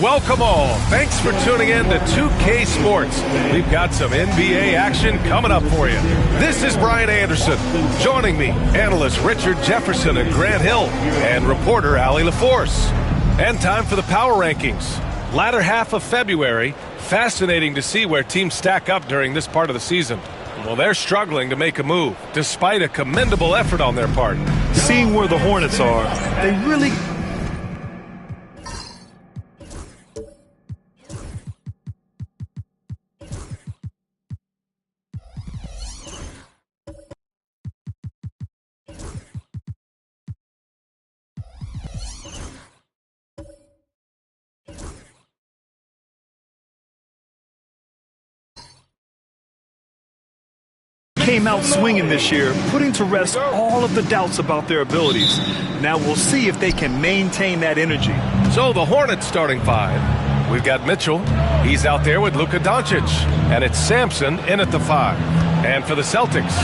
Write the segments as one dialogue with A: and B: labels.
A: Welcome all. Thanks for tuning in to 2K Sports. We've got some NBA action coming up for you. This is Brian Anderson. Joining me, analysts Richard Jefferson and Grant Hill, and reporter Allie LaForce. And time for the power rankings. Latter half of February. Fascinating to see where teams stack up during this part of the season. Well, they're struggling to make a move, despite a commendable effort on their part.
B: Seeing where the Hornets are, they really... came out swinging this year, putting to rest all of the doubts about their abilities. Now we'll see if they can maintain that energy.
A: So the Hornets starting five. We've got Mitchell. He's out there with Luka Doncic. And it's Sampson in at the 5. And for the Celtics,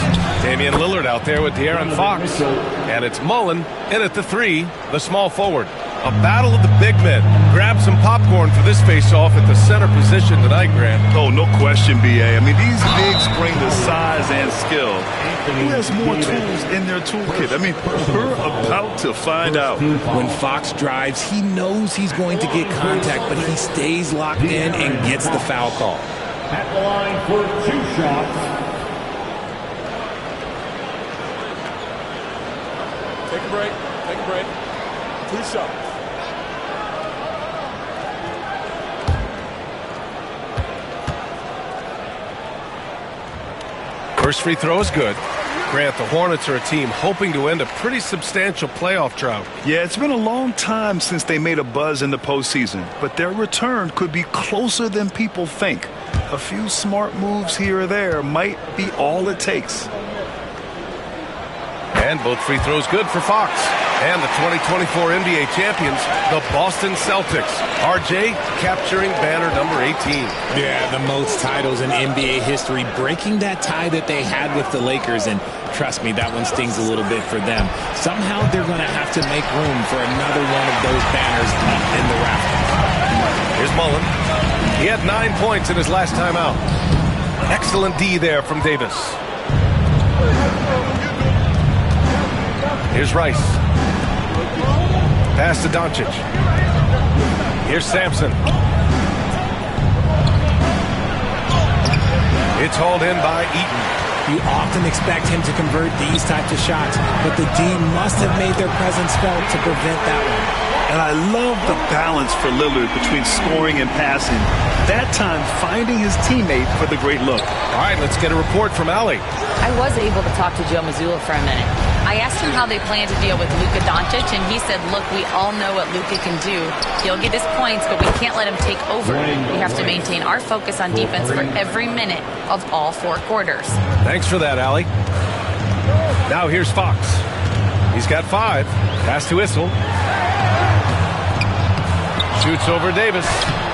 A: Damian Lillard out there with De'Aaron Fox. And it's Mullen in at the 3, the small forward. A battle of the big men. Grab some popcorn for this face-off at the center position tonight, Grant.
B: Oh, no question, B.A. I mean, these bigs bring the size and skill. Who has more tools in their toolkit? I mean, we're about to find out.
C: When Fox drives, he knows he's going to get contact, but he stays locked in and gets the foul call.
D: At the line for 2 shots.
E: Take a break. Take a break. 2 shots.
A: First free throw is good. Grant, the Hornets are a team hoping to end a pretty substantial playoff drought.
B: Yeah, it's been a long time since they made a buzz in the postseason, but their return could be closer than people think. A few smart moves here or there might be all it takes.
A: And both free throws good for Fox. And the 2024 NBA champions, the Boston Celtics. RJ capturing banner number 18.
C: Yeah, the most titles in NBA history, breaking that tie that they had with the Lakers. And trust me, that one stings a little bit for them. Somehow they're going to have to make room for another one of those banners up in the rafters.
A: Here's Mullen. He had 9 points in his last time out. Excellent D there from Davis. Here's Rice. Pass to Doncic. Here's Sampson. It's hauled in by Eaton.
C: You often expect him to convert these types of shots, but the D must have made their presence felt to prevent that one.
B: And I love the balance for Lillard between scoring and passing. That time finding his teammate for the great look.
A: All right, let's get a report from Allie.
F: I was able to talk to Joe Mazzulla for a minute. I asked him how they plan to deal with Luka Doncic, and he said, look, we all know what Luka can do. He'll get his points, but we can't let him take over. We have to maintain our focus on defense for every minute of all 4 quarters.
A: Thanks for that, Allie. Now here's Fox. He's got 5. Pass to Issel. Shoots over Davis.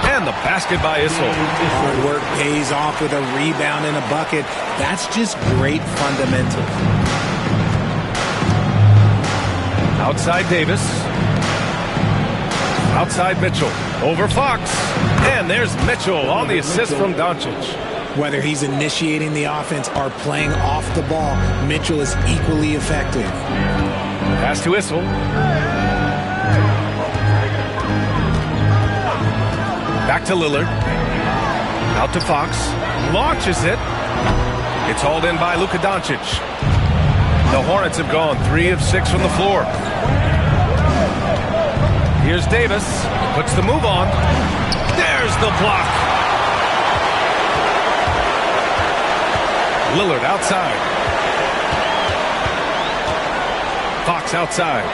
A: And the basket by Issel.
C: Hard work pays off with a rebound and a bucket. That's just great fundamentals.
A: Outside Davis. Outside Mitchell. Over Fox. And there's Mitchell on the assist from Doncic.
C: Whether he's initiating the offense or playing off the ball, Mitchell is equally effective.
A: Pass to Issel. Back to Lillard. Out to Fox. Launches it. It's hauled in by Luka Doncic. The Hornets have gone 3 of 6 from the floor. Here's Davis. Puts the move on. There's the block. Lillard outside. Fox outside.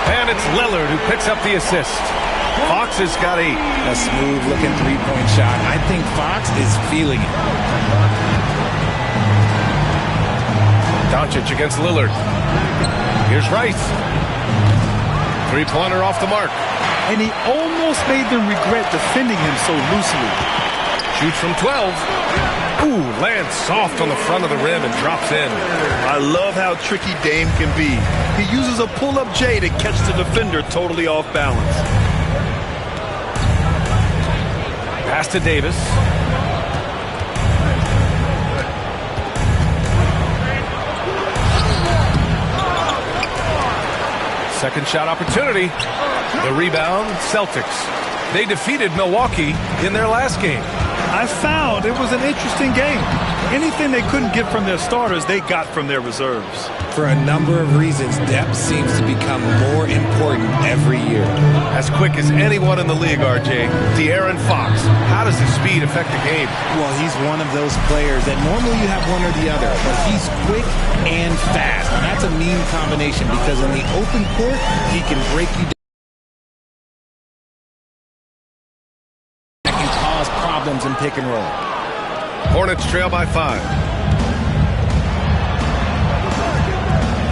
A: And it's Lillard who picks up the assist. Fox has got 8.
C: A smooth-looking three-point shot. I think Fox is feeling it.
A: Doncic against Lillard. Here's Rice. Three-pointer off the mark.
B: And he almost made them regret defending him so loosely.
A: Shoots from 12. Ooh, lands soft on the front of the rim and drops in.
B: I love how tricky Dame can be. He uses a pull-up J to catch the defender totally off balance.
A: Pass to Davis. Second shot opportunity. The rebound, Celtics. They defeated Milwaukee in their last game.
B: I found it was an interesting game. Anything they couldn't get from their starters, they got from their reserves.
C: For a number of reasons, depth seems to become more important every year.
A: As quick as anyone in the league, RJ. De'Aaron Fox. How does his speed affect the game?
C: Well, he's one of those players that normally you have one or the other, but he's quick and fast. And that's a mean combination because in the open court, he can break you down. That can cause problems in pick and roll.
A: Hornets trail by 5.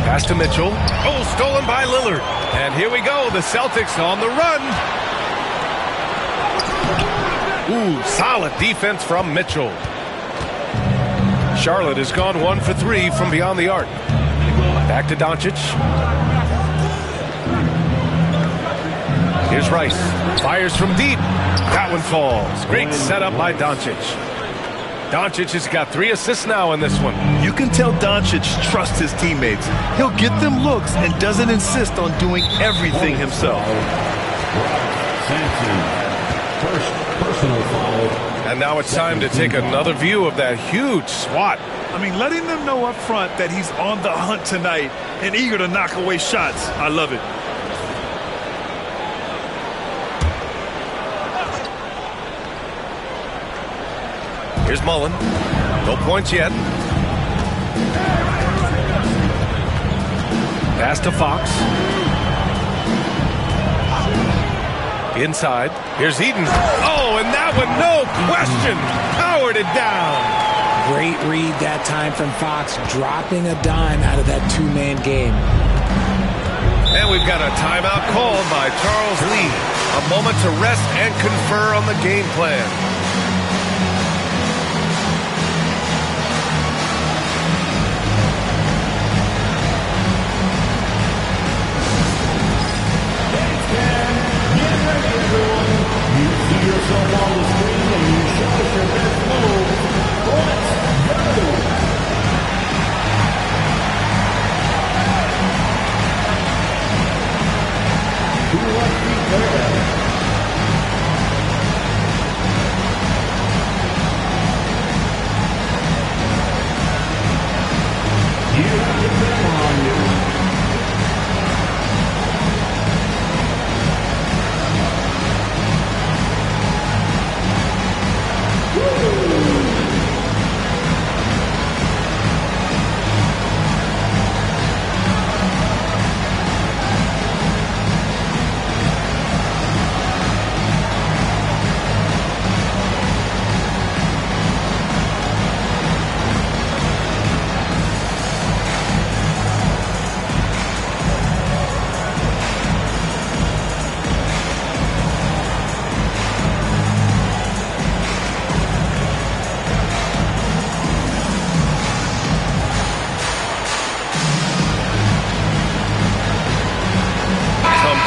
A: Pass to Mitchell. Oh, stolen by Lillard. And here we go. The Celtics on the run. Ooh, solid defense from Mitchell. Charlotte has gone 1 for 3 from beyond the arc. Back to Doncic. Here's Rice. Fires from deep. That one falls. Great setup by Doncic. Doncic has got 3 assists now in this one.
B: You can tell Doncic trusts his teammates. He'll get them looks and doesn't insist on doing everything himself.
D: First personal foul.
A: And now it's time to take another view of that huge swat.
B: I mean, letting them know up front that he's on the hunt tonight and eager to knock away shots. I love it.
A: Here's Mullen. No points yet. Pass to Fox. Inside. Here's Eden. Oh, Oh, and that one, no question, powered it down.
C: Great read that time from Fox, dropping a dime out of that two-man game.
A: And we've got a timeout called by Charles Lee. A moment to rest and confer on the game plan.
D: You see yourself on the screen and you show us your best move. Let's go! Who must be there? You have the camera on you.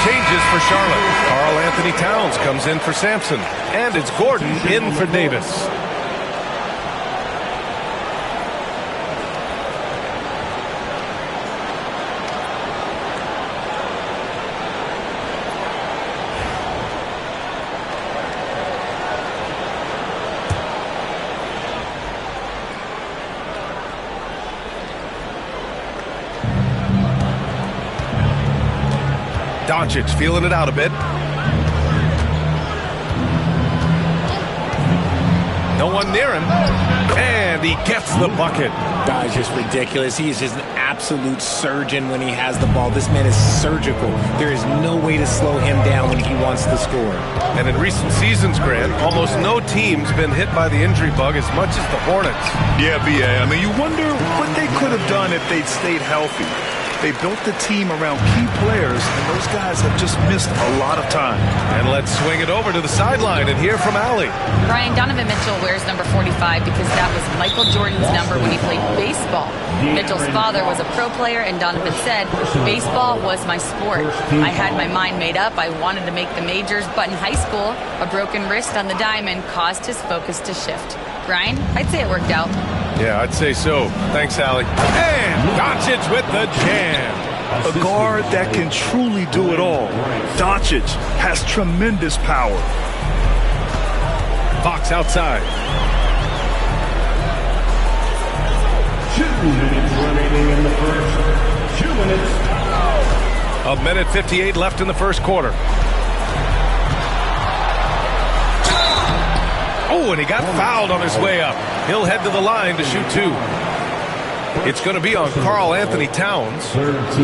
A: Changes for Charlotte. Karl Anthony Towns comes in for Sampson. And it's Gordon in for Davis. Doncic feeling it out a bit. No one near him. And he gets the bucket.
C: Guy's just ridiculous. He is just an absolute surgeon when he has the ball. This man is surgical. There is no way to slow him down when he wants to score.
A: And in recent seasons, Grant, almost no team's been hit by the injury bug as much as the Hornets.
B: Yeah, B.A. I mean, you wonder what they could have done if they'd stayed healthy. They built the team around key players, and those guys have just missed a lot of time.
A: And let's swing it over to the sideline and hear from Allie.
F: Brian, Donovan Mitchell wears number 45 because that was Michael Jordan's number when he played baseball. Mitchell's father was a pro player, and Donovan said, baseball was my sport. I had my mind made up. I wanted to make the majors, but in high school, a broken wrist on the diamond caused his focus to shift. Brian, I'd say it worked out.
A: Yeah, I'd say so. Thanks, Allie. And Doncic with the jam.
B: A guard that can truly do it all. Doncic has tremendous power.
A: Fox outside.
D: 2 minutes remaining in the first. 2 minutes.
A: A minute 58 left in the first quarter. Oh, and he got fouled on his way up. He'll head to the line to shoot two. It's going to be on Karl Anthony Towns.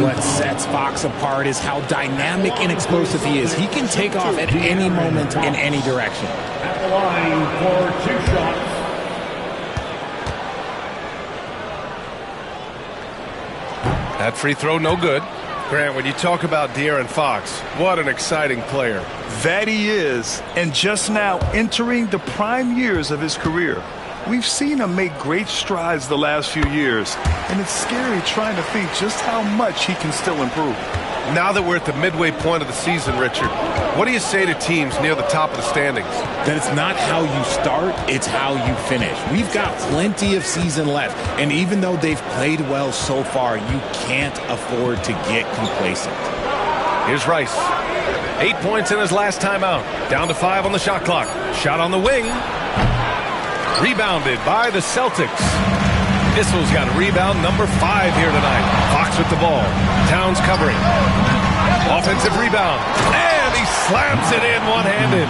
C: What sets Fox apart is how dynamic and explosive he is. He can take off at any moment in any direction.
D: At the line for 2 shots.
A: That free throw, no good. Grant, when you talk about De'Aaron Fox, what an exciting player.
B: That he is, and just now entering the prime years of his career. We've seen him make great strides the last few years, and it's scary trying to think just how much he can still improve.
A: Now that we're at the midway point of the season, Richard, what do you say to teams near the top of the standings?
C: That it's not how you start, it's how you finish. We've got plenty of season left, and even though they've played well so far, you can't afford to get complacent.
A: Here's Rice. 8 points in his last time out. Down to 5 on the shot clock. Shot on the wing. Rebounded by the Celtics. Issel's got a rebound, number 5 here tonight. Fox with the ball. Towns covering. Offensive rebound. And he slams it in one-handed.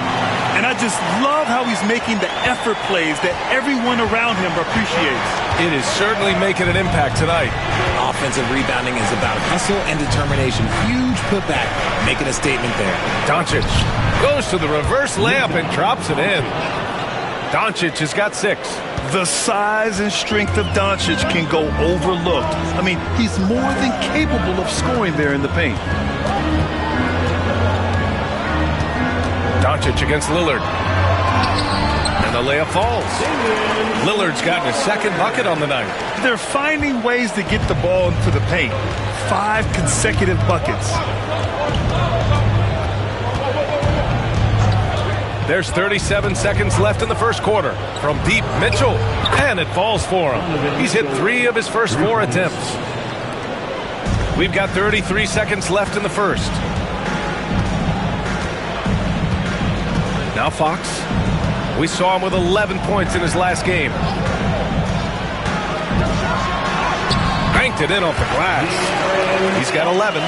B: And I just love how he's making the effort plays that everyone around him appreciates.
A: It is certainly making an impact tonight.
C: offensive rebounding is about hustle and determination. Huge putback, making a statement there.
A: Doncic goes to the reverse layup and drops it in. Doncic has got 6.
B: The size and strength of Doncic can go overlooked. I mean, he's more than capable of scoring there in the paint.
A: Doncic against Lillard. And the layup falls. Lillard's gotten his second bucket on the night.
B: They're finding ways to get the ball into the paint. 5 consecutive buckets.
A: There's 37 seconds left in the first quarter. From deep, Mitchell. And it falls for him. He's hit 3 of his first 4 attempts. We've got 33 seconds left in the first. Now Fox. We saw him with 11 points in his last game. Banked it in off the glass. He's got 11.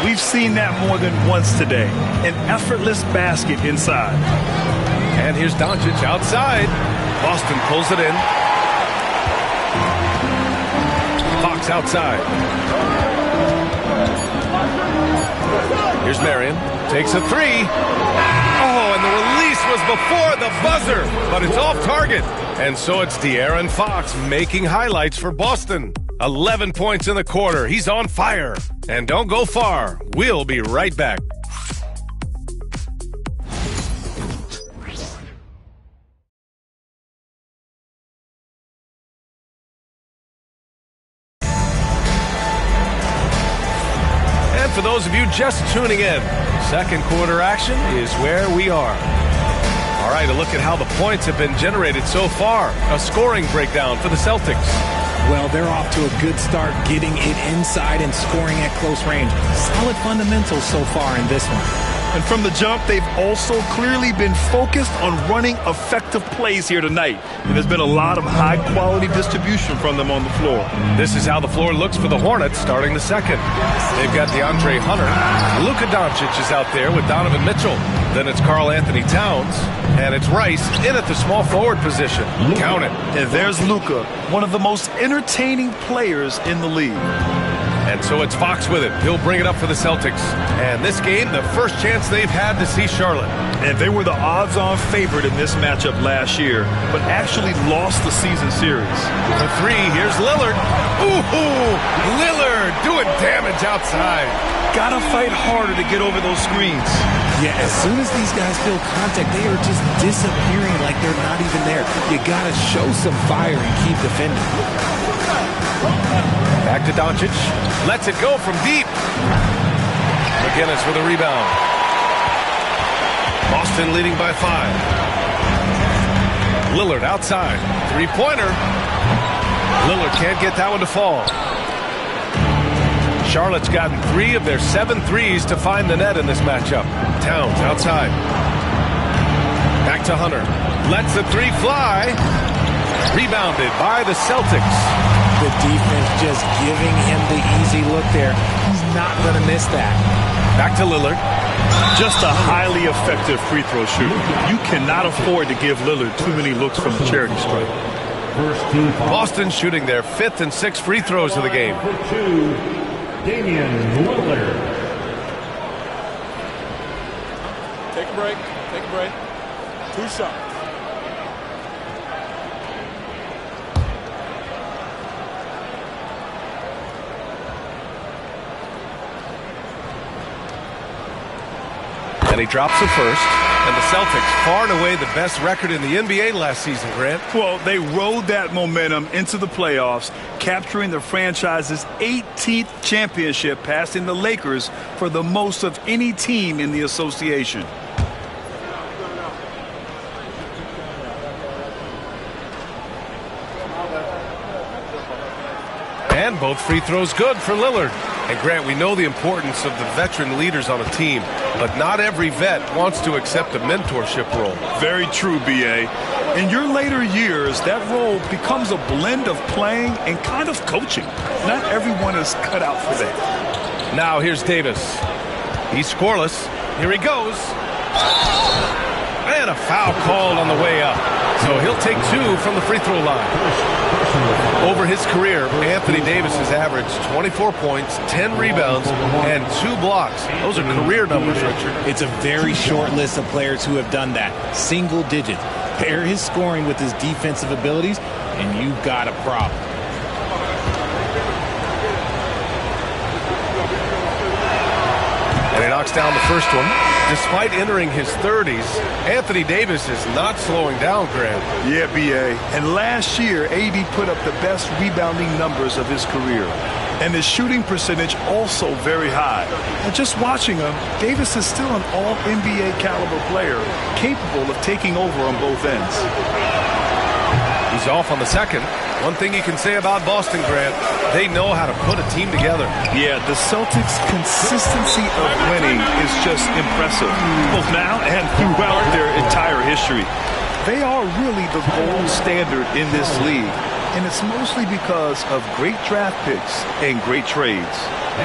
B: We've seen that more than once today. An effortless basket inside.
A: And here's Doncic outside. Boston pulls it in. Fox outside. Here's Marion. Takes a 3. Oh, and the release was before the buzzer, but it's off target. And so it's De'Aaron Fox making highlights for Boston. 11 points in the quarter. He's on fire. And don't go far. We'll be right back. And for those of you just tuning in, second quarter action is where we are. All right, a look at how the points have been generated so far. A scoring breakdown for the Celtics.
C: Well, they're off to a good start getting it inside and scoring at close range. Solid fundamentals so far in this one.
B: And from the jump, they've also clearly been focused on running effective plays here tonight. And there's been a lot of high-quality distribution from them on the floor.
A: This is how the floor looks for the Hornets starting the second. They've got DeAndre Hunter. Luka Doncic is out there with Donovan Mitchell. Then it's Karl Anthony Towns. And it's Rice in at the small forward position. Count it.
B: And there's Luka, one of the most entertaining players in the league.
A: And so it's Fox with it. He'll bring it up for the Celtics. And this game, the first chance they've had to see Charlotte.
B: And they were the odds-on favorite in this matchup last year, but actually lost the season series.
A: For 3, here's Lillard. Ooh, Lillard doing damage outside.
B: Gotta fight harder to get over those screens.
C: Yeah, as soon as these guys feel contact, they are just disappearing like they're not even there. You gotta show some fire and keep defending.
A: Back to Doncic. Lets it go from deep. McGinnis with a rebound. Boston leading by 5. Lillard outside. 3-pointer. Lillard can't get that one to fall. Charlotte's gotten 3 of their 7 threes to find the net in this matchup. Towns outside. Back to Hunter. Lets the 3 fly. Rebounded by the Celtics.
C: The defense just giving him the easy look there. He's not going to miss that.
A: Back to Lillard.
B: Just a highly effective free throw shooter. You cannot afford to give Lillard too many looks from the charity stripe.
A: Boston shooting their 5th and 6th free throws of the game.
D: For 2, Damian Lillard.
E: Take a break. Take a break. 2 shots.
A: And he drops the first. And the Celtics, far and away the best record in the NBA last season, Grant.
B: Well, they rode that momentum into the playoffs, capturing the franchise's 18th championship, passing the Lakers for the most of any team in the association.
A: And both free throws good for Lillard. And Grant, we know the importance of the veteran leaders on a team, but not every vet wants to accept a mentorship role.
B: Very true, B.A. In your later years, that role becomes a blend of playing and kind of coaching. Not everyone is cut out for that.
A: Now here's Davis. He's scoreless. Here he goes. And a foul called on the way up. So he'll take 2 from the free throw line. Over his career, Anthony Davis has averaged 24 points, 10 rebounds, and 2 blocks. Those are career numbers, Richard.
C: It's a very short list of players who have done that. Single digits. Pair his scoring with his defensive abilities, and you've got a problem.
A: And he knocks down the first one. Despite entering his 30s, Anthony Davis is not slowing down, Grant.
B: Yeah, B.A. And last year, AD put up the best rebounding numbers of his career. And his shooting percentage also very high. And just watching him, Davis is still an all-NBA caliber player, capable of taking over on both ends.
A: He's off on the second. One thing you can say about Boston, Grant, they know how to put a team together.
B: Yeah, the Celtics' consistency of winning is just impressive, both now and throughout their entire history. They are really the gold standard in this league, and it's mostly because of great draft picks and great trades.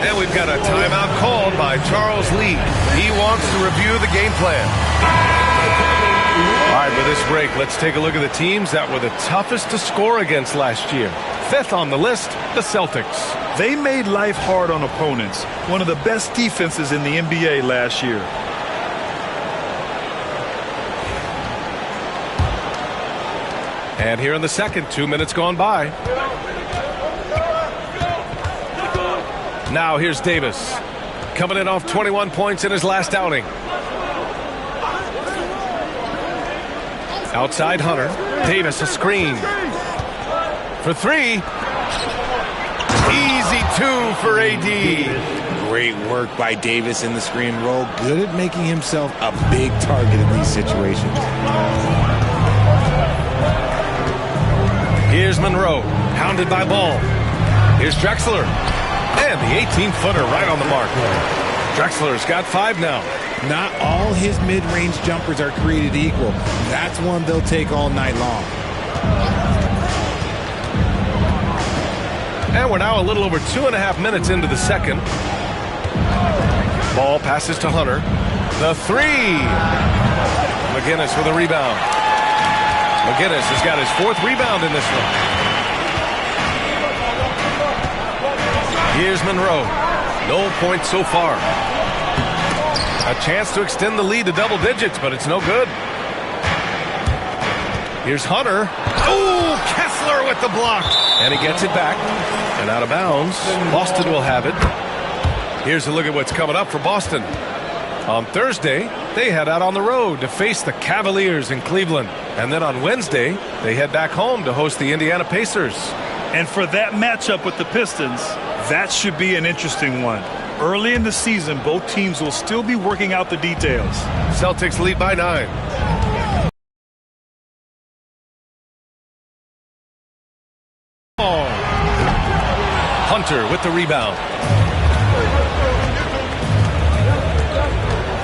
A: And we've got a timeout called by Charles Lee. He wants to review the game plan. All right, with this break, let's take a look at the teams that were the toughest to score against last year. 5th on the list, the Celtics.
B: They made life hard on opponents, one of the best defenses in the NBA last year.
A: And here in the second, 2 minutes gone by. Now here's Davis, coming in off 21 points in his last outing. Outside Hunter. Davis a screen. For 3. Easy 2 for AD.
C: Great work by Davis in the screen roll. Good at making himself a big target in these situations.
A: Here's Monroe, hounded by Ball. Here's Drexler. And the 18-footer right on the mark. Drexler's got 5 now.
C: Not all his mid-range jumpers are created equal. That's one they'll take all night long.
A: And we're now a little over 2.5 minutes into the second. Ball passes to Hunter. The 3. McGinnis with a rebound. McGinnis has got his 4th rebound in this one. Here's Monroe. No points so far. A chance to extend the lead to double digits, but it's no good. Here's Hunter. Oh, Kessler with the block. And he gets it back. And out of bounds. Boston will have it. Here's a look at what's coming up for Boston. On Thursday, they head out on the road to face the Cavaliers in Cleveland. And then on Wednesday, they head back home to host the Indiana Pacers.
B: And for that matchup with the Pistons, that should be an interesting one. Early in the season, both teams will still be working out the details.
A: Celtics lead by 9. Hunter with the rebound.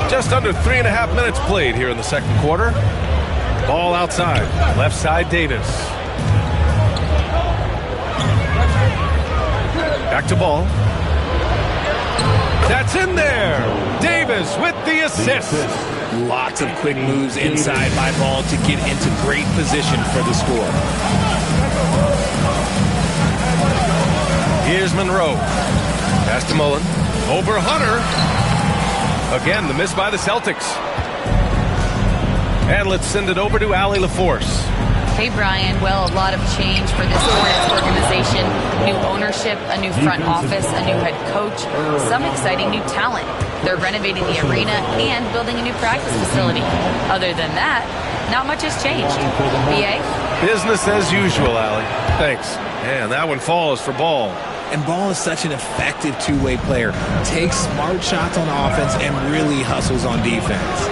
A: Just under 3.5 minutes played here in the second quarter. Ball outside. Left side, Davis. Back to Ball. That's in there. Davis with the assist.
C: Lots of quick moves inside by Ball to get into great position for the score.
A: Here's Monroe. Pass to Mullen. Over Hunter. Again, the miss by the Celtics. And let's send it over to Allie LaForce.
F: Hey, Brian. Well, a lot of change for this Hornets organization. New ownership, a new front office, a new head coach, some exciting new talent. They're renovating the arena and building a new practice facility. Other than that, not much has changed. BA?
A: Business as usual, Allie. Thanks. And that one falls for Ball.
C: And Ball is such an effective two-way player. Takes smart shots on offense and really hustles on defense.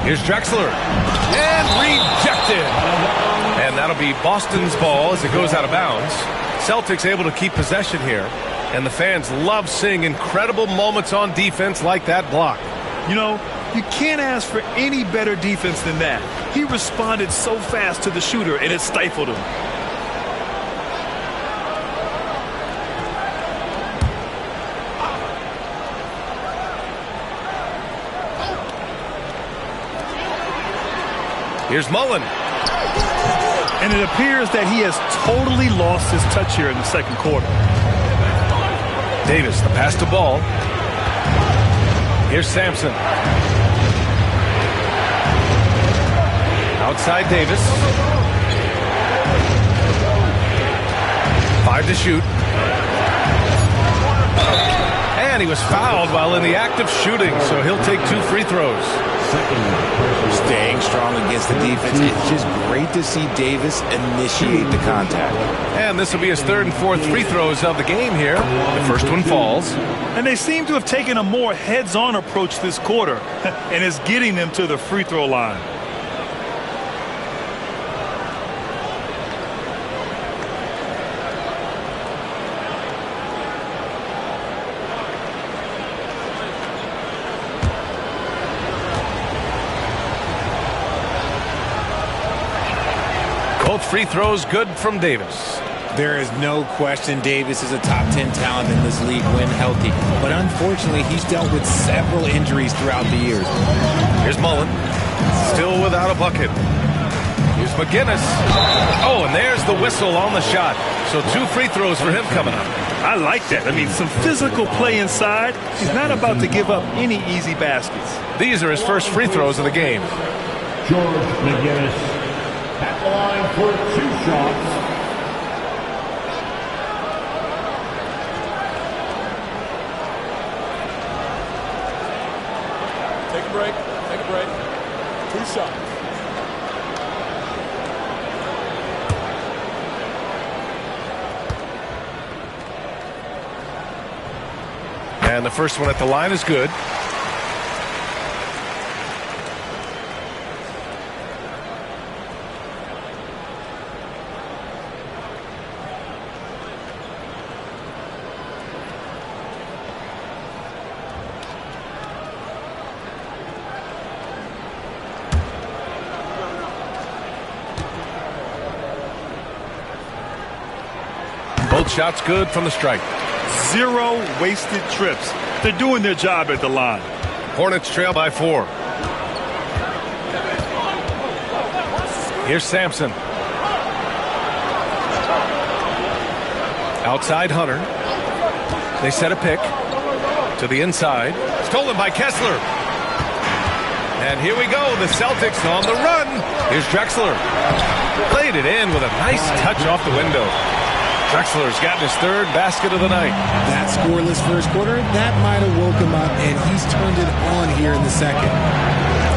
A: Here's Drexler. And rejected. And that'll be Boston's ball as it goes out of bounds. Celtics able to keep possession here. And the fans love seeing incredible moments on defense like that block.
B: You know, you can't ask for any better defense than that. He responded so fast to the shooter, and it stifled him.
A: Here's Mullen.
B: And it appears that he has totally lost his touch here in the second quarter.
A: Davis, the pass to Ball. Here's Sampson. Outside Davis. 5 to shoot. And he was fouled while in the act of shooting, so he'll take 2 free throws.
C: Staying strong against the defense. It's just great to see Davis initiate the contact.
A: And this will be his 3rd and 4th free throws of the game here. The first one falls.
B: And they seem to have taken a more heads-on approach this quarter, and it's getting them to the free throw line.
A: Both free throws good from Davis.
C: There is no question Davis is a top 10 talent in this league when healthy. But unfortunately, he's dealt with several injuries throughout the years.
A: Here's Mullen. Still without a bucket. Here's McGinnis. Oh, and there's the whistle on the shot. So 2 free throws for him coming up.
B: I like that. I mean, some physical play inside. He's not about to give up any easy baskets.
A: These are his first free throws of the game.
D: George McGinnis at the line for 2 shots.
E: Take a break. Take a break. 2 shots.
A: And the first one at the line is good. Both shots good from the stripe.
B: 0 wasted trips. They're doing their job at the line.
A: Hornets trail by 4. Here's Sampson. Outside Hunter. They set a pick to the inside. Stolen by Kessler. And here we go. The Celtics on the run. Here's Drexler. Played it in with a nice touch off the window. Drexler's gotten his 3rd basket of the night.
C: That scoreless first quarter, that might have woke him up, and he's turned it on here in the second.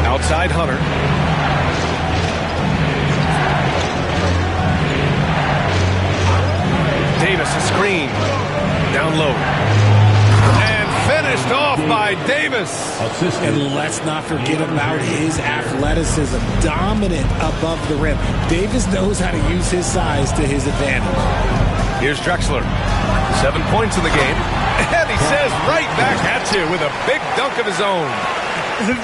A: Outside Hunter. Davis a screen. Down low. And finished off by Davis.
C: And let's not forget about his athleticism. Dominant above the rim. Davis knows how to use his size to his advantage.
A: Here's Drexler. 7 points in the game. And he says right back at you with a big dunk of his own.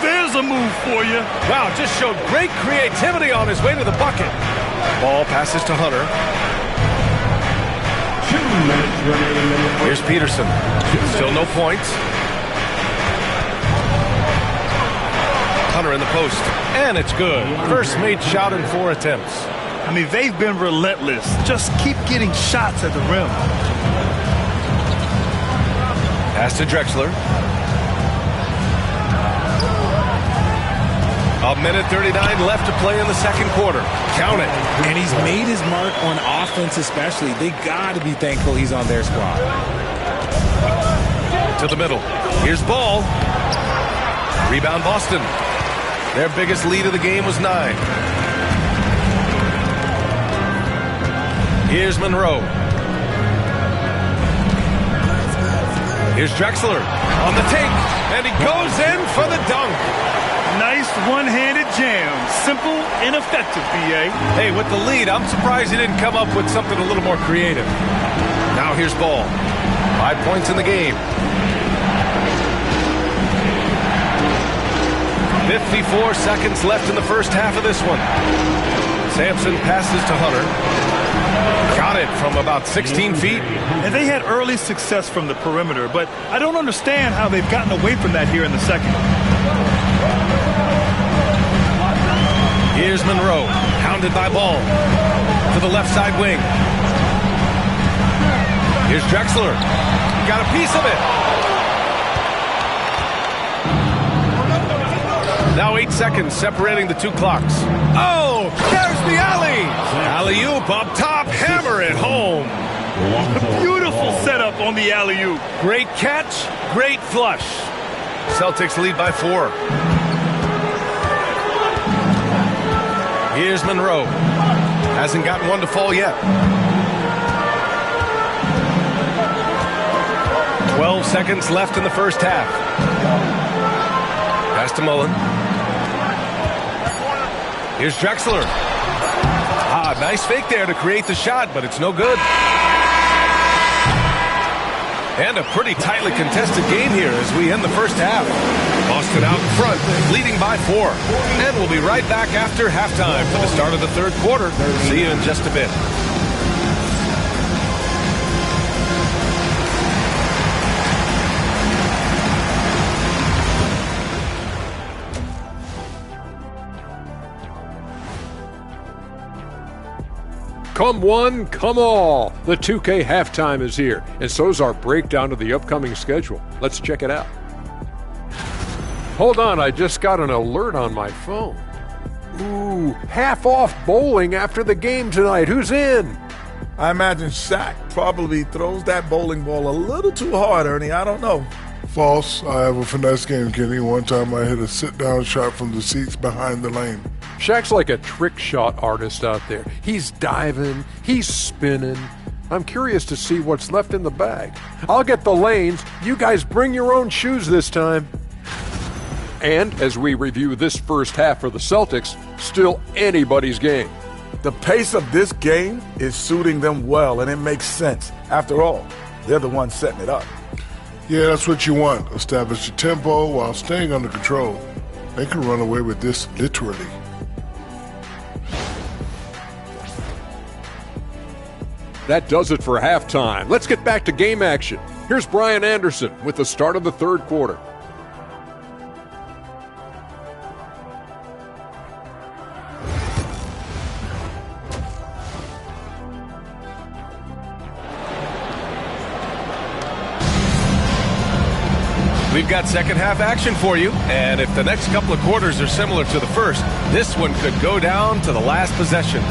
B: There's a move for you.
A: Wow, just showed great creativity on his way to the bucket. Ball passes to Hunter.
D: 2 minutes remaining.
A: Here's Peterson. Still no points. Hunter in the post. And it's good. First made shot in 4 attempts.
B: I mean, they've been relentless. Just keep getting shots at the rim.
A: Pass to Drexler. A minute 39 left to play in the second quarter. Count it.
C: And he's made his mark on offense especially. They got to be thankful he's on their squad.
A: To the middle. Here's Ball. Rebound Boston. Their biggest lead of the game was 9. Here's Monroe. Here's Drexler on the take. And he goes in for the dunk.
B: Nice one-handed jam. Simple and effective, B.A.
A: Hey, with the lead, I'm surprised he didn't come up with something a little more creative. Now here's Ball. 5 points in the game. 54 seconds left in the first half of this one. Sampson passes to Hunter. Got it from about 16 feet.
B: And they had early success from the perimeter, but I don't understand how they've gotten away from that here in the second.
A: Here's Monroe, hounded by Ball. To the left side wing. Here's Drexler. He got a piece of it. Now 8 seconds separating the two clocks. Oh, there's the alley. Alley-oop up top, hammer it home.
B: Beautiful setup on the alley-oop.
A: Great catch, great flush. Celtics lead by 4. Here's Monroe. Hasn't gotten one to fall yet. 12 seconds left in the first half. Pass to Mullen. Here's Drexler. Nice fake there to create the shot, but it's no good. And a pretty tightly contested game here as we end the first half. Boston out in front, leading by 4. And we'll be right back after halftime for the start of the third quarter. See you in just a bit.
G: Come one, come all. The 2K halftime is here, and so's our breakdown of the upcoming schedule. Let's check it out. Hold on, I just got an alert on my phone. Ooh, half off bowling after the game tonight. Who's in?
H: I imagine Shaq probably throws that bowling ball a little too hard, Ernie. I don't know.
I: False. I have a finesse game, Kenny. One time I hit a sit-down shot from the seats behind the lane.
G: Shaq's like a trick shot artist out there. He's diving, he's spinning. I'm curious to see what's left in the bag. I'll get the lanes. You guys bring your own shoes this time. And as we review this first half for the Celtics, still anybody's game.
H: The pace of this game is suiting them well, and it makes sense. After all, they're the ones setting it up.
I: Yeah, that's what you want. Establish your tempo while staying under control. They can run away with this literally.
G: That does it for halftime. Let's get back to game action. Here's Brian Anderson with the start of the third quarter.
A: We've got second half action for you, and if the next couple of quarters are similar to the first, this one could go down to the last possession.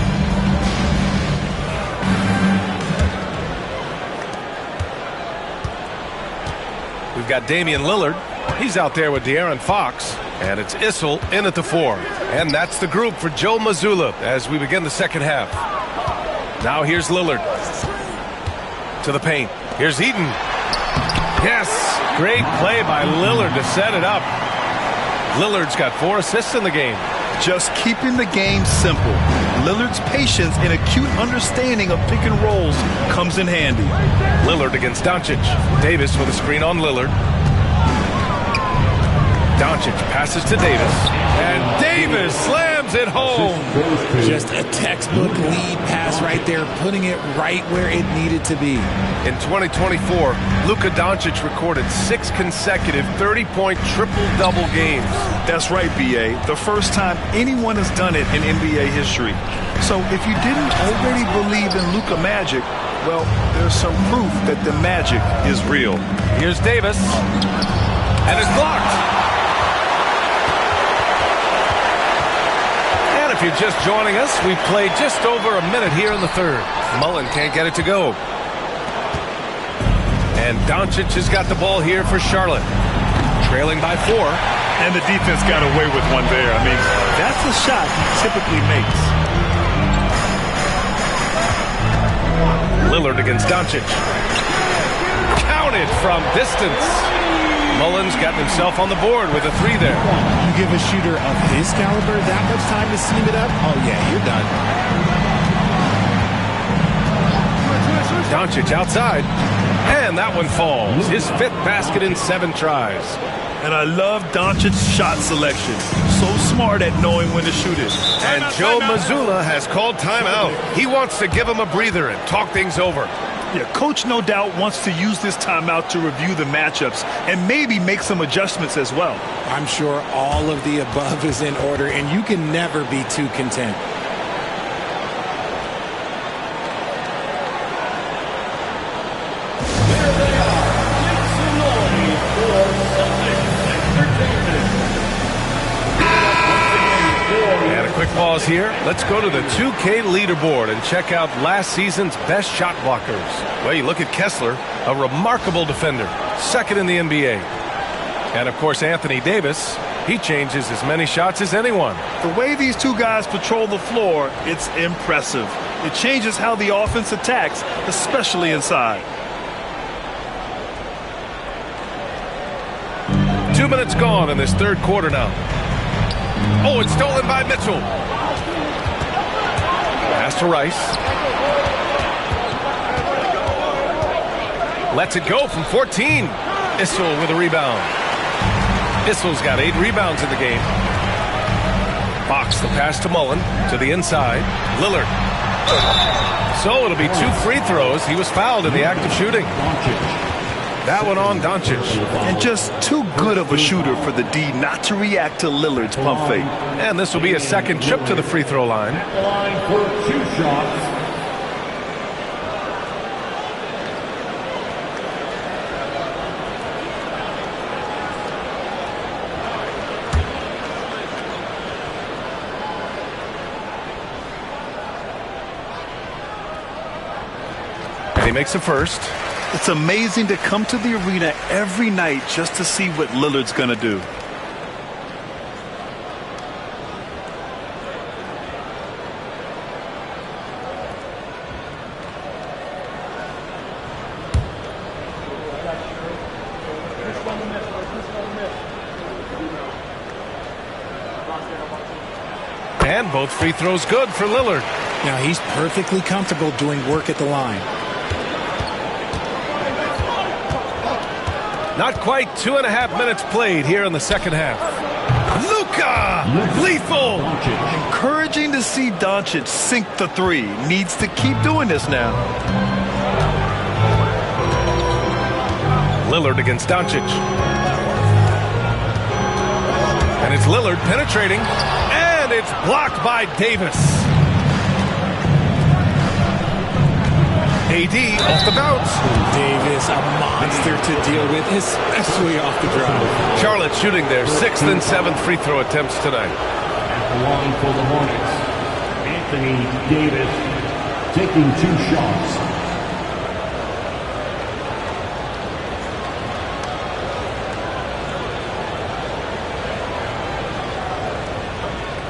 A: We've got Damian Lillard. He's out there with De'Aaron Fox. And it's Issel in at the 4. And that's the group for Joe Mazzulla as we begin the second half. Now here's Lillard. To the paint. Here's Eaton. Yes! Great play by Lillard to set it up. Lillard's got 4 assists in the game.
B: Just keeping the game simple. Lillard's patience and acute understanding of pick and rolls comes in handy.
A: Lillard against Doncic. Davis with a screen on Lillard. Doncic passes to Davis. And Davis slams it home.
C: Just a textbook lead pass right there, putting it right where it needed to be.
A: In 2024, Luka Doncic recorded 6 consecutive 30-point triple-double games.
B: That's right, B.A. The first time anyone has done it in NBA history. So if you didn't already believe in Luka magic, well, there's some proof that the magic is real.
A: Here's Davis. And it's blocked. If you're just joining us, we've played just over a minute here in the third. Mullen can't get it to go. And Doncic has got the ball here for Charlotte. Trailing by 4.
B: And the defense got away with one there. I mean, that's the shot he typically makes.
A: Lillard against Doncic. Counted from distance. Mullen's gotten himself on the board with a 3 there.
C: You give a shooter of his caliber that much time to seam it up? Oh, yeah, you're done.
A: Doncic outside. And that one falls. His 5th basket in 7 tries.
B: And I love Doncic's shot selection. So smart at knowing when to shoot it.
A: And Joe Mazzulla has called timeout. He wants to give him a breather and talk things over.
B: Yeah, coach no doubt wants to use this timeout to review the matchups and maybe make some adjustments as well.
C: I'm sure all of the above is in order, and you can never be too content.
A: Quick pause here. Let's go to the 2K leaderboard and check out last season's best shot blockers. Well, you look at Kessler, a remarkable defender, second in the NBA. And, of course, Anthony Davis, he changes as many shots as anyone.
B: The way these two guys patrol the floor, it's impressive. It changes how the offense attacks, especially inside.
A: 2 minutes gone in this third quarter now. Oh, it's stolen by Mitchell. Pass to Rice. Lets it go from 14. Issel with a rebound. Issel's got 8 rebounds in the game. Fox the pass to Mullen to the inside. Lillard. So it'll be 2 free throws. He was fouled in the act of shooting. That one on Doncic.
B: And just too good of a shooter for the D not to react to Lillard's pump fake.
A: And this will be a second trip to the free throw line.
D: At the line for 2 shots.
A: And he makes the first.
B: It's amazing to come to the arena every night just to see what Lillard's going to do.
A: And both free throws good for Lillard.
C: Now he's perfectly comfortable doing work at the line.
A: Not quite 2.5 minutes played here in the second half. Luka! Lethal!
B: Encouraging to see Doncic sink the 3. Needs to keep doing this now.
A: Lillard against Doncic. And it's Lillard penetrating. And it's blocked by Davis. AD off the bounce.
C: Davis, a monster to deal with, especially off the drive.
A: Charlotte shooting their 6th and 7th free throw attempts tonight.
D: At the line for the Hornets, Anthony Davis taking 2 shots.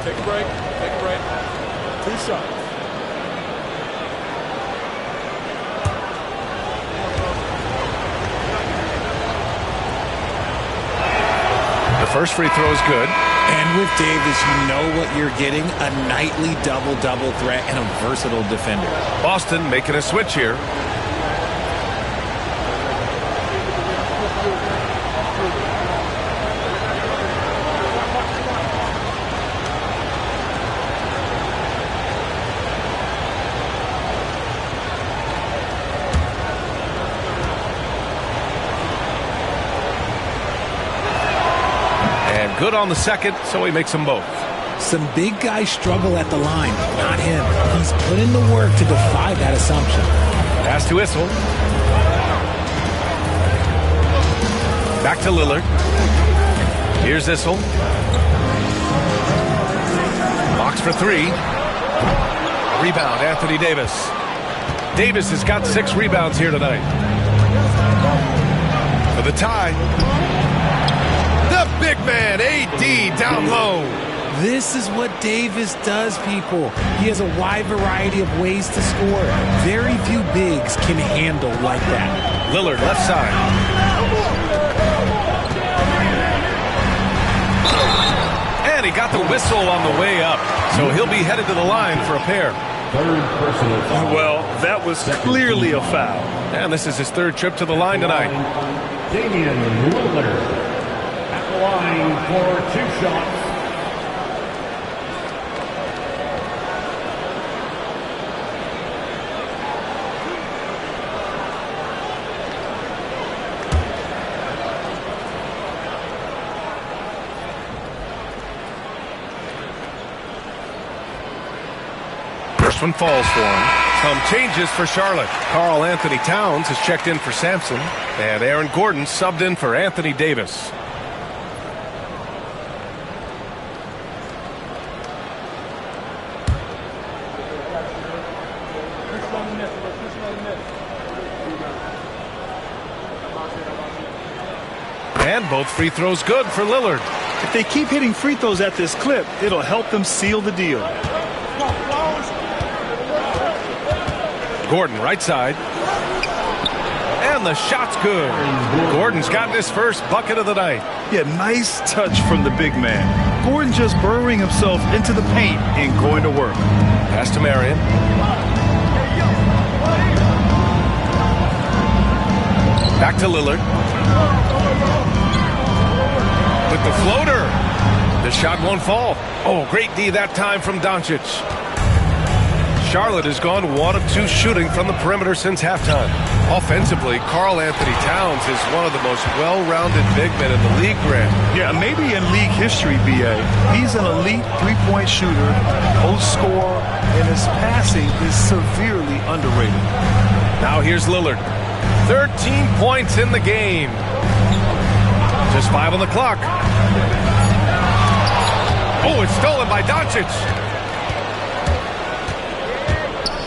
E: Take a break. Take a break. 2 shots.
A: First free throw is good.
C: And with Davis, you know what you're getting, a nightly double-double threat and a versatile defender.
A: Boston making a switch here. Good on the second, so he makes them both.
C: Some big guys struggle at the line, not him. He's put in the work to defy that assumption.
A: Pass to Issel. Back to Lillard. Here's Issel. Box for 3. Rebound, Anthony Davis. Davis has got 6 rebounds here tonight. For the tie. Big man, AD down low.
C: This is what Davis does, people. He has a wide variety of ways to score. Very few bigs can handle like that.
A: Lillard, left side. And he got the whistle on the way up, so he'll be headed to the line for a pair.
D: Third personal foul.
B: Well, that was clearly a foul.
A: And this is his 3rd trip to the line tonight.
D: Damian Lillard. Line for 2 shots.
A: First one falls for him. Some changes for Charlotte. Karl Anthony Towns has checked in for Sampson, and Aaron Gordon subbed in for Anthony Davis. And both free throws good for Lillard.
B: If they keep hitting free throws at this clip, it'll help them seal the deal.
A: Gordon right side. And the shot's good. Gordon's gotten his first bucket of the night.
B: Yeah, nice touch from the big man. Gordon just burrowing himself into the paint and going to work.
A: Pass to Marion. Back to Lillard. With the floater. The shot won't fall. Oh, great D that time from Doncic. Charlotte has gone 1 of 2 shooting from the perimeter since halftime. Offensively, Karl Anthony Towns is one of the most well-rounded big men in the league, Grant.
B: Yeah, maybe in league history, B.A. He's an elite three-point shooter, post scorer, and his passing is severely underrated.
A: Now here's Lillard. 13 points in the game. Just 5 on the clock. Oh, it's stolen by Doncic.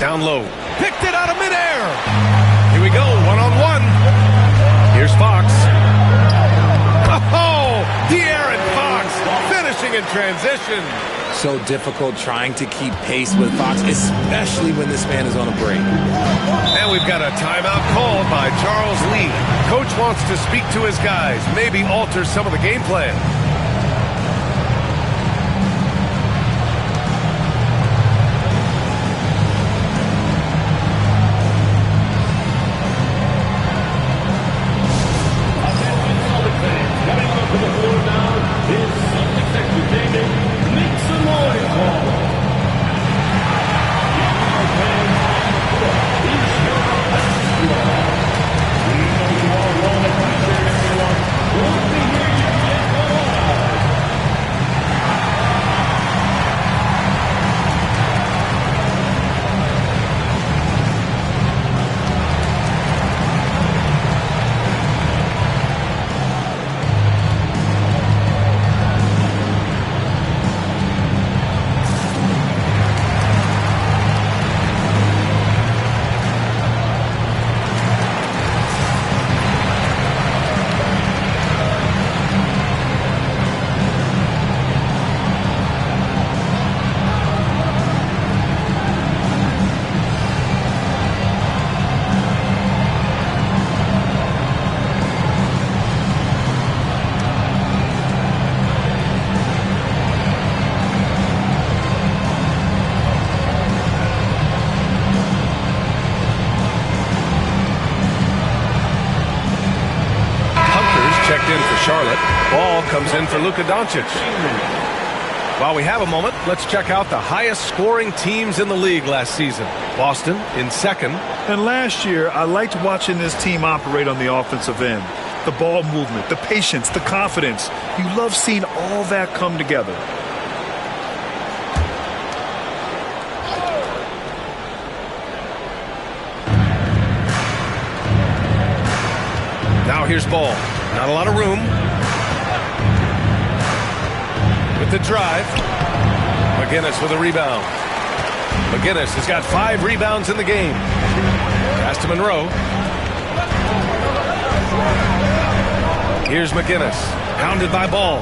A: Down low. Picked it out of midair. Here we go, one-on-one. Here's Fox. Oh, De'Aaron Fox finishing in transition.
C: So difficult trying to keep pace with Fox, especially when this man is on a break.
A: And we've got a timeout called by Charles Lee. Coach wants to speak to his guys, maybe alter some of the game plan. Charlotte. Ball comes in for Luka Doncic. While we have a moment, let's check out the highest scoring teams in the league last season. Boston in second.
B: And last year, I liked watching this team operate on the offensive end. The ball movement, the patience, the confidence. You love seeing all that come together.
A: Now here's Ball. Not a lot of room. With the drive. McGinnis with a rebound. McGinnis has got 5 rebounds in the game. Pass to Monroe. Here's McGinnis. Pounded by Ball.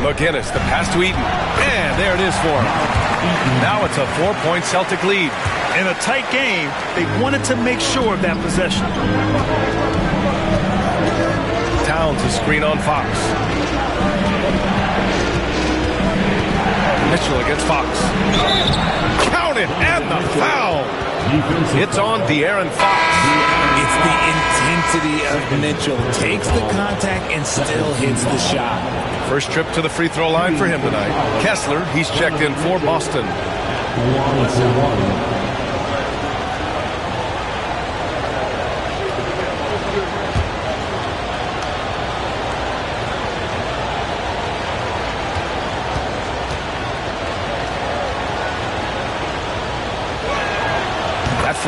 A: McGinnis, the pass to Eaton. And there it is for him. Now it's a 4-point Celtic lead.
B: In a tight game, they wanted to make sure of that possession.
A: Towns a screen on Fox. Mitchell against Fox. Count it, and the foul. It's on De'Aaron Fox.
C: It's the intensity of Mitchell. Takes the contact and still hits the shot.
A: First trip to the free throw line for him tonight. Kessler, he's checked in for Boston.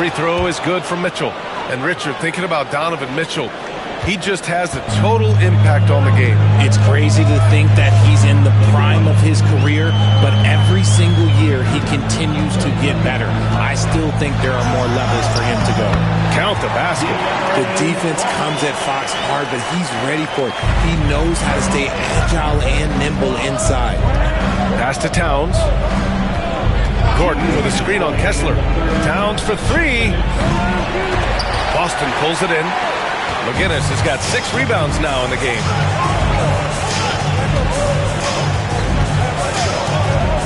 A: free throw is good from Mitchell. And Richard, thinking about Donovan Mitchell, he just has a total impact on the game.
C: It's crazy to think that he's in the prime of his career, but every single year he continues to get better. I still think there are more levels for him to go.
A: Count the basket.
C: The defense comes at Fox hard, but he's ready for it. He knows how to stay agile and nimble inside.
A: Pass to Towns. Gordon with a screen on Kessler. Towns for three. Boston pulls it in. McGinnis has got 6 rebounds now in the game.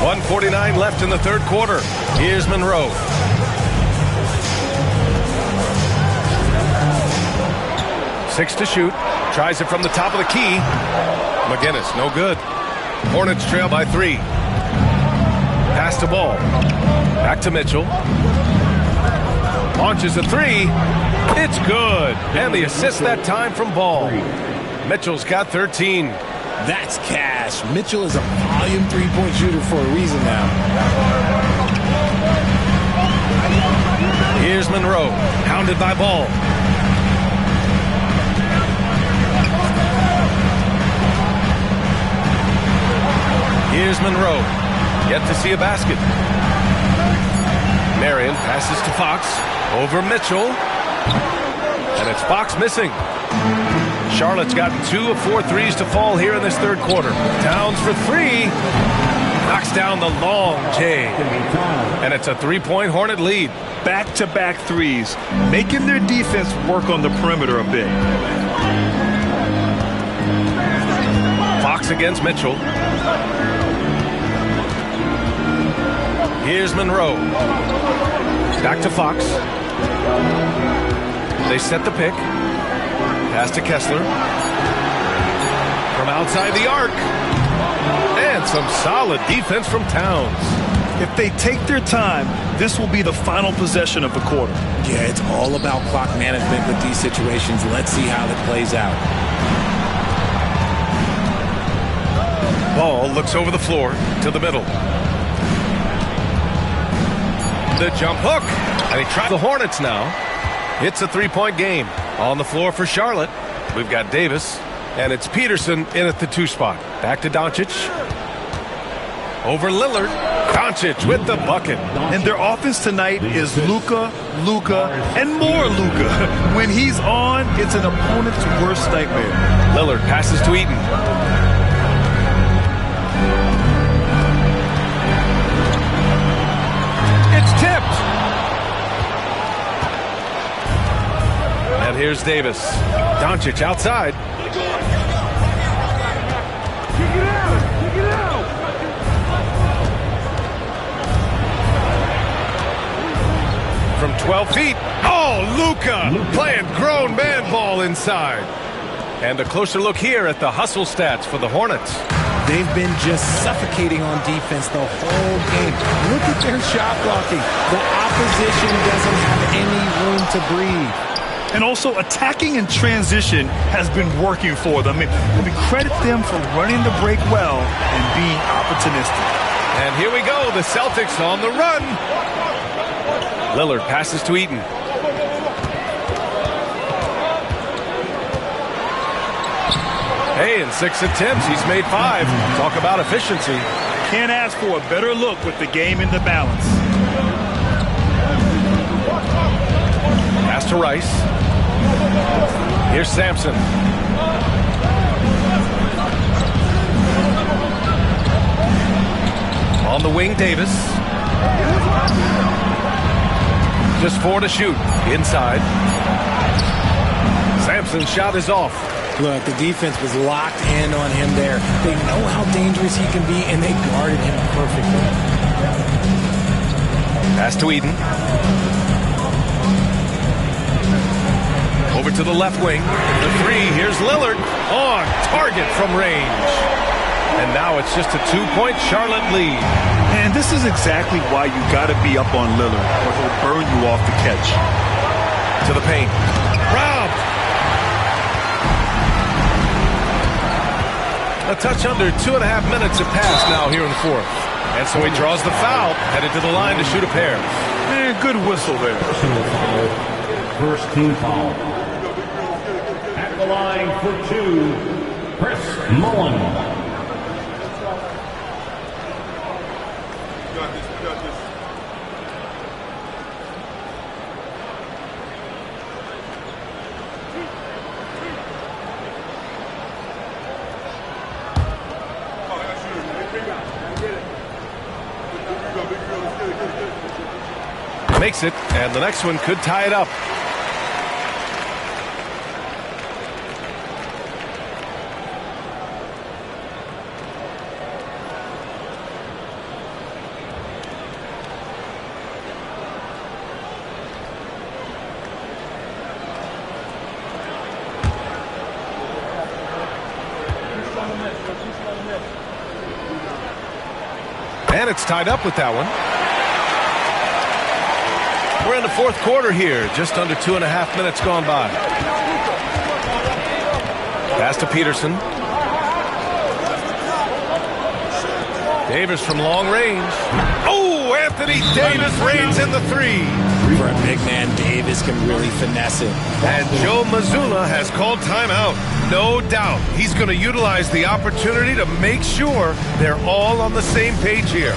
A: 1:49 left in the third quarter. Here's Monroe. Six to shoot. Tries it from the top of the key. McGinnis, no good. Hornets trail by 3. Pass to Ball. Back to Mitchell. Launches a 3. It's good. And the assist that time from Ball. Mitchell's got 13.
C: That's cash. Mitchell is a volume three-point shooter for a reason now.
A: Here's Monroe. Hounded by Ball. Here's Monroe. Yet to see a basket. Marion passes to Fox. Over Mitchell. And it's Fox missing. Charlotte's gotten 2 of 4 threes to fall here in this third quarter. Towns for 3. Knocks down the long J. And it's a 3-point Hornet lead.
B: Back-to-back threes, making their defense work on the perimeter a bit.
A: Fox against Mitchell. Here's Monroe. Back to Fox. They set the pick. Pass to Kessler. From outside the arc. And some solid defense from Towns.
B: If they take their time, this will be the final possession of the quarter.
C: Yeah, it's all about clock management with these situations. Let's see how that plays out.
A: Ball looks over the floor to the middle. The jump hook. And he tries the Hornets now. It's a 3-point game. On the floor for Charlotte, we've got Davis. And it's Peterson in at the 2 spot. Back to Doncic. Over Lillard. Doncic with the bucket.
B: And their offense tonight is Luka, and more Luka. When he's on, it's an opponent's worst nightmare.
A: Lillard passes to Eaton. It's tipped. And here's Davis. Doncic outside. From 12 feet. Oh, Luka playing grown man ball inside. And a closer look here at the hustle stats for the Hornets.
C: They've been just suffocating on defense the whole game. Look at their shot blocking. The opposition doesn't have any room to breathe.
B: And also, attacking in transition has been working for them. I mean, credit them for running the break well and being opportunistic.
A: And here we go. The Celtics on the run. Lillard passes to Eaton. Hey, in 6 attempts, he's made 5. Talk about efficiency.
B: Can't ask for a better look with the game in the balance.
A: Pass to Rice. Here's Sampson. On the wing, Davis. Just 4 to shoot. Inside. Sampson's shot is off.
C: Look, the defense was locked in on him there. They know how dangerous he can be, and they guarded him perfectly.
A: Pass to Eden. Over to the left wing. The 3. Here's Lillard. On target from range. And now it's just a 2-point Charlotte lead.
B: And this is exactly why you got to be up on Lillard, or he'll burn you off the catch.
A: To the paint. Robbed. A touch under 2.5 minutes have passed now here in the fourth. And so he draws the foul, headed to the line to shoot a pair.
B: And good whistle there.
D: Personal foul. First team foul. At the line for 2, Chris Mullen.
A: Makes it, and the next one could tie it up. And it's tied up with that one. We're in the fourth quarter here, just under 2.5 minutes gone by. Pass to Peterson. Davis from long range. Oh, Anthony Davis reigns in the 3.
C: For a big man, Davis can really finesse it.
A: And Joe Mazzulla has called timeout. No doubt he's going to utilize the opportunity to make sure they're all on the same page here.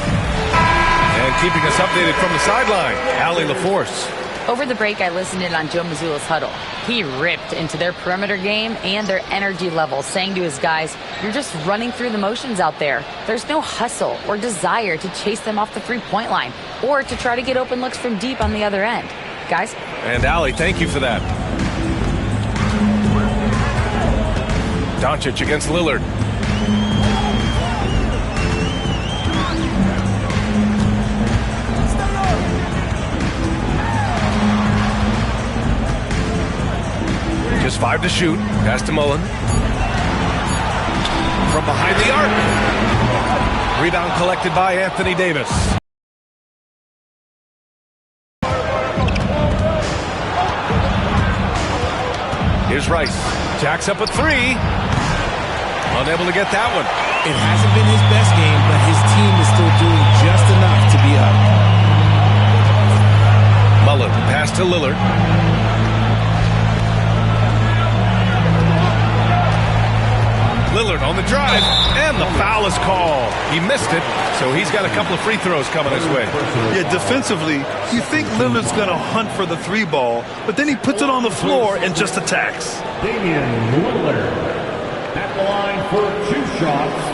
A: And keeping us updated from the sideline, Allie LaForce.
F: Over the break, I listened in on Joe Mazzulla's huddle. He ripped into their perimeter game and their energy level, saying to his guys, you're just running through the motions out there. There's no hustle or desire to chase them off the three-point line or to try to get open looks from deep on the other end. Guys?
A: And Allie, thank you for that. Doncic against Lillard. Just 5 to shoot. Pass to Mullen. From behind the arc. Rebound collected by Anthony Davis. Here's Rice. Jacks up a 3. Unable to get that one.
C: It hasn't been his best game, but his team is still doing just enough to be up.
A: Mullen, pass to Lillard. Lillard on the drive, and the foul is called. He missed it, so he's got a couple of free throws coming his way.
B: Yeah, defensively, you think Lillard's going to hunt for the 3 ball, but then he puts it on the floor and just attacks.
D: Damian Lillard at the line for 2 shots.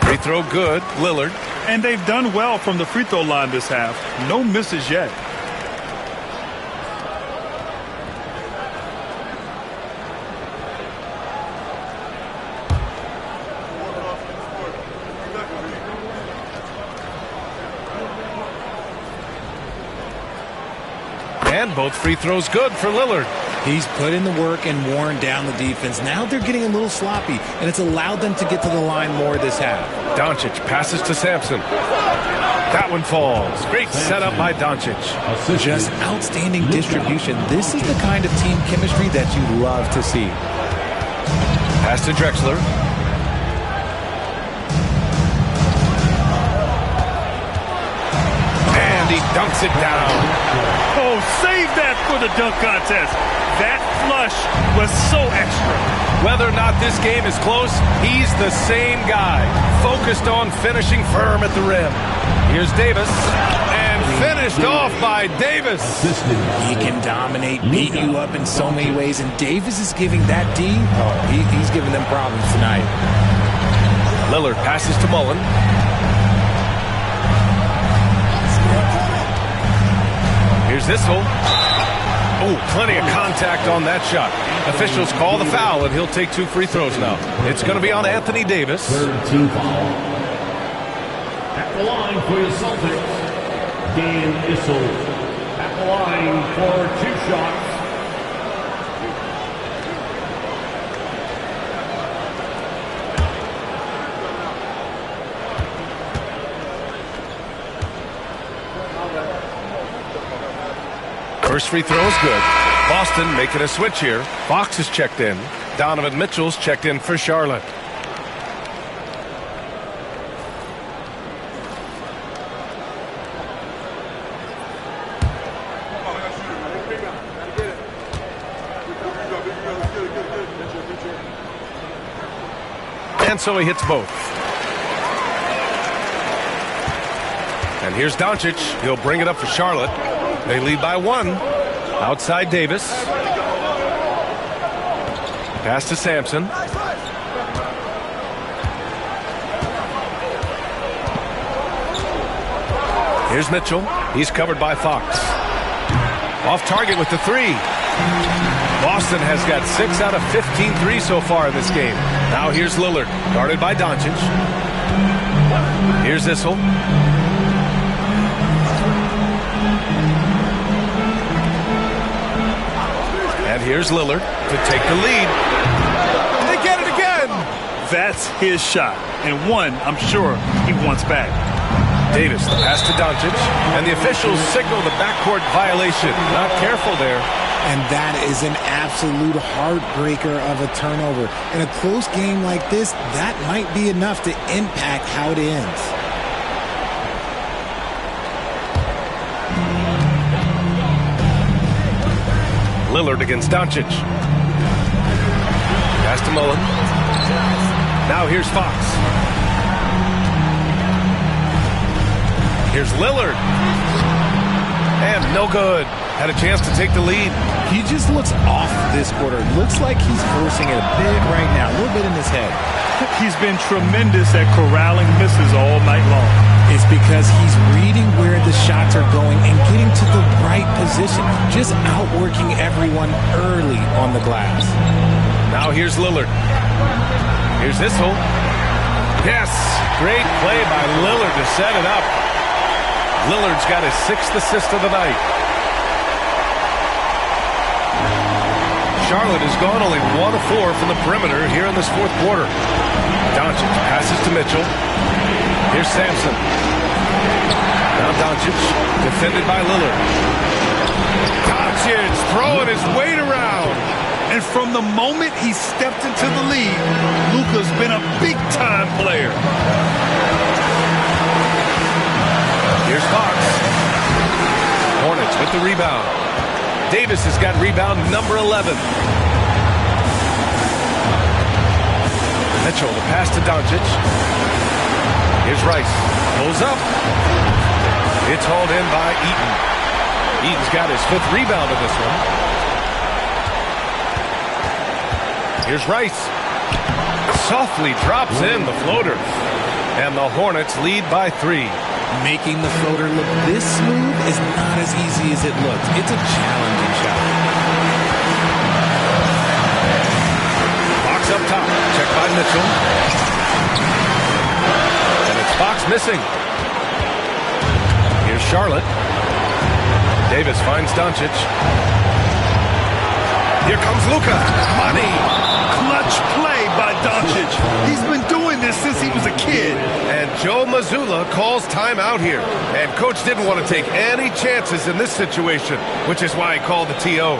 A: Free throw good, Lillard.
B: And they've done well from the free throw line this half. No misses yet.
A: And both free throws good for Lillard.
C: He's put in the work and worn down the defense. Now they're getting a little sloppy, and it's allowed them to get to the line more this half.
A: Doncic passes to Sampson. That one falls. Great setup by Doncic.
C: Just outstanding distribution. This is the kind of team chemistry that you love to see.
A: Pass to Drexler. And he dunks it down.
B: Oh, save that for the dunk contest. That flush was so extra.
A: Whether or not this game is close, he's the same guy, focused on finishing firm at the rim. Here's Davis, and finished off by Davis.
C: He can dominate, beat you up in so many ways, and Davis is giving that D, he's giving them problems tonight.
A: Lillard passes to Mullen. Here's Snefl. Oh, plenty of contact on that shot. Officials call the foul, and he'll take 2 free throws now. It's going to be on Anthony Davis.
D: Third team foul. At the line for the Celtics, Dan Issel. At the line for 2 shots.
A: First free throw is good. Boston making a switch here. Fox is checked in. Donovan Mitchell's checked in for Charlotte. And so he hits both. And here's Doncic. He'll bring it up for Charlotte. They lead by 1. Outside Davis. Pass to Sampson. Here's Mitchell. He's covered by Fox. Off target with the 3. Boston has got 6 out of 15 threes so far in this game. Now here's Lillard, guarded by Doncic. Here's Issel. And here's Lillard to take the lead. They get it again.
B: That's his shot, and one I'm sure he wants back.
A: Davis, the pass to Doncic, and the officials signal the backcourt violation. Not careful there.
C: And that is an absolute heartbreaker of a turnover. In a close game like this, that might be enough to impact how it ends.
A: Lillard against Doncic. Pass to Mullen. Now here's Fox. Here's Lillard. And no good. Had a chance to take the lead.
C: He just looks off this quarter. Looks like he's forcing it a bit right now. A little bit in his head.
B: He's been tremendous at corralling misses all night long.
C: It's because he's reading where the shots are going and getting to the right position. Just outworking everyone early on the glass.
A: Now here's Lillard. Here's Issel. Yes, great play by Lillard to set it up. Lillard's got his 6th assist of the night. Charlotte has gone only 1 of 4 from the perimeter here in this 4th quarter. Doncic passes to Mitchell. Here's Sampson. Now Doncic, defended by Lillard. Doncic throwing his weight around.
B: And from the moment he stepped into the league, Luka's been a big-time player.
A: Here's Fox. Hornets with the rebound. Davis has got rebound number 11. Mitchell, the pass to Doncic. Here's Rice. Pulls up. It's hauled in by Eaton. Eaton's got his 5th rebound in this one. Here's Rice. Softly drops in the floater. And the Hornets lead by 3.
C: Making the floater look this smooth is not as easy as it looks. It's a challenging shot.
A: Fox up top. Checked by Mitchell. And it's Fox missing. Here's Charlotte. Davis finds Doncic. Here comes Luka. Money.
B: Clutch play by Doncic. He's been doing this since he was a kid.
A: And Joe Mazzulla calls timeout here. And coach didn't want to take any chances in this situation, which is why he called the TO.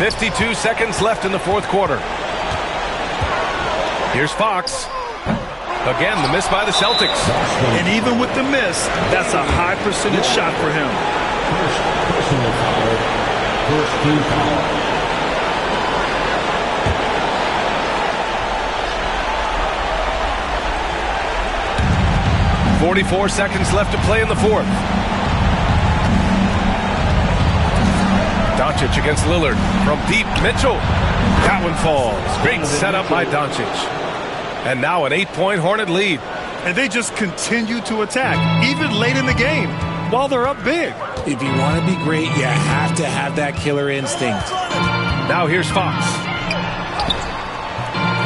A: 52 seconds left in the fourth quarter. Here's Fox. Again, the miss by the Celtics.
B: And even with the miss, that's a high percentage shot for him.
D: First personal foul. First team foul.
A: 44 seconds left to play in the fourth. Doncic against Lillard. From deep, Mitchell. That one falls. Great setup by Doncic. And now an 8-point Hornet lead.
B: And they just continue to attack, even late in the game, while they're up big.
C: If you want to be great, you have to have that killer instinct.
A: Now here's Fox.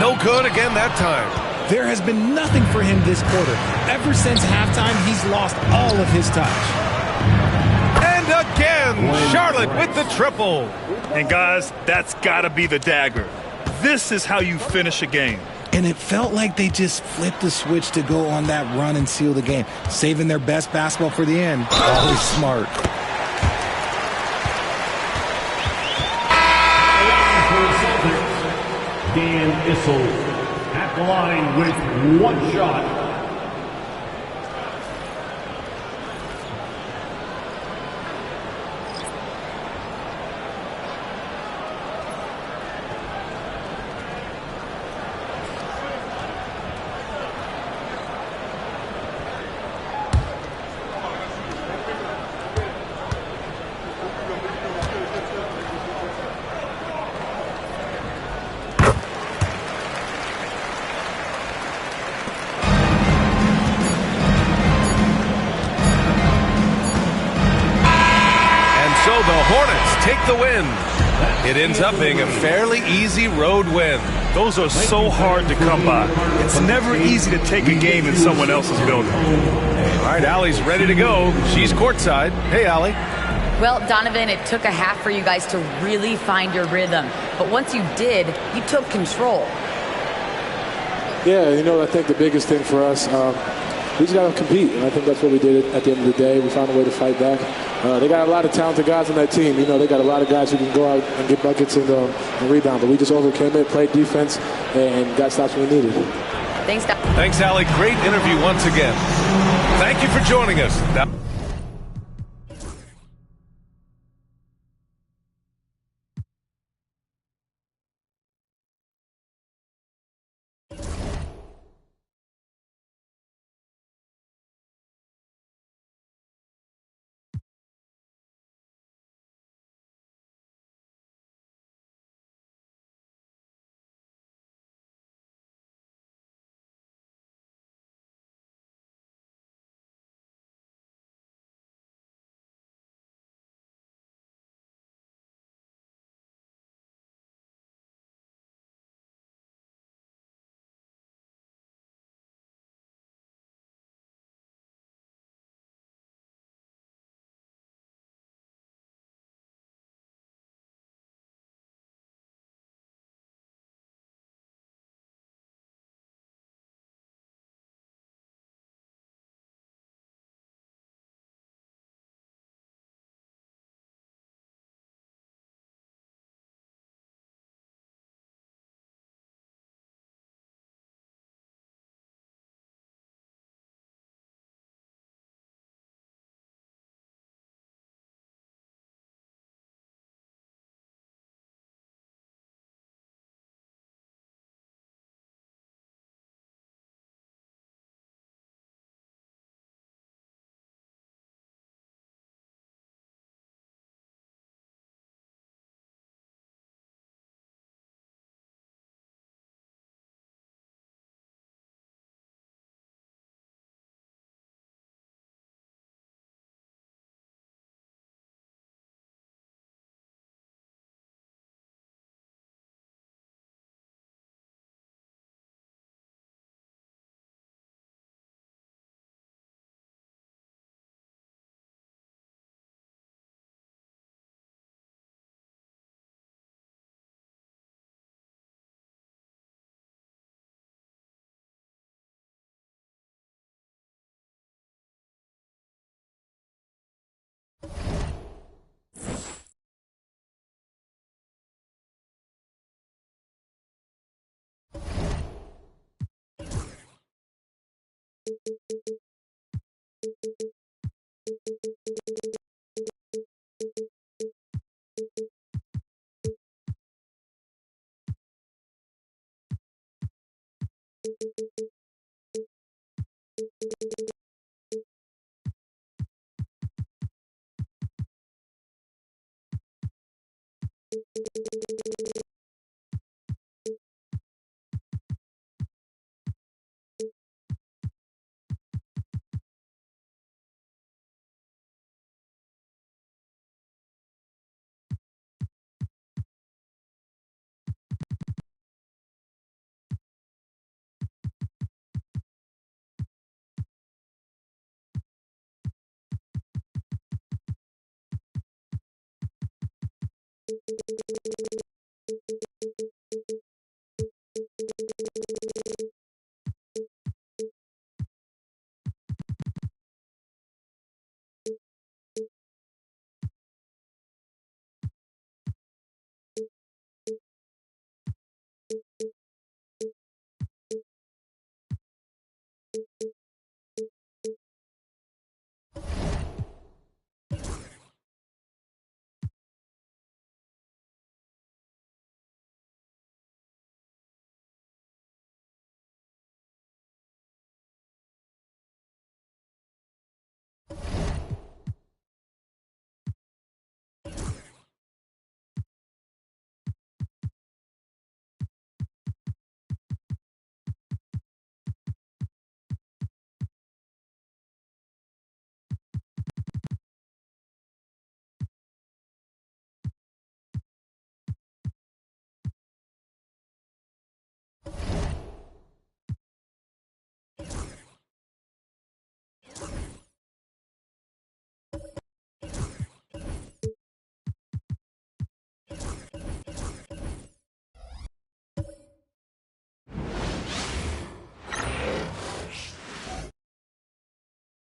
A: No good again that time.
C: There has been nothing for him this quarter. Ever since halftime, he's lost all of his touch.
A: And again, Charlotte with the triple.
B: And guys, that's got to be the dagger. This is how you finish a game.
C: And it felt like they just flipped the switch to go on that run and seal the game, saving their best basketball for the end. Always smart.
D: Dan Issel at the line with one shot.
A: The Hornets take the win. It ends up being a fairly easy road win.
B: Those are so hard to come by. It's never easy to take a game in someone else's building.
A: All right, Allie's ready to go. She's courtside. Hey, Allie.
F: Well, Donovan, it took a half for you guys to really find your rhythm. But once you did, you took control.
J: Yeah, I think the biggest thing for us, we just got to compete. And I think that's what we did at the end of the day. We found a way to fight back. They got a lot of talented guys on that team. They got a lot of guys who can go out and get buckets and rebound. But we just overcame it, played defense, and got stops when we needed.
F: Thanks, Doc.
A: Thanks, Allie. Great interview once again. Thank you for joining us. Now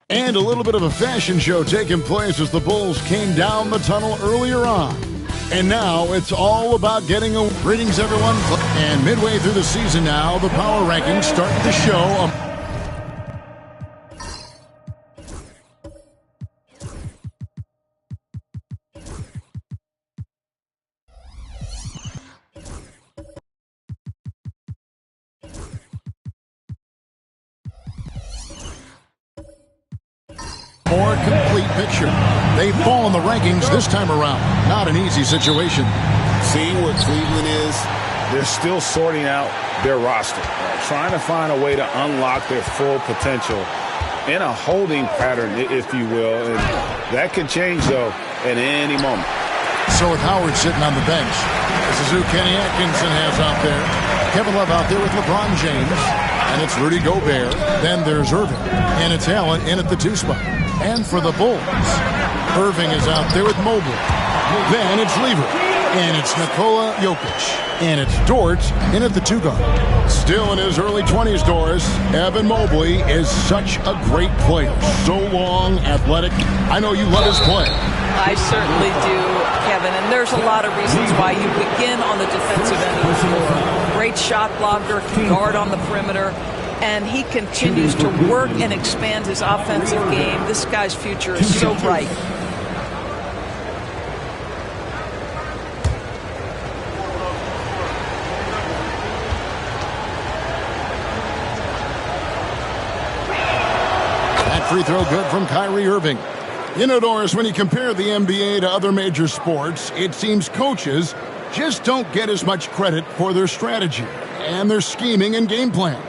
K: And a little bit of a fashion show taking place as the Bulls came down the tunnel earlier on. And now it's all about getting a... Greetings, everyone. And midway through the season now, the power rankings start to show... more complete picture. They fall in the rankings this time around. Not an easy situation.
L: Seeing where Cleveland is, they're still sorting out their roster, trying to find a way to unlock their full potential in a holding pattern, if you will. And that could change, though, at any moment.
K: So with Howard sitting on the bench, this is who Kenny Atkinson has out there. Kevin Love out there with LeBron James. And it's Rudy Gobert. Then there's Irving. And it's Allen in at the 2 spot. And for the Bulls, Irving is out there with Mobley. Then it's Lever. And it's Nikola Jokic. And it's Dort in at the 2 guard. Still in his early 20s, Doris, Evan Mobley is such a great player. So long, athletic. I know you love his play.
M: I certainly do, Kevin. And there's a lot of reasons why you begin on the defensive end of the floor. Great shot blocker, can guard on the perimeter. And he continues to work and expand his offensive game. This guy's future is so bright.
K: That free throw good from Kyrie Irving. You know, Doris, when you compare the NBA to other major sports, it seems coaches just don't get as much credit for their strategy and their scheming and game plans.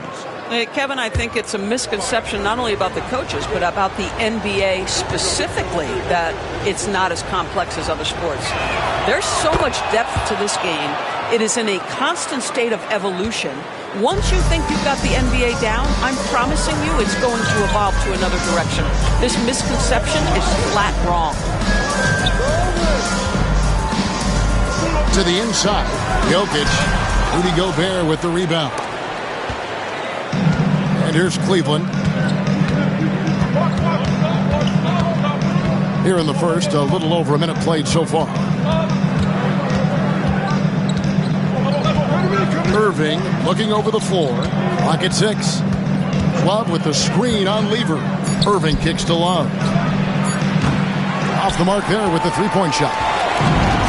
M: Kevin, I think it's a misconception not only about the coaches, but about the NBA specifically, that it's not as complex as other sports. There's so much depth to this game. It is in a constant state of evolution. Once you think you've got the NBA down, I'm promising you it's going to evolve to another direction. This misconception is flat wrong.
K: To the inside, Jokic, Rudy Gobert with the rebound. And here's Cleveland. Here in the first, a little over a minute played so far. Irving looking over the floor. Clock at 6. Love with the screen on Lever. Irving kicks to Love. Off the mark there with the three-point shot.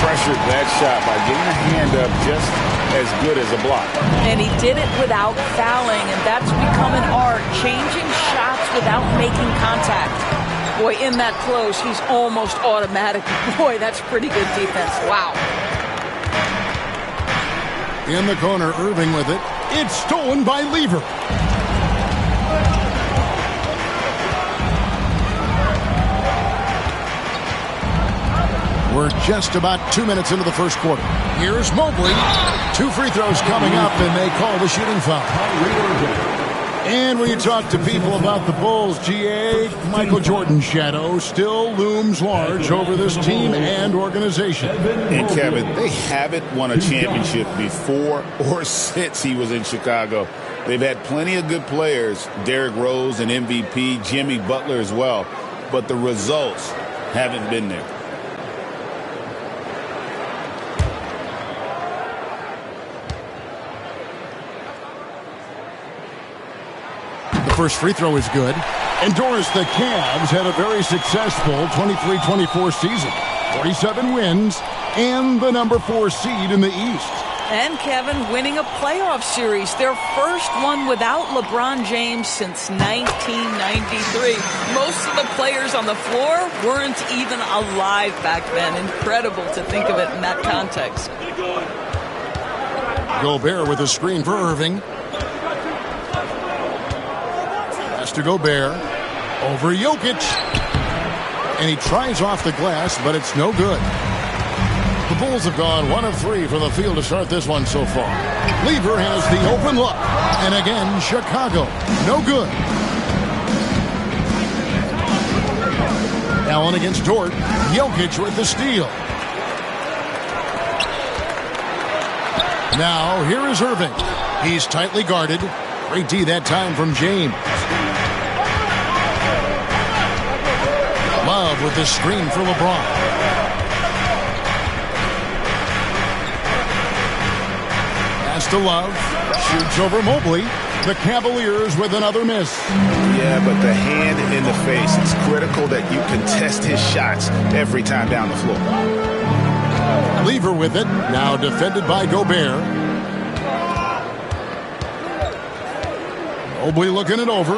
L: Pressured that shot by getting a hand up just as good as a block.
M: And he did it without fouling, and that's become an art, changing shots without making contact. Boy, in that close, he's almost automatic. Boy, that's pretty good defense. Wow.
K: In the corner, Irving with it. It's stolen by Lever. We're just about 2 minutes into the first quarter. Here's Mobley. 2 free throws coming up, and they call the shooting foul. And when you talk to people about the Bulls, GA, Michael Jordan's shadow still looms large over this team and organization.
L: And Kevin, they haven't won a championship before or since he was in Chicago. They've had plenty of good players, Derrick Rose, an MVP, Jimmy Butler as well, but the results haven't been there.
K: First free throw is good. And Doris, the Cavs had a very successful 23-24 season. 47 wins and the number 4 seed in the East.
M: And Kevin winning a playoff series, their first one without LeBron James since 1993. Most of the players on the floor weren't even alive back then. Incredible to think of it in that context.
K: Gobert with a screen for Irving. To Gobert over Jokic, and he tries off the glass, but it's no good. The Bulls have gone 1 of 3 from the field to start this one so far. Lever has the open look, and again Chicago, no good. Allen against Dort. Jokic with the steal. Now here is Irving. He's tightly guarded. Great D that time from James. Love with the screen for LeBron. Pass to Love. Shoots over Mobley. The Cavaliers with another miss.
L: Yeah, but the hand in the face. It's critical that you contest his shots every time down the floor.
K: Lever with it. Now defended by Gobert. Mobley looking it over.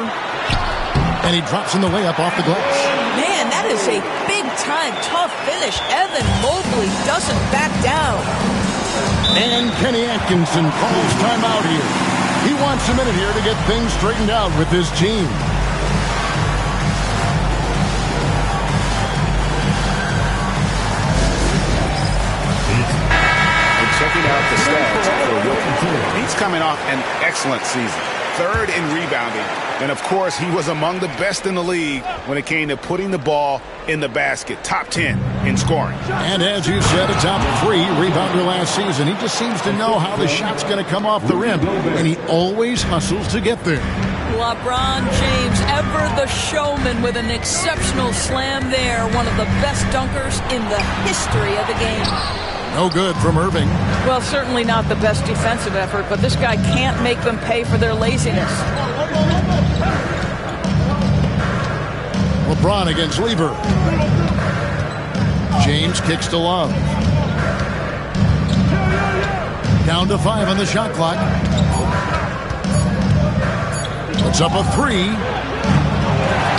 K: And he drops in the layup off the glass.
M: Man, that is a big-time, tough finish. Evan Mobley doesn't back down.
K: And Kenny Atkinson calls timeout here. He wants a minute here to get things straightened out with his team.
L: And checking out the stats for Jokic. He's coming off an excellent season. 3rd in rebounding. And, of course, he was among the best in the league when it came to putting the ball in the basket. Top 10 in scoring.
K: And as you said, a top 3 rebounder last season. He just seems to know how the shot's going to come off the rim. And he always hustles to get there.
M: LeBron James, ever the showman, with an exceptional slam there. One of the best dunkers in the history of the game.
K: No good from Irving.
M: Well, certainly not the best defensive effort, but this guy can't make them pay for their laziness.
K: LeBron against Lever. James kicks to Love. Down to 5 on the shot clock. Puts up a 3.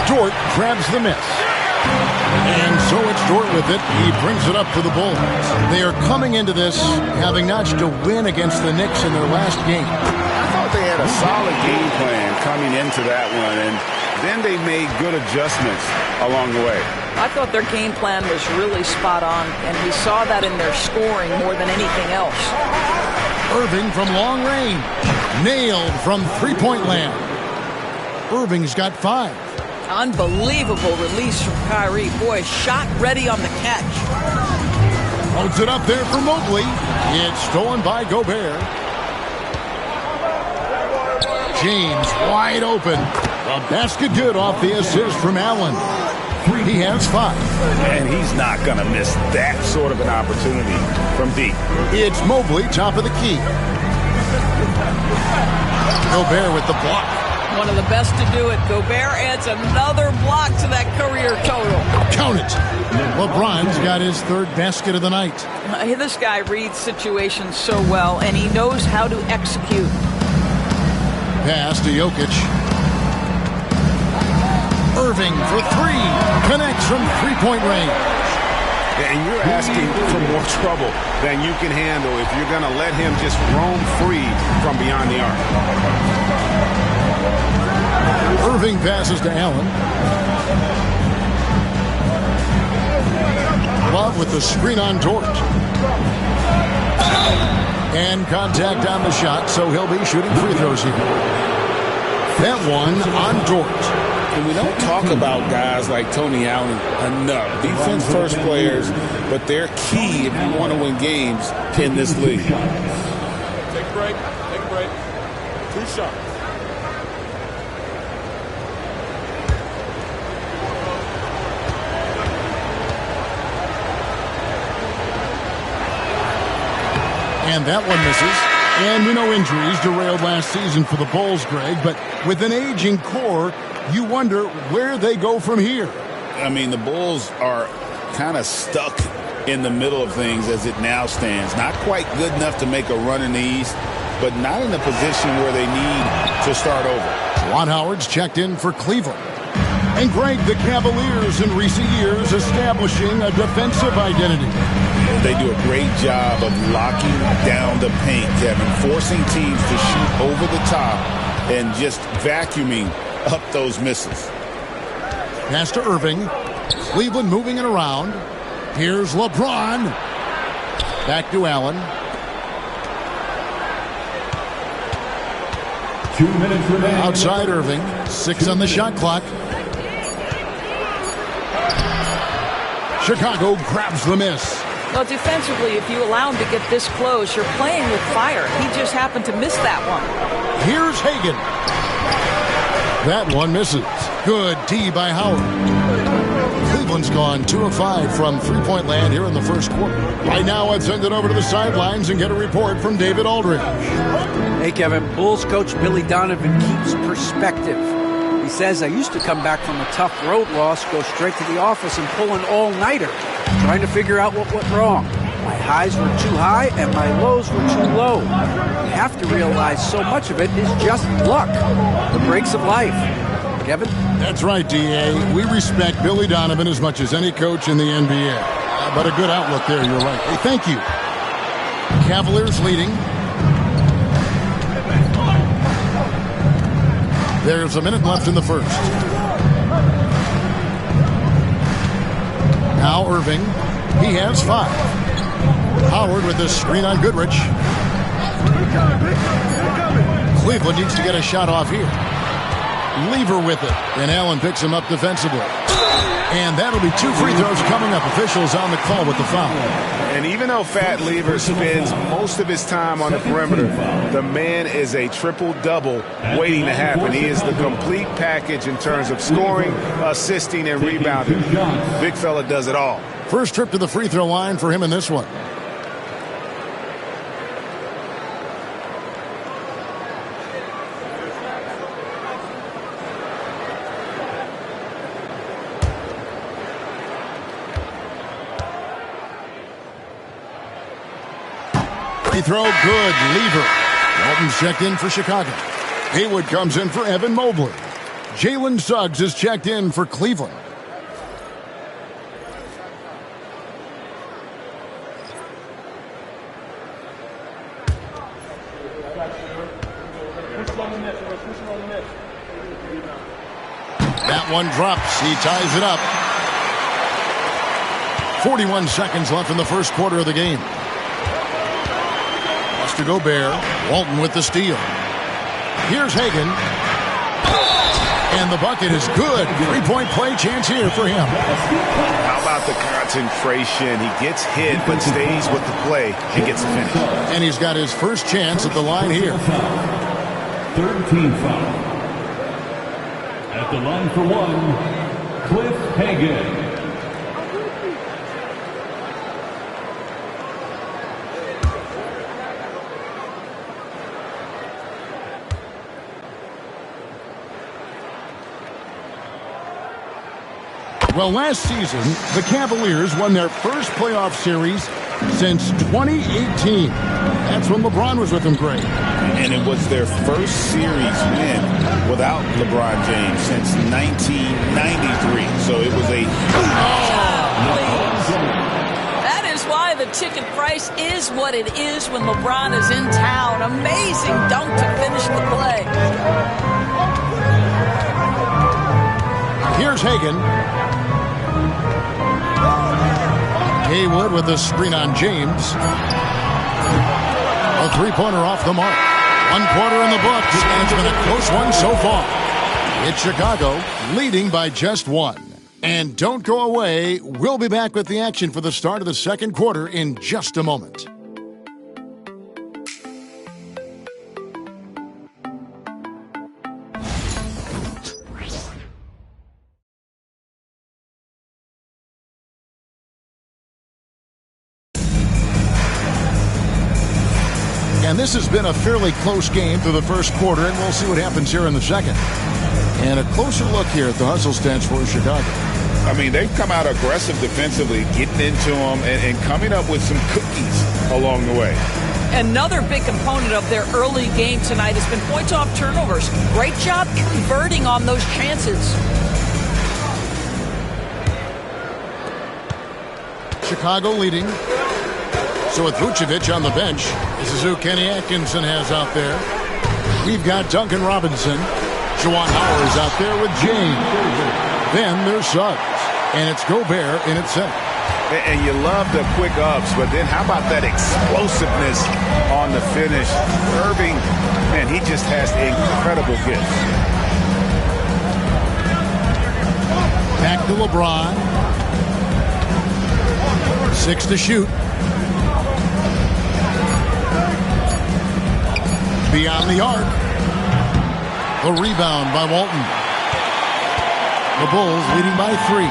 K: Dort grabs the miss. And so it's Dort with it. He brings it up to the Bulls. They are coming into this having notched a win against the Knicks in their last game.
L: I thought they had a solid game plan coming into that one, and then they made good adjustments along the way.
M: I thought their game plan was really spot on, and we saw that in their scoring more than anything else.
K: Irving from long range. Nailed from three-point land. Irving's got 5.
M: Unbelievable release from Kyrie. Boy, shot ready on the catch.
K: Holds it up there for Mobley. It's stolen by Gobert. James wide open. The basket good off the assist from Allen. He has 5.
L: And he's not going to miss that sort of an opportunity from deep.
K: It's Mobley, top of the key. Gobert with the block.
M: One of the best to do it. Gobert adds another block to that career total.
K: Count it. LeBron's got his third basket of the night.
M: This guy reads situations so well, and he knows how to execute.
K: Pass to Jokic. Irving for three. Connects from three-point range.
L: And you're asking for more trouble than you can handle if you're going to let him just roam free from beyond the arc.
K: Irving passes to Allen. Love with the screen on Dort. And contact on the shot, so he'll be shooting free throws here. That one on Dort.
L: And we don't talk about guys like Tony Allen enough. Defense first players, but they're key if you want to win games in this league.
E: Take a break. Take a break. 2 shots.
K: And that one misses. And we know injuries derailed last season for the Bulls, Greg, but with an aging core, you wonder where they go from here.
L: I mean, the Bulls are kind of stuck in the middle of things as it now stands. Not quite good enough to make a run in the East, but not in a position where they need to start over.
K: Juan Howard's checked in for Cleveland. And Greg, the Cavaliers in recent years establishing a defensive identity.
L: They do a great job of locking down the paint, Kevin, forcing teams to shoot over the top and just vacuuming up those misses.
K: Pass to Irving. Cleveland moving it around. Here's LeBron. Back to Allen.
D: 2 minutes remaining.
K: Outside Irving. 6 on the shot clock. Chicago grabs the miss.
M: Well, defensively, if you allow him to get this close, you're playing with fire. He just happened to miss that one.
K: Here's Hagan. That one misses. Good D by Howard. Cleveland's gone 2 of 5 from three-point land here in the first quarter. Right now, I'd send it over to the sidelines and get a report from David Aldridge.
N: Hey, Kevin. Bulls coach Billy Donovan keeps perspective. He says, I used to come back from a tough road loss, go straight to the office and pull an all-nighter, trying to figure out what went wrong. My highs were too high and my lows were too low. You have to realize so much of it is just luck, the breaks of life. Kevin?
K: That's right, D.A. We respect Billy Donovan as much as any coach in the NBA. But a good outlook there, you're right. Hey, thank you. Cavaliers leading. There's a minute left in the first. Now Irving. He has 5. Howard with the screen on Goodrich. Cleveland needs to get a shot off here. Lever with it. And Allen picks him up defensively. And that'll be 2 free throws coming up. Officials on the call with the foul.
L: And even though Fat Lever spends most of his time on the perimeter, the man is a triple-double waiting to happen. He is the complete package in terms of scoring, assisting, and rebounding. Big fella does it all.
K: First trip to the free throw line for him in this one. Free throw, good. Lever. Walton's checked in for Chicago. Haywood comes in for Evan Mobley. Jalen Suggs is checked in for Cleveland. That one drops. He ties it up. 41 seconds left in the first quarter of the game. To Gobert. Walton with the steal. Here's Hagan. And the bucket is good. 3-point play chance here for him.
L: How about the concentration? He gets hit but stays with the play and gets a finish.
K: And he's got his first chance at the line here.
D: 13 foul. At the line for 1, Cliff Hagan.
K: Well, last season, the Cavaliers won their first playoff series since 2018. That's when LeBron was with them, Greg.
L: And it was their first series win without LeBron James since 1993. So it was a...
M: That is why the ticket price is what it is when LeBron is in town. Amazing dunk to finish the play.
K: Here's Hagan. Haywood with the screen on James. A three-pointer off the mark. 1 quarter in the books, and it's been a close one so far. It's Chicago leading by just 1. And don't go away. We'll be back with the action for the start of the second quarter in just a moment. And this has been a fairly close game through the first quarter, and we'll see what happens here in the second. And a closer look here at the hustle stats for Chicago.
L: I mean, they've come out aggressive defensively, getting into them and coming up with some cookies along the way.
M: Another big component of their early game tonight has been points off turnovers. Great job converting on those chances.
K: Chicago leading. So with Vucevic on the bench, this is who Kenny Atkinson has out there. We've got Duncan Robinson. Juwan Howard's out there with James. Then there's Suggs. And it's Gobert in its center.
L: And you love the quick ups, but then how about that explosiveness on the finish? Irving, man, he just has incredible gifts.
K: Back to LeBron. 6 to shoot. Beyond the arc. The rebound by Walton. The Bulls leading by 3.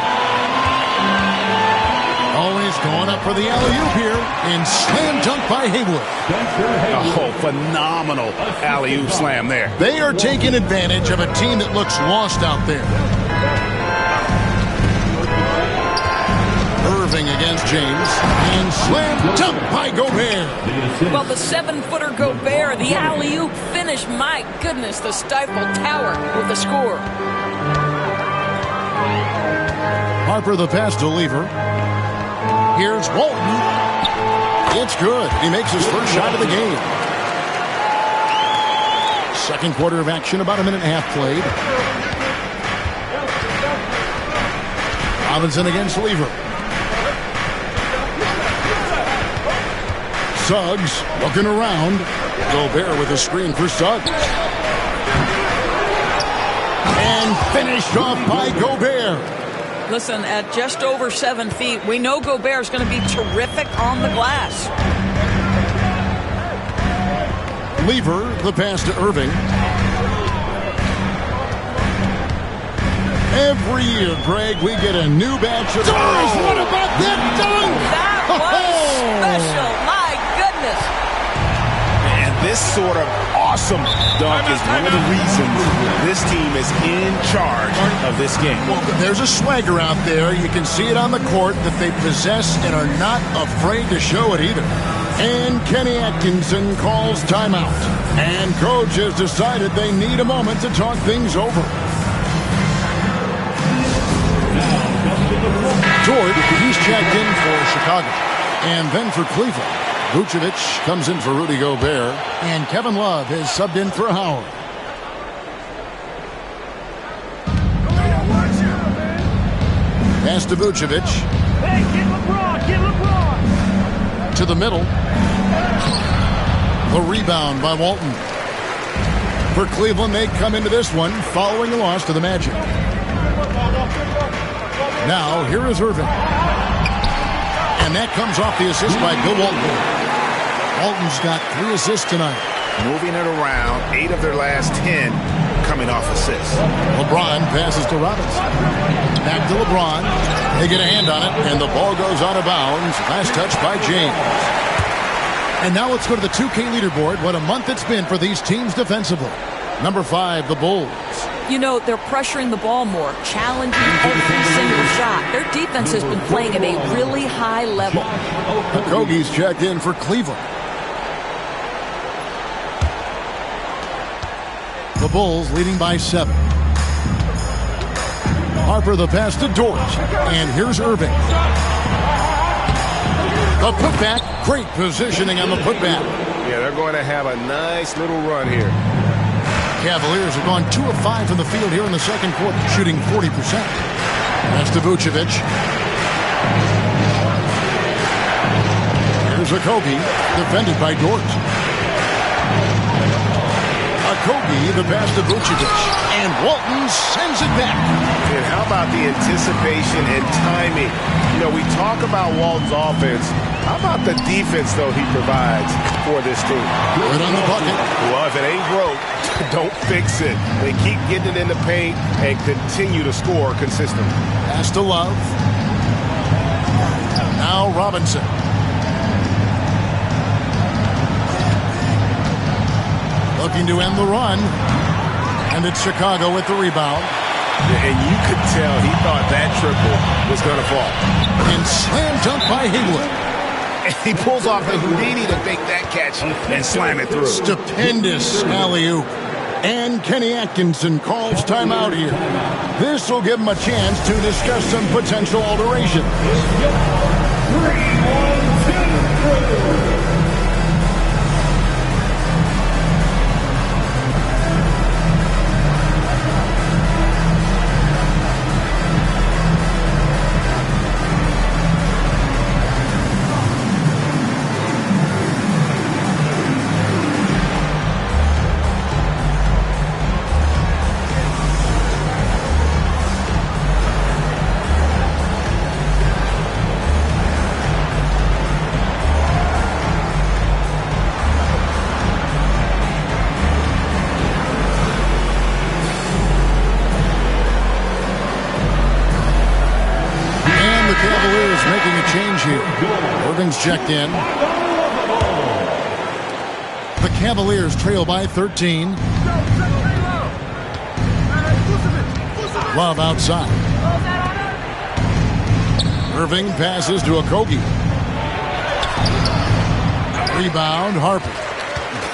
K: Always going up for the alley-oop here. And slam dunk by Haywood.
L: Oh, phenomenal alley-oop slam there.
K: They are taking advantage of a team that looks lost out there. Irving against James. And slam dunk by Gobert.
M: Well, the 7-footer Gobert, the alley-oop finish. My goodness, the Stifle Tower with the score.
K: Harper the pass to Lever. Here's Walton. It's good. He makes his first shot of the game. Second quarter of action, about a minute and a half played. Robinson against Lever. Suggs looking around. Gobert with a screen for Suggs. And finished off by Gobert.
M: Listen, at just over 7 feet, we know Gobert is going to be terrific on the glass.
K: Lever, the pass to Irving. Every year, Greg, we get a new batch of... What about that dunk?
M: That was special. My goodness.
L: And this sort of awesome dunk is one of the reasons this team is in charge of this game.
K: Well, there's a swagger out there. You can see it on the court that they possess and are not afraid to show it either. And Kenny Atkinson calls timeout. And coach has decided they need a moment to talk things over. George, he's checked in for Chicago. And then for Cleveland, Vucevic comes in for Rudy Gobert. And Kevin Love is subbed in for Howard. Pass to Vucevic.
D: Hey, get LeBron, get LeBron.
K: To the middle. The rebound by Walton. For Cleveland, they come into this one following a loss to the Magic. Now, here is Irving. And that comes off the assist by Bill Walton. Walton's got 3 assists tonight.
L: Moving it around, 8 of their last 10 coming off assists.
K: LeBron passes to Robinson. Back to LeBron. They get a hand on it, and the ball goes out of bounds. Last touch by James. And now let's go to the 2K leaderboard. What a month it's been for these teams defensively. Number 5, the Bulls.
M: You know, they're pressuring the ball more, challenging every single shot. Their defense has been playing at a really high level.
K: Okogie's checked in for Cleveland. The Bulls leading by 7. Harper the pass to Dort. And here's Irving. The putback. Great positioning on the putback.
L: Yeah, they're going to have a nice little run here.
K: Cavaliers have gone 2 of 5 from the field here in the second quarter, shooting 40%. That's to Vucevic. Here's Okogie, defended by Dort. Okogie, the pass to Vucevic. And Walton sends it back.
L: And how about the anticipation and timing? You know, we talk about Walton's offense. How about the defense, though, he provides for this team?
K: Good on the bucket.
L: Well, if it ain't broke, don't fix it. They keep getting it in the paint and continue to score consistently.
K: Pass to Love. Now Robinson. Looking to end the run. And it's Chicago with the rebound.
L: And you could tell he thought that triple was going to fall.
K: And slam dunk by Haywood.
L: And he pulls off a Houdini to make that catch and slam it through.
K: Stupendous alley-oop. And Kenny Atkinson calls timeout here. This will give him a chance to discuss some potential alterations.
D: 3-1-2.
K: Irving's checked in. The Cavaliers trail by 13. Love outside. Irving passes to Okogie. Rebound, Harper.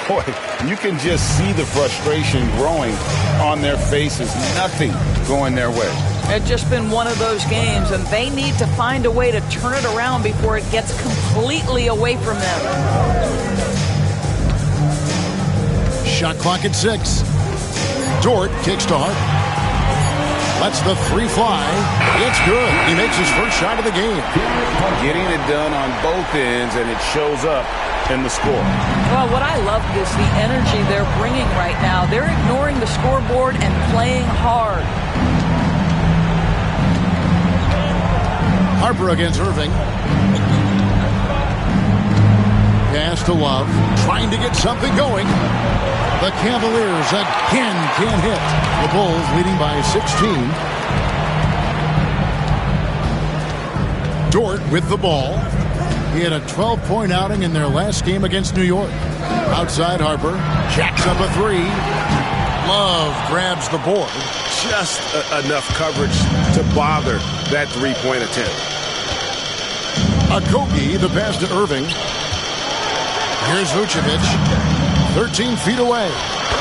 L: Boy, you can just see the frustration growing on their faces. Nothing going their way.
M: It's just been one of those games, and they need to find a way to turn it around before it gets completely away from them.
K: Shot clock at 6. Dort kicks to Harper. Lets the three fly. It's good. He makes his first shot of the game.
L: Getting it done on both ends, and it shows up in the score.
M: Well, what I love is the energy they're bringing right now. They're ignoring the scoreboard and playing hard.
K: Harper against Irving. Pass to Love. Trying to get something going. The Cavaliers again can't hit. The Bulls leading by 16. Dort with the ball. He had a 12-point outing in their last game against New York. Outside Harper. Jacks up a three. Love grabs the board.
L: Just enough coverage to bother that three-point attempt.
K: Okogie, the pass to Irving. Here's Vucevic. 13 feet away.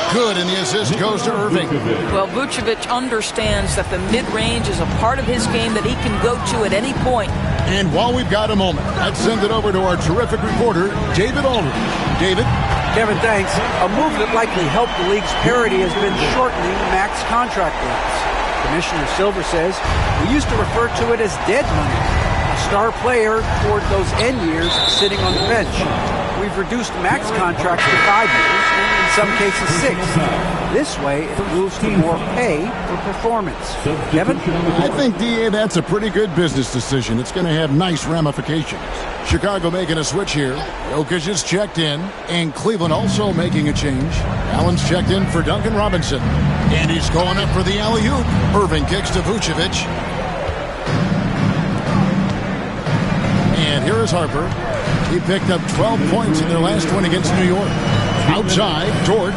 K: Good, and the assist goes to Irving.
M: Well, Vucevic understands that the mid-range is a part of his game that he can go to at any point.
K: And while we've got a moment, let's send it over to our terrific reporter, David Aldridge. David?
N: Kevin, thanks. A move that likely helped the league's parity has been shortening max contract lengths. Commissioner Silver says we used to refer to it as dead money. A star player toward those end years sitting on the bench. We've reduced max contracts to 5 years, and in some cases 6. This way, it moves to more pay for performance. Kevin?
K: I think, D.A., that's a pretty good business decision. It's going to have nice ramifications. Chicago making a switch here. Jokic is checked in, and Cleveland also making a change. Allen's checked in for Duncan Robinson. And he's going up for the alley-oop. Irving kicks to Vucevic. And here is Harper. He picked up 12 points in their last one against New York. Outside, Dort.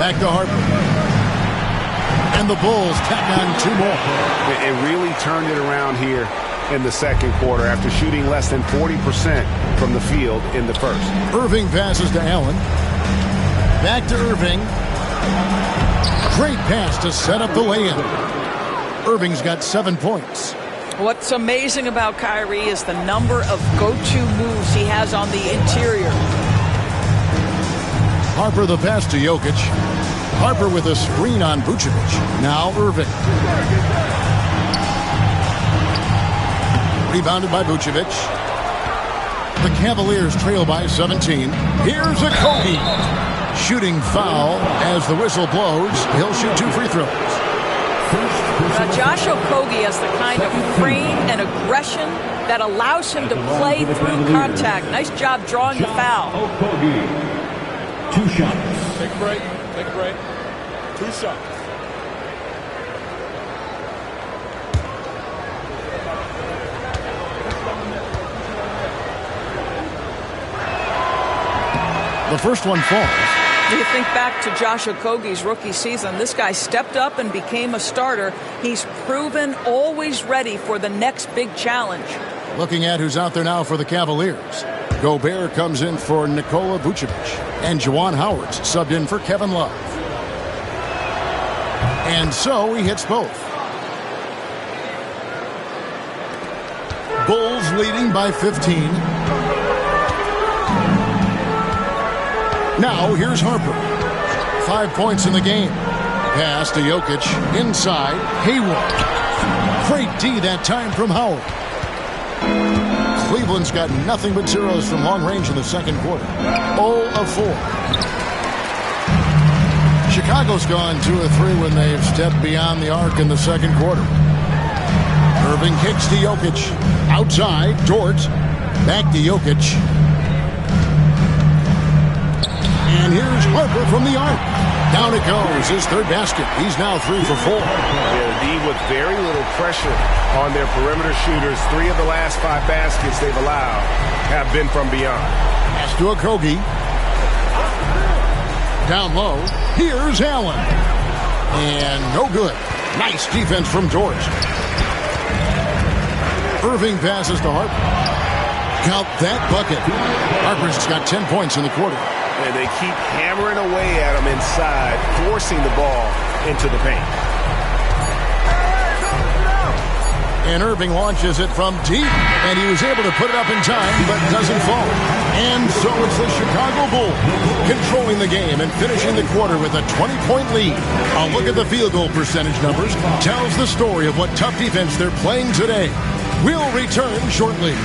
K: Back to Harper. And the Bulls tack on 2 more.
L: It really turned it around here in the second quarter after shooting less than 40% from the field in the first.
K: Irving passes to Allen. Back to Irving. Great pass to set up the lay-in. Irving's got 7 points.
M: What's amazing about Kyrie is the number of go-to moves he has on the interior.
K: Harper the pass to Jokic. Harper with a screen on Vucevic. Now Irving. Rebounded by Vucevic. The Cavaliers trail by 17. Here's Okogie. Shooting foul as the whistle blows. He'll shoot 2 free throws.
M: Josh Okogie has the kind of frame and aggression that allows him to play through contact. Nice job drawing the foul.
D: Okogie, 2 shots.
E: Take a break. Take a break. 2 shots.
K: The first one falls.
M: You think back to Josh Okogie's rookie season. This guy stepped up and became a starter. He's proven always ready for the next big challenge.
K: Looking at who's out there now for the Cavaliers. Gobert comes in for Nikola Vucevic. And Juwan Howard's subbed in for Kevin Love. And so he hits both. Bulls leading by 15. Now here's Harper. 5 points in the game. Pass to Jokic. Inside. Hayward. Great D that time from Howard. Cleveland's got nothing but zeros from long range in the second quarter. 0 of 4. Chicago's gone 2 of 3 when they've stepped beyond the arc in the second quarter. Irving kicks to Jokic. Outside. Dort. Back to Jokic. And here's Harper from the arc. Down it goes. His 3rd basket. He's now 3 for 4.
L: Yeah, the D with very little pressure on their perimeter shooters. 3 of the last 5 baskets they've allowed have been from beyond.
K: Pass to Okogie. Down low. Here's Allen. And no good. Nice defense from Dort. Irving passes to Harper. Count that bucket. Harper's got 10 points in the quarter.
L: And they keep hammering away at him inside, forcing the ball into the paint.
K: And Irving launches it from deep, and he was able to put it up in time, but doesn't fall. And so it's the Chicago Bulls controlling the game and finishing the quarter with a 20-point lead. A look at the field goal percentage numbers tells the story of what tough defense they're playing today. We'll return shortly.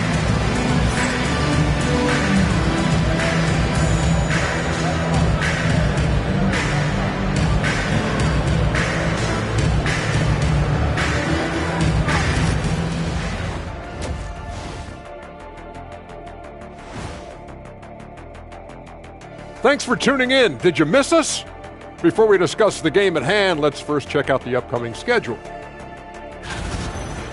G: Thanks for tuning in. Did you miss us? Before we discuss the game at hand, let's first check out the upcoming schedule.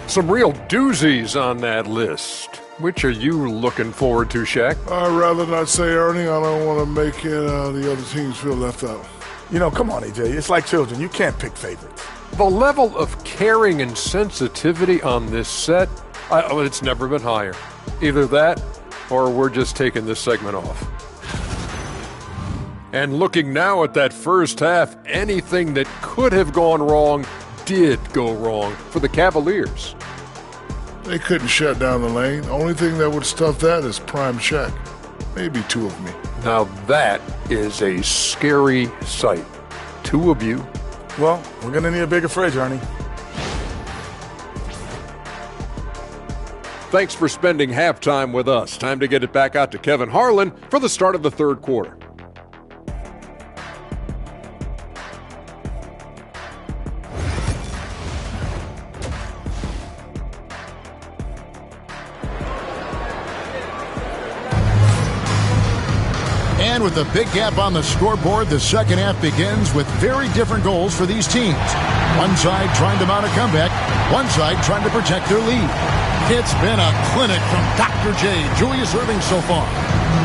G: Some real doozies on that list. Which are you looking forward to, Shaq?
I: I'd rather not say, Ernie. I don't want to make the other teams feel left out.
H: You know, come on, AJ. It's like children. You can't pick favorites.
G: The level of caring and sensitivity on this set, it's never been higher. Either that or we're just taking this segment off. And looking now at that first half, anything that could have gone wrong did go wrong for the Cavaliers.
I: They couldn't shut down the lane. Only thing that would stuff that is prime Shaq. Maybe 2 of me.
G: Now that is a scary sight. 2 of you.
H: Well, we're going to need a bigger fridge, Ernie.
G: Thanks for spending halftime with us. Time to get it back out to Kevin Harlan for the start of the third quarter.
K: And with a big gap on the scoreboard, the second half begins with very different goals for these teams. One side trying to mount a comeback, one side trying to protect their lead. It's been a clinic from Dr. J, Julius Erving so far.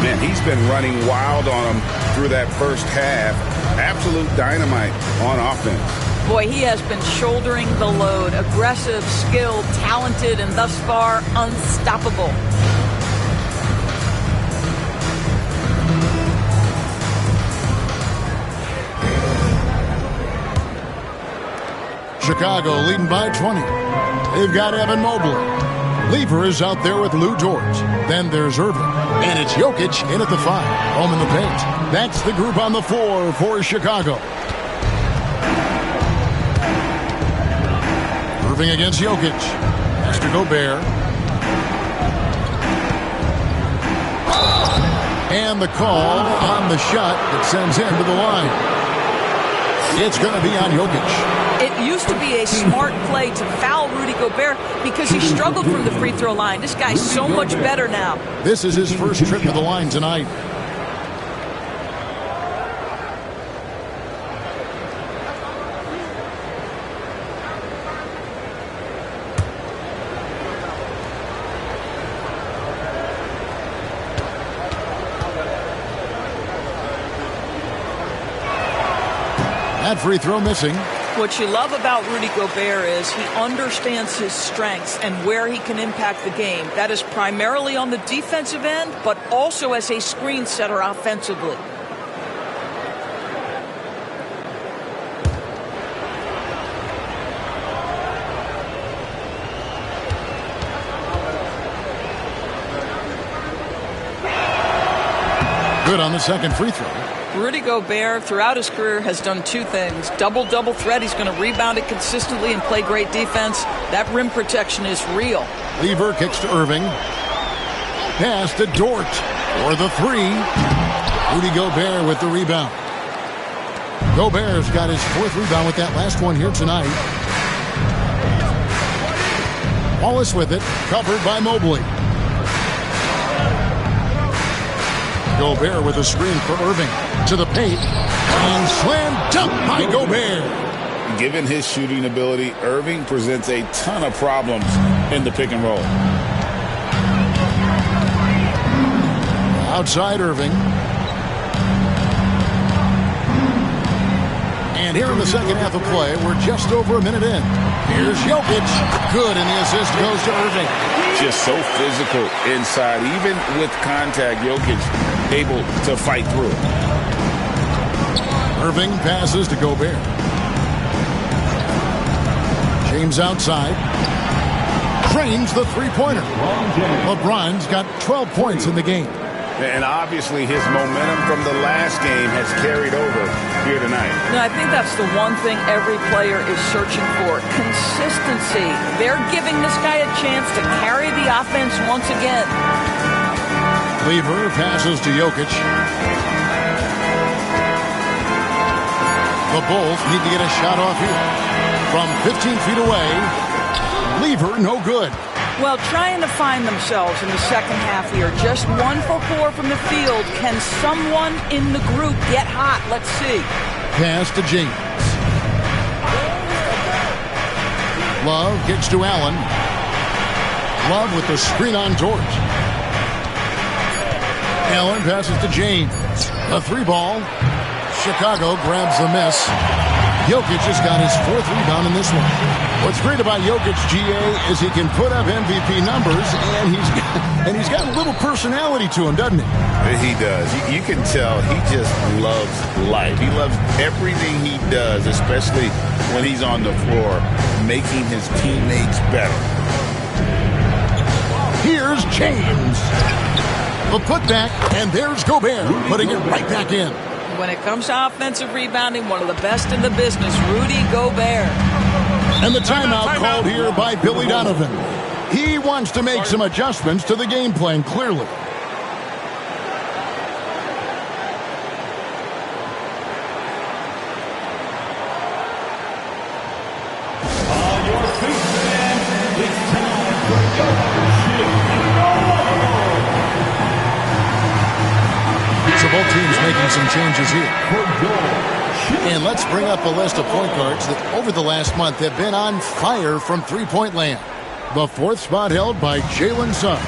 L: Man, he's been running wild on them through that first half. absolute dynamite on offense.
M: Boy, he has been shouldering the load. Aggressive, skilled, talented, and thus far unstoppable.
K: Chicago leading by 20. They've got Evan Mobley. Lever is out there with Lou Dort. Then there's Irving. And it's Jokic in at the 5. Home in the paint. That's the group on the floor for Chicago. Irving against Jokic. Has to Gobert. And the call on the shot that sends him to the line. It's going to be on Jokic.
M: It used to be a smart play to foul Rudy Gobert because he struggled from the free throw line. This guy's so much better now.
K: This is his first trip to the line tonight. That free throw missing.
M: What you love about Rudy Gobert is he understands his strengths and where he can impact the game. That is primarily on the defensive end, but also as a screen setter offensively.
K: Good on the second free throw.
M: Rudy Gobert, throughout his career, has done two things. Double-double threat. He's going to rebound it consistently and play great defense. That rim protection is real.
K: Lever kicks to Irving. Pass to Dort for the 3. Rudy Gobert with the rebound. Gobert's got his 4th rebound with that last one here tonight. Wallace with it, covered by Mobley. Gobert with a screen for Irving. To the paint. And slam dunk by Gobert.
L: Given his shooting ability, Irving presents a ton of problems in the pick and roll.
K: Outside Irving. And here in the second half of play, we're just over a minute in. Here's Jokic. Good, and the assist goes to Irving.
L: Just so physical inside. Even with contact, Jokic able to fight through.
K: Irving passes to Gobert. James outside. Drains the three-pointer. LeBron's got 12 points in the game.
L: And obviously his momentum from the last game has carried over here tonight.
M: No, I think that's the one thing every player is searching for. Consistency. They're giving this guy a chance to carry the offense once again.
K: Lever passes to Jokic. The Bulls need to get a shot off here. From 15 feet away, Lever no good.
M: Well, trying to find themselves in the second half here. Just 1 for 4 from the field. Can someone in the group get hot? Let's see.
K: Pass to James. Love kicks to Allen. Love with the screen on Dort. Allen passes to James. A 3-ball. Chicago grabs the miss. Jokic has got his 4th rebound in this one. What's great about Jokic, GA, is he can put up MVP numbers, and he's got a little personality to him, doesn't he?
L: He does. You can tell he just loves life. He loves everything he does, especially when he's on the floor, making his teammates better.
K: Here's James. The putback, and there's Gobert, putting it right back in.
M: When it comes to offensive rebounding, one of the best in the business, Rudy Gobert.
K: And the timeout called here by Billy Donovan. He wants to make some adjustments to the game plan, clearly. Both teams making some changes here. And let's bring up a list of point guards that over the last month have been on fire from three-point land. The 4th spot held by Jalen Suggs.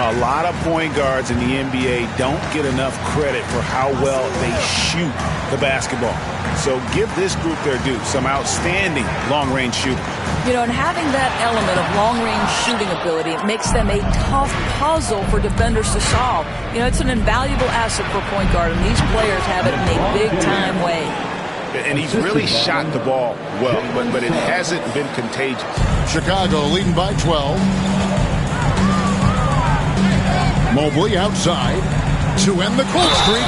L: A lot of point guards in the NBA don't get enough credit for how well they shoot the basketball. So give this group their due. Some outstanding long-range shooting.
M: You know, and having that element of long-range shooting ability makes them a tough puzzle for defenders to solve. You know, it's an invaluable asset for a point guard, and these players have it in a big-time way.
L: And he's really shot the ball well, but it hasn't been contagious.
K: Chicago leading by 12. Mobley outside to end the cold streak.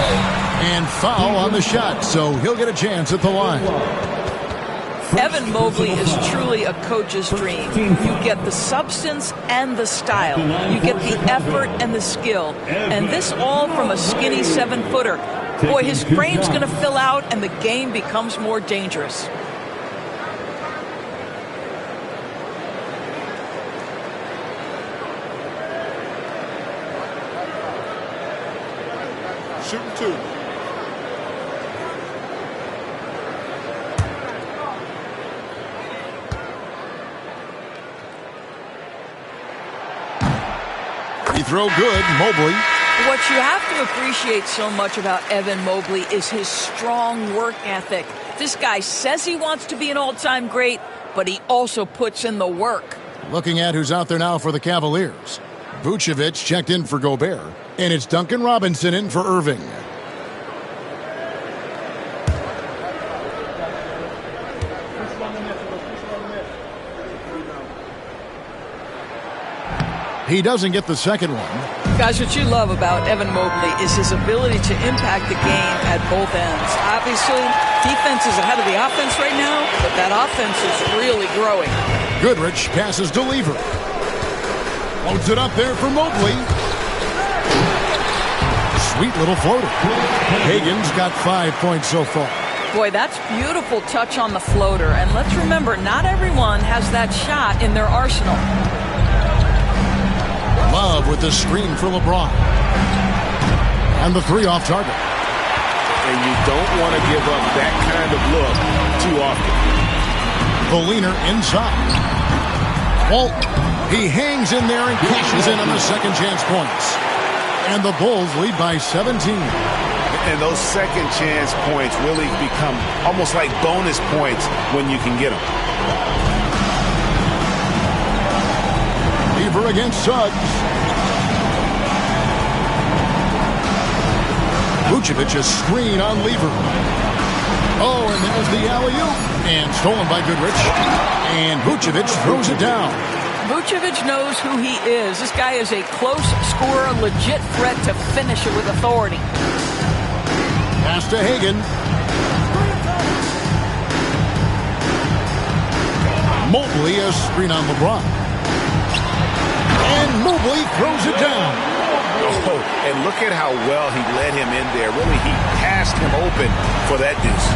K: And foul on the shot, so he'll get a chance at the line.
M: Evan Mobley is truly a coach's dream. You get the substance and the style. You get the effort and the skill. And this all from a skinny 7-footer. Boy, his frame's going to fill out and the game becomes more dangerous.
I: Shooting 2.
K: Free throw good, Mobley.
M: What you have to appreciate so much about Evan Mobley is his strong work ethic. This guy says he wants to be an all-time great, but he also puts in the work.
K: Looking at who's out there now for the Cavaliers. Vucevic checked in for Gobert, and it's Duncan Robinson in for Irving. He doesn't get the second one.
M: Guys, what you love about Evan Mobley is his ability to impact the game at both ends. Obviously, defense is ahead of the offense right now, but that offense is really growing.
K: Goodrich passes to Lever. Loads it up there for Mobley. Sweet little floater. Hagan's got 5 points so far.
M: Boy, that's beautiful touch on the floater. And let's remember, not everyone has that shot in their arsenal.
K: Love with the screen for LeBron. And the 3 off target.
L: And you don't want to give up that kind of look too often.
K: The leaner inside. Well, he hangs in there and cashes in on the second chance points. And the Bulls lead by 17.
L: And those second chance points really become almost like bonus points when you can get them.
K: Lever against Suggs. Vucevic a screen on Lever. Oh, and there's the alley-oop. And stolen by Goodrich. And Vucevic throws it down.
M: Vucevic knows who he is. This guy is a close scorer, legit threat to finish it with authority.
K: Pass to Hagan. Mobley a screen on LeBron. And Mobley throws it down.
L: Oh, and look at how well he led him in there. Really, he passed him open for that deuce.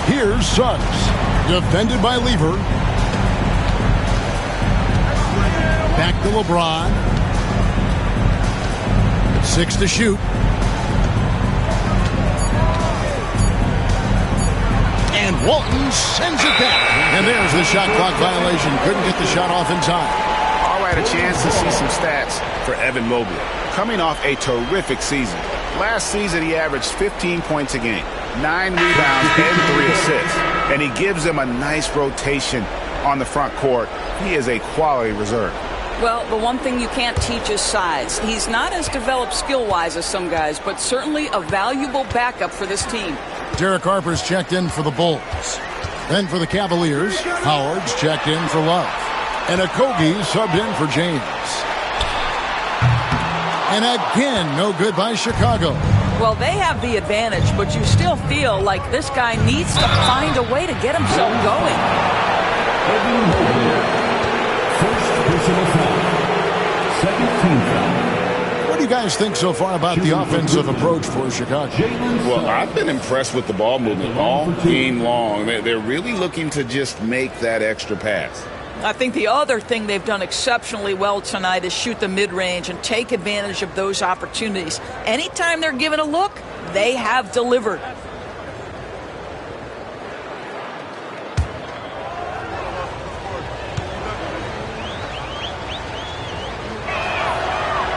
K: Here's Suggs. Defended by Lever. Back to LeBron. 6 to shoot. And Walton sends it back. And there's the shot clock violation. Couldn't get the shot off in time.
L: All right, a chance to see some stats for Evan Mobley. Coming off a terrific season. Last season, he averaged 15 points a game, 9 rebounds, and 3 assists. And he gives them a nice rotation on the front court. He is a quality reserve.
M: Well, the one thing you can't teach is size. He's not as developed skill-wise as some guys, but certainly a valuable backup for this team.
K: Derek Harper's checked in for the Bulls. Then for the Cavaliers, Howard's checked in for Love. And Okogie subbed in for James. And again, no good by Chicago.
M: Well, they have the advantage, but you still feel like this guy needs to find a way to get himself going.
D: First personal foul. Second team foul.
K: What do you guys think so far about the offensive approach for Chicago?
L: Well, I've been impressed with the ball movement all game long. They're really looking to just make that extra pass.
M: I think the other thing they've done exceptionally well tonight is shoot the mid-range and take advantage of those opportunities. Anytime they're given a look, they have delivered.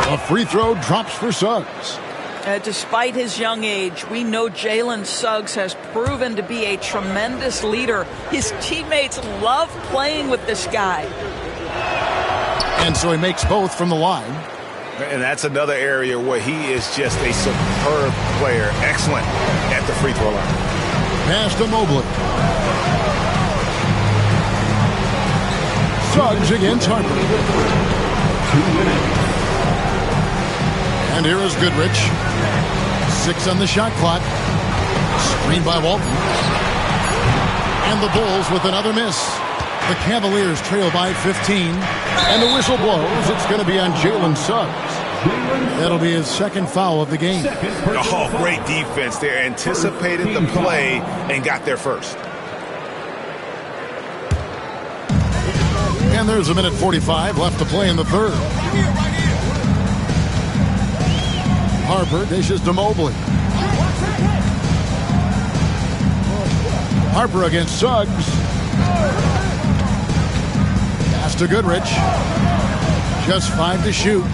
K: A free throw drops for Suggs.
M: Despite his young age, we know Jalen Suggs has proven to be a tremendous leader. His teammates love playing with this guy.
K: And so he makes both from the line.
L: And that's another area where he is just a superb player. Excellent at the free throw line.
K: Pass to Mobley. Suggs against Harper.
D: 2 minutes.
K: And here is Goodrich. 6 on the shot clock. Screen by Walton. And the Bulls with another miss. The Cavaliers trail by 15. And the whistle blows. It's going to be on Jalen Suggs. That'll be his second foul of the game.
L: Oh, great defense there. Anticipated the play and got there first.
K: And there's 1:45 left to play in the third. Harper dishes to Mobley. Harper against Suggs. Pass to Goodrich. Just 5 to shoot.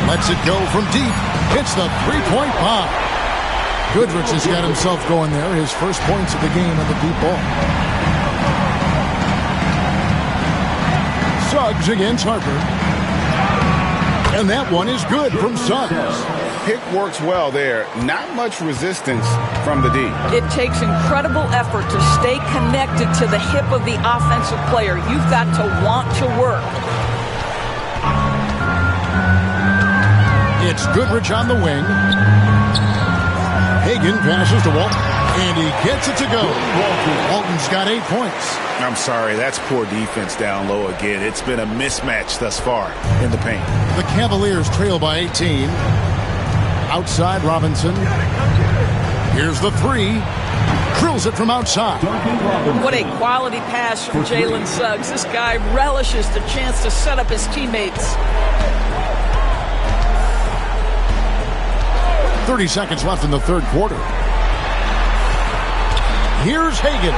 K: Lets it go from deep. Hits the three-point bomb. Goodrich has got himself going there. His first points of the game on the deep ball. Suggs against Harper. And that one is good from Suggs.
L: Pick works well there. Not much resistance from the D.
M: It takes incredible effort to stay connected to the hip of the offensive player. You've got to want to work.
K: It's Goodrich on the wing. Hagan passes to Walton. And he gets it to go. Walton's got 8 points.
L: I'm sorry, that's poor defense down low again. It's been a mismatch thus far in the paint.
K: The Cavaliers trail by 18. Outside Robinson. Here's the three. Drills it from outside.
M: What a quality pass from Jalen Suggs. This guy relishes the chance to set up his teammates.
K: 30 seconds left in the third quarter. Here's Hagan.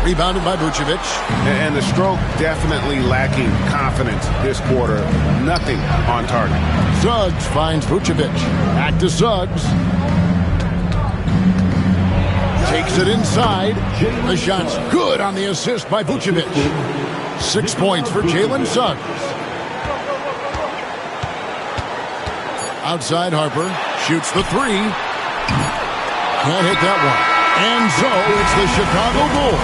K: Rebounded by Vucevic.
L: And the stroke definitely lacking confidence this quarter. Nothing on target.
K: Suggs finds Vucevic. Back to Suggs. Takes it inside. The shot's good on the assist by Vucevic. 6 points for Jalen Suggs. Outside Harper. Shoots the three. Can't hit that one. And so it's the Chicago Bulls.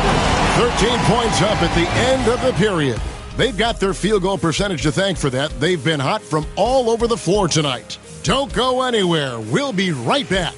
K: 13 points up at the end of the period. They've got their field goal percentage to thank for that. They've been hot from all over the floor tonight. Don't go anywhere. We'll be right back.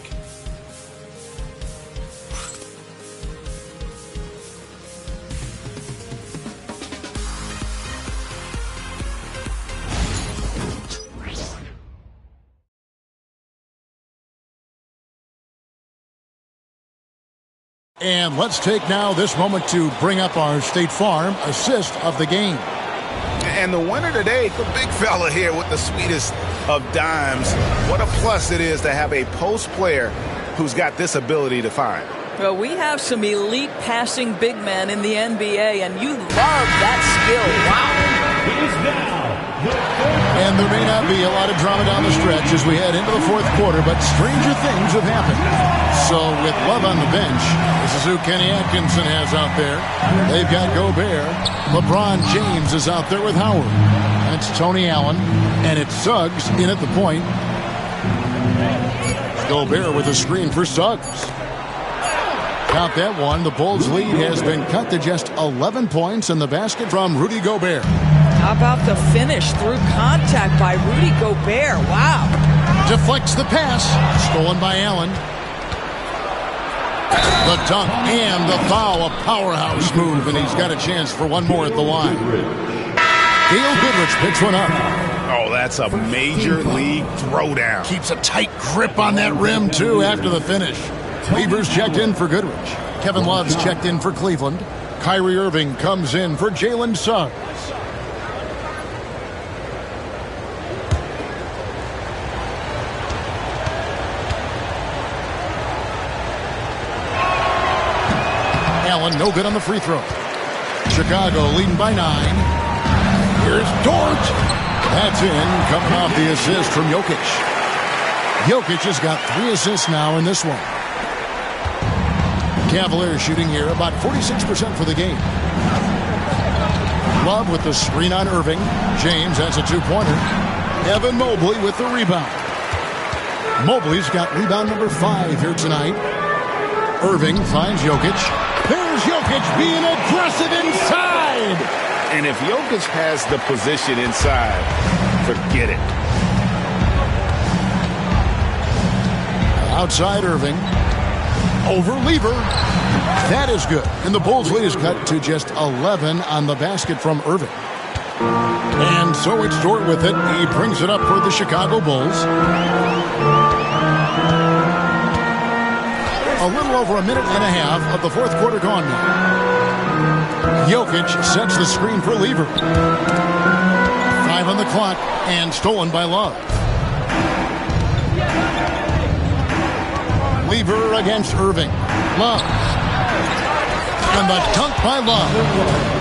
K: And let's take now this moment to bring up our State Farm assist of the game.
L: And the winner today, the big fella here with the sweetest of dimes. What a plus it is to have a post player who's got this ability to find.
M: Well, we have some elite passing big men in the NBA, and you love that skill. Wow.
K: And there may not be a lot of drama down the stretch as we head into the fourth quarter, but stranger things have happened. So with Love on the bench, this is who Kenny Atkinson has out there. They've got Gobert. LeBron James is out there with Howard. That's Tony Allen. And it's Suggs in at the point. Gobert with a screen for Suggs. Count that one. The Bulls' lead has been cut to just 11 points in the basket from Rudy Gobert.
M: How about the finish through contact by Rudy Gobert? Wow.
K: Deflects the pass. Stolen by Allen. The dunk and the foul. A powerhouse move, and he's got a chance for one more at the line. Dale Goodrich picks one up.
L: Oh, that's a major league throwdown.
K: Keeps a tight grip on that rim, too, after the finish. Weaver's checked in for Goodrich. Kevin Love's checked in for Cleveland. Kyrie Irving comes in for Jalen Suggs. Allen, no good on the free throw. Chicago leading by 9. Here's Dort. That's in, coming off the assist from Jokic. Jokic has got 3 assists now in this one. Cavaliers shooting here about 46% for the game. Love with the screen on Irving. James has a 2-pointer. Evan Mobley with the rebound. Mobley's got rebound number 5 here tonight. Irving finds Jokic. There's Jokic being aggressive inside.
L: And if Jokic has the position inside, forget it.
K: Outside Irving. Over Lever. That is good. And the Bulls' lead is cut to just 11 on the basket from Irving. And so it's Dort with it. He brings it up for the Chicago Bulls. A little over a minute and a half of the fourth quarter gone now. Jokic sets the screen for Lever. 5 on the clock and stolen by Love. Lever against Irving. Love. And the dunk by Love.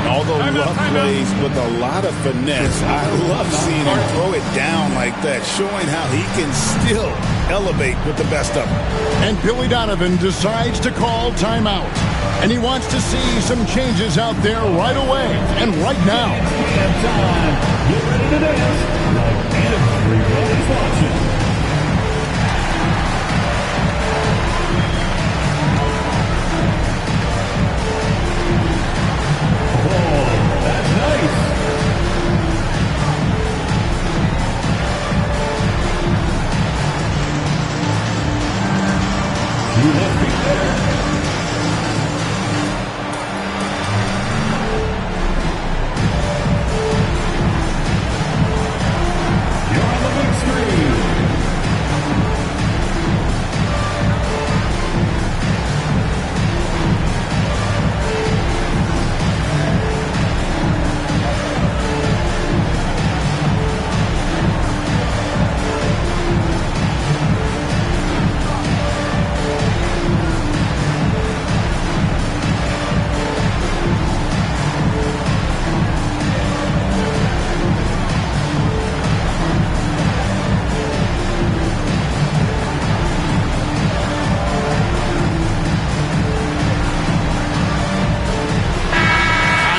L: Although Love plays with a lot of finesse, I love seeing him throw it down like that, showing how he can still elevate with the best of them.
K: And Billy Donovan decides to call timeout. And he wants to see some changes out there right away and right now.
D: Get ready to dance like everybody's watching.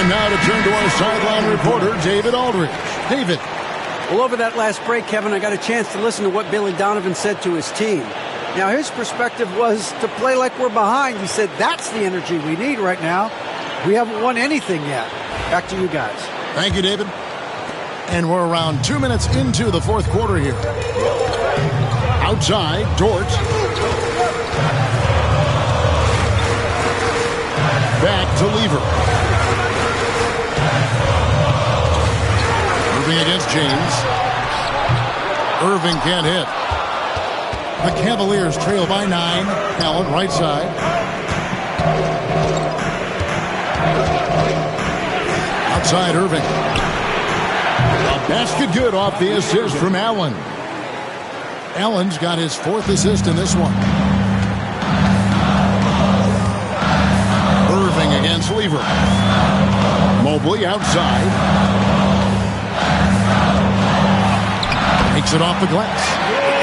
K: Now to turn to our sideline reporter, David Aldridge. David.
N: Well, over that last break, Kevin, I got a chance to listen to what Billy Donovan said to his team. Now, his perspective was to play like we're behind. He said that's the energy we need right now. We haven't won anything yet. Back to you guys.
K: Thank you, David. And we're around 2 minutes into the fourth quarter here. Outside, Dort. Back to Lever. Irving against James. Irving can't hit. The Cavaliers trail by 9. Allen, right side. Outside Irving. A basket good off the assist from Allen. Allen's got his 4th assist in this one. Irving against Lever. Mobley outside. Takes it off the glass.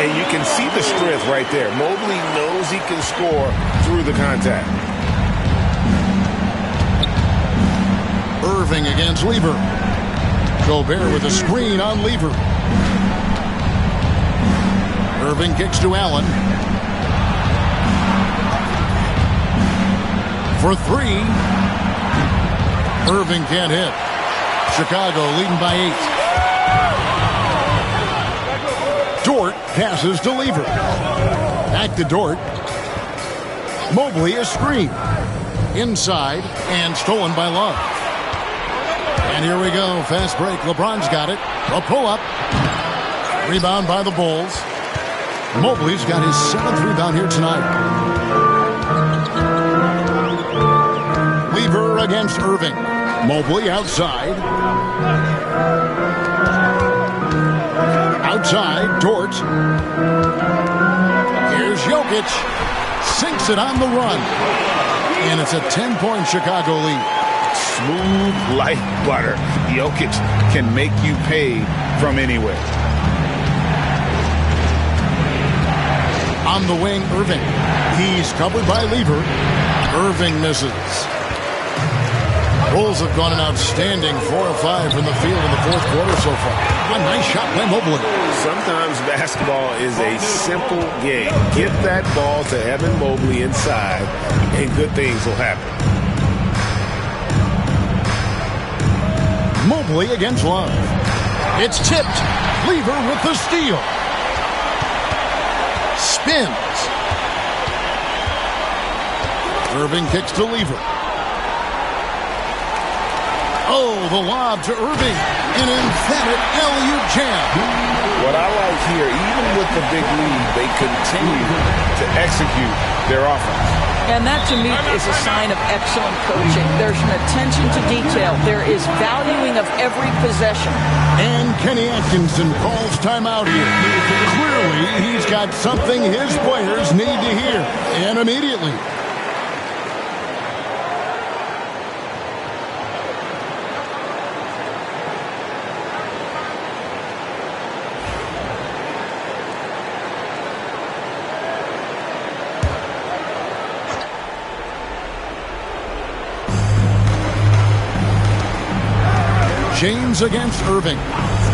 L: And you can see the strength right there. Mobley knows he can score through the contact.
K: Irving against Lever. Gobert with a screen on Lever. Irving kicks to Allen. For 3. Irving can't hit. Chicago leading by 8. Dort passes to Lever. Back to Dort. Mobley a screen. Inside and stolen by Love. And here we go. Fast break. LeBron's got it. A pull-up. Rebound by the Bulls. Mobley's got his 7th rebound here tonight. Lever against Irving. Mobley outside. Outside, Dort. Here's Jokic. Sinks it on the run. And it's a 10-point Chicago lead.
L: smooth like butter. Jokic can make you pay from anywhere.
K: On the wing, Irving. He's covered by Lever. Irving misses. Bulls have gone an outstanding 4 of 5 from the field in the fourth quarter so far. A nice shot by Mobley.
L: Sometimes basketball is a simple game. Get that ball to Evan Mobley inside, and good things will happen.
K: Mobley against Love. It's tipped. Lever with the steal. Spins. Irving kicks to Lever. Oh, the lob to Irving. An emphatic alley-oop jam.
L: What I like here, even with the big lead, they continue to execute their offense.
M: And that, to me, is a sign of excellent coaching. There's an attention to detail. There is valuing of every possession.
K: And Kenny Atkinson calls timeout here. Clearly, he's got something his players need to hear. And immediately. James against Irving.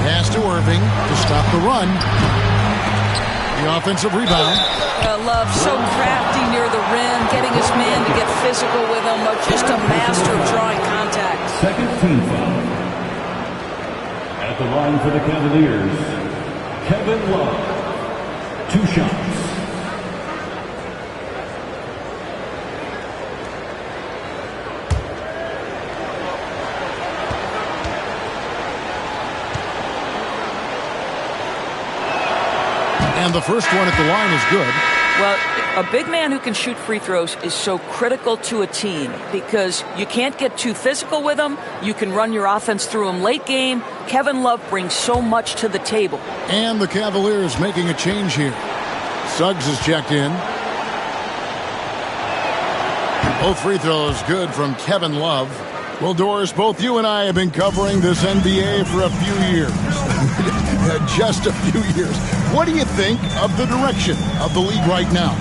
K: Pass to Irving to stop the run. The offensive rebound.
M: Love so crafty near the rim, getting his man to get physical with him. Just a master of drawing contact.
D: Second team foul. At the line for the Cavaliers, Kevin Love. 2 shots.
K: And the first one at the line is good.
M: Well, a big man who can shoot free throws is so critical to a team because you can't get too physical with him. You can run your offense through him late game. Kevin Love brings so much to the table.
K: And the Cavaliers making a change here. Suggs is checked in. Both free throws good from Kevin Love. Well, Doris, both you and I have been covering this NBA for a few years. Just a few years. What do you think of the direction of the league right now?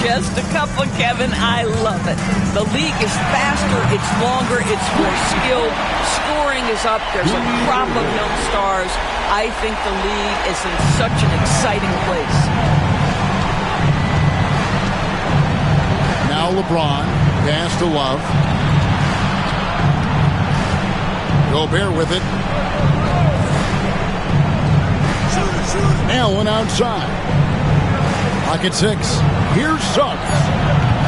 M: Just a couple, Kevin. I love it. The league is faster, it's longer, it's more skilled. Scoring is up. There's a crop of young stars. I think the league is in such an exciting place.
K: Now LeBron. Pass to Love. Gobert with it. Allen outside. Pocket 6. Here's Suggs.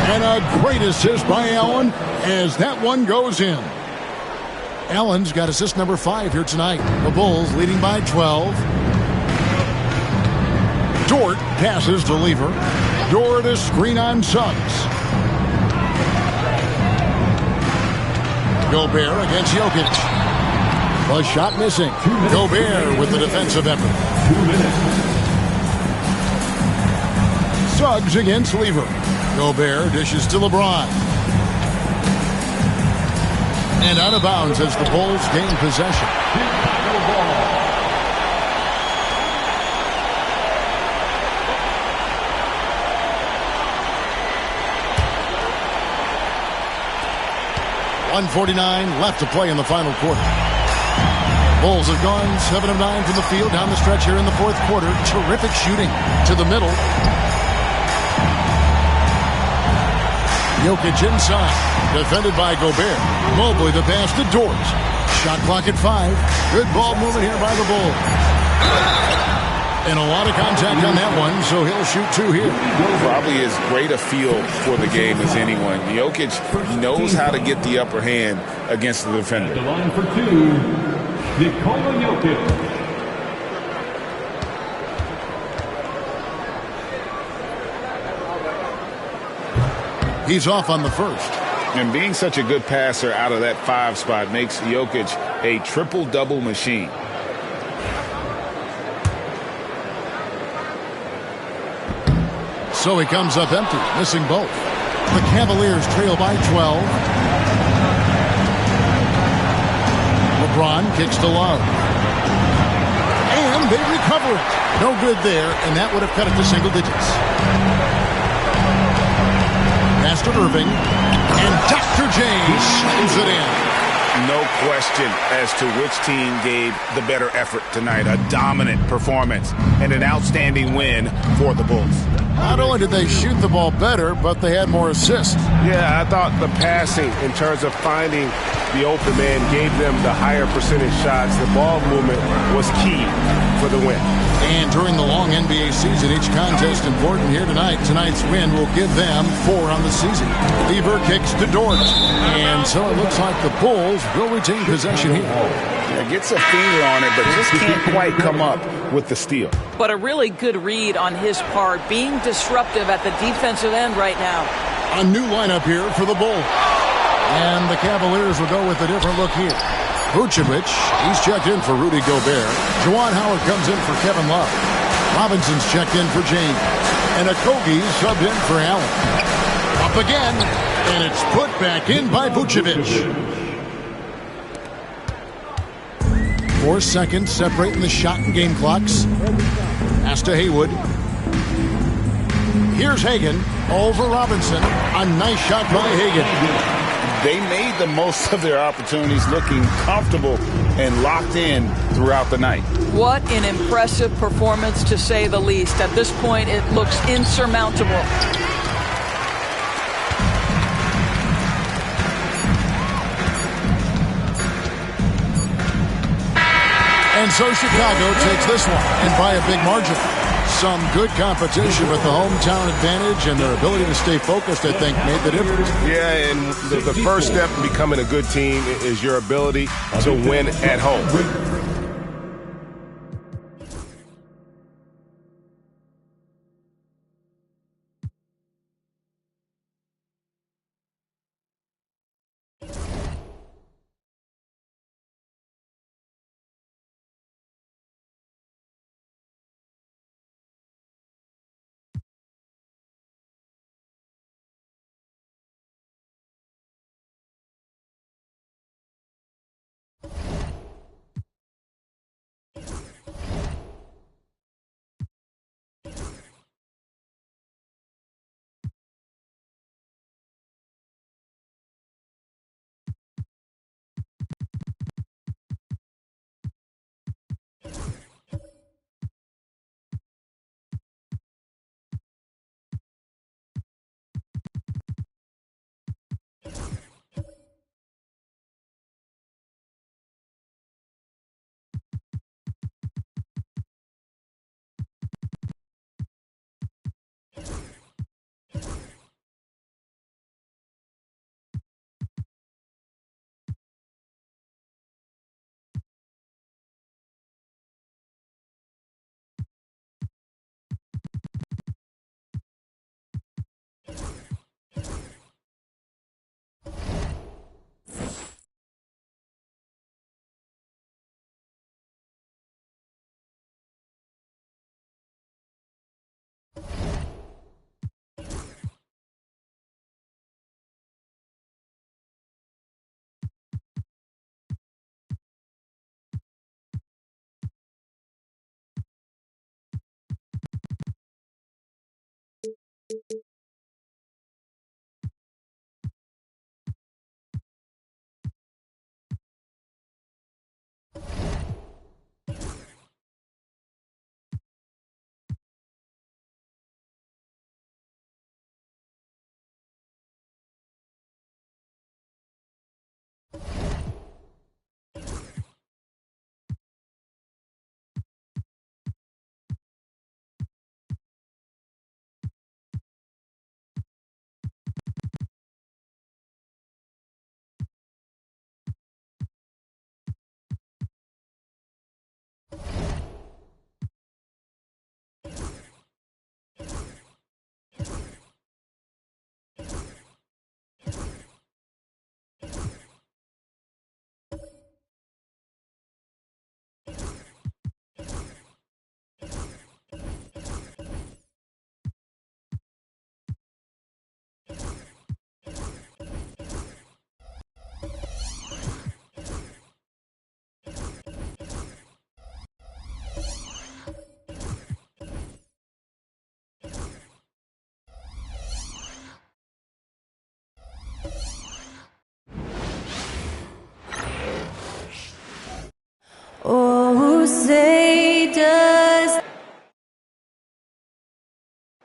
K: And a great assist by Allen as that one goes in. Allen's got assist number 5 here tonight. The Bulls leading by 12. Dort passes to Lever. Dort a screen on Suggs. Gobert against Jokic. A shot missing. Gobert with the defensive effort.
D: 2 minutes.
K: Suggs against Lever. Gobert dishes to LeBron. And out of bounds as the Bulls gain possession.
D: Ball.
K: 1:49 left to play in the final quarter. Bulls have gone 7 of 9 from the field down the stretch here in the fourth quarter. Terrific shooting to the middle. Jokic inside, defended by Gobert. Mobley the pass to Dort. Shot clock at 5. Good ball movement here by the Bulls. And a lot of contact on that one, so he'll shoot 2 here.
L: Probably as great a feel for the game as anyone. Jokic knows how to get the upper hand against the defender.
D: The line for 2, Nikola Jokic.
K: He's off on the first.
L: And being such a good passer out of that 5 spot makes Jokic a triple-double machine.
K: So he comes up empty, missing both. The Cavaliers trail by 12. LeBron kicks to Love. And they recover it. No good there, and that would have cut it to single digits. Pass to Irving. And Dr. J slams it in.
L: No question as to which team gave the better effort tonight. A dominant performance and an outstanding win for the Bulls.
K: Not only did they shoot the ball better, but they had more assists.
O: Yeah, I thought the passing in terms of finding the open man gave them the higher percentage shots. The ball movement was key for the win.
K: And during the long NBA season, each contest important here tonight. Tonight's win will give them 4 on the season. Lever kicks to Dort. And so it looks like the Bulls will retain possession here.
L: Yeah, gets a finger on it, but just can't quite come up with the steal.
M: But a really good read on his part, being disruptive at the defensive end right now.
K: A new lineup here for the Bulls. And the Cavaliers will go with a different look here. Vucevic, he's checked in for Rudy Gobert. Juwan Howard comes in for Kevin Love. Robinson's checked in for James. And Okogie subbed in for Allen. Up again, and it's put back in by Vucevic. 4 seconds separating the shot and game clocks. Pass to Haywood. Here's Hagan over Robinson. A nice shot by Hagan.
L: They made the most of their opportunities, looking comfortable and locked in throughout the night.
M: What an impressive performance, to say the least. At this point, it looks insurmountable.
K: And so Chicago takes this one, and by a big margin. Some good competition, but the hometown advantage and their ability to stay focused, I think, made the difference.
O: Yeah, and the first step in becoming a good team is your ability to win at home.
P: Jose does.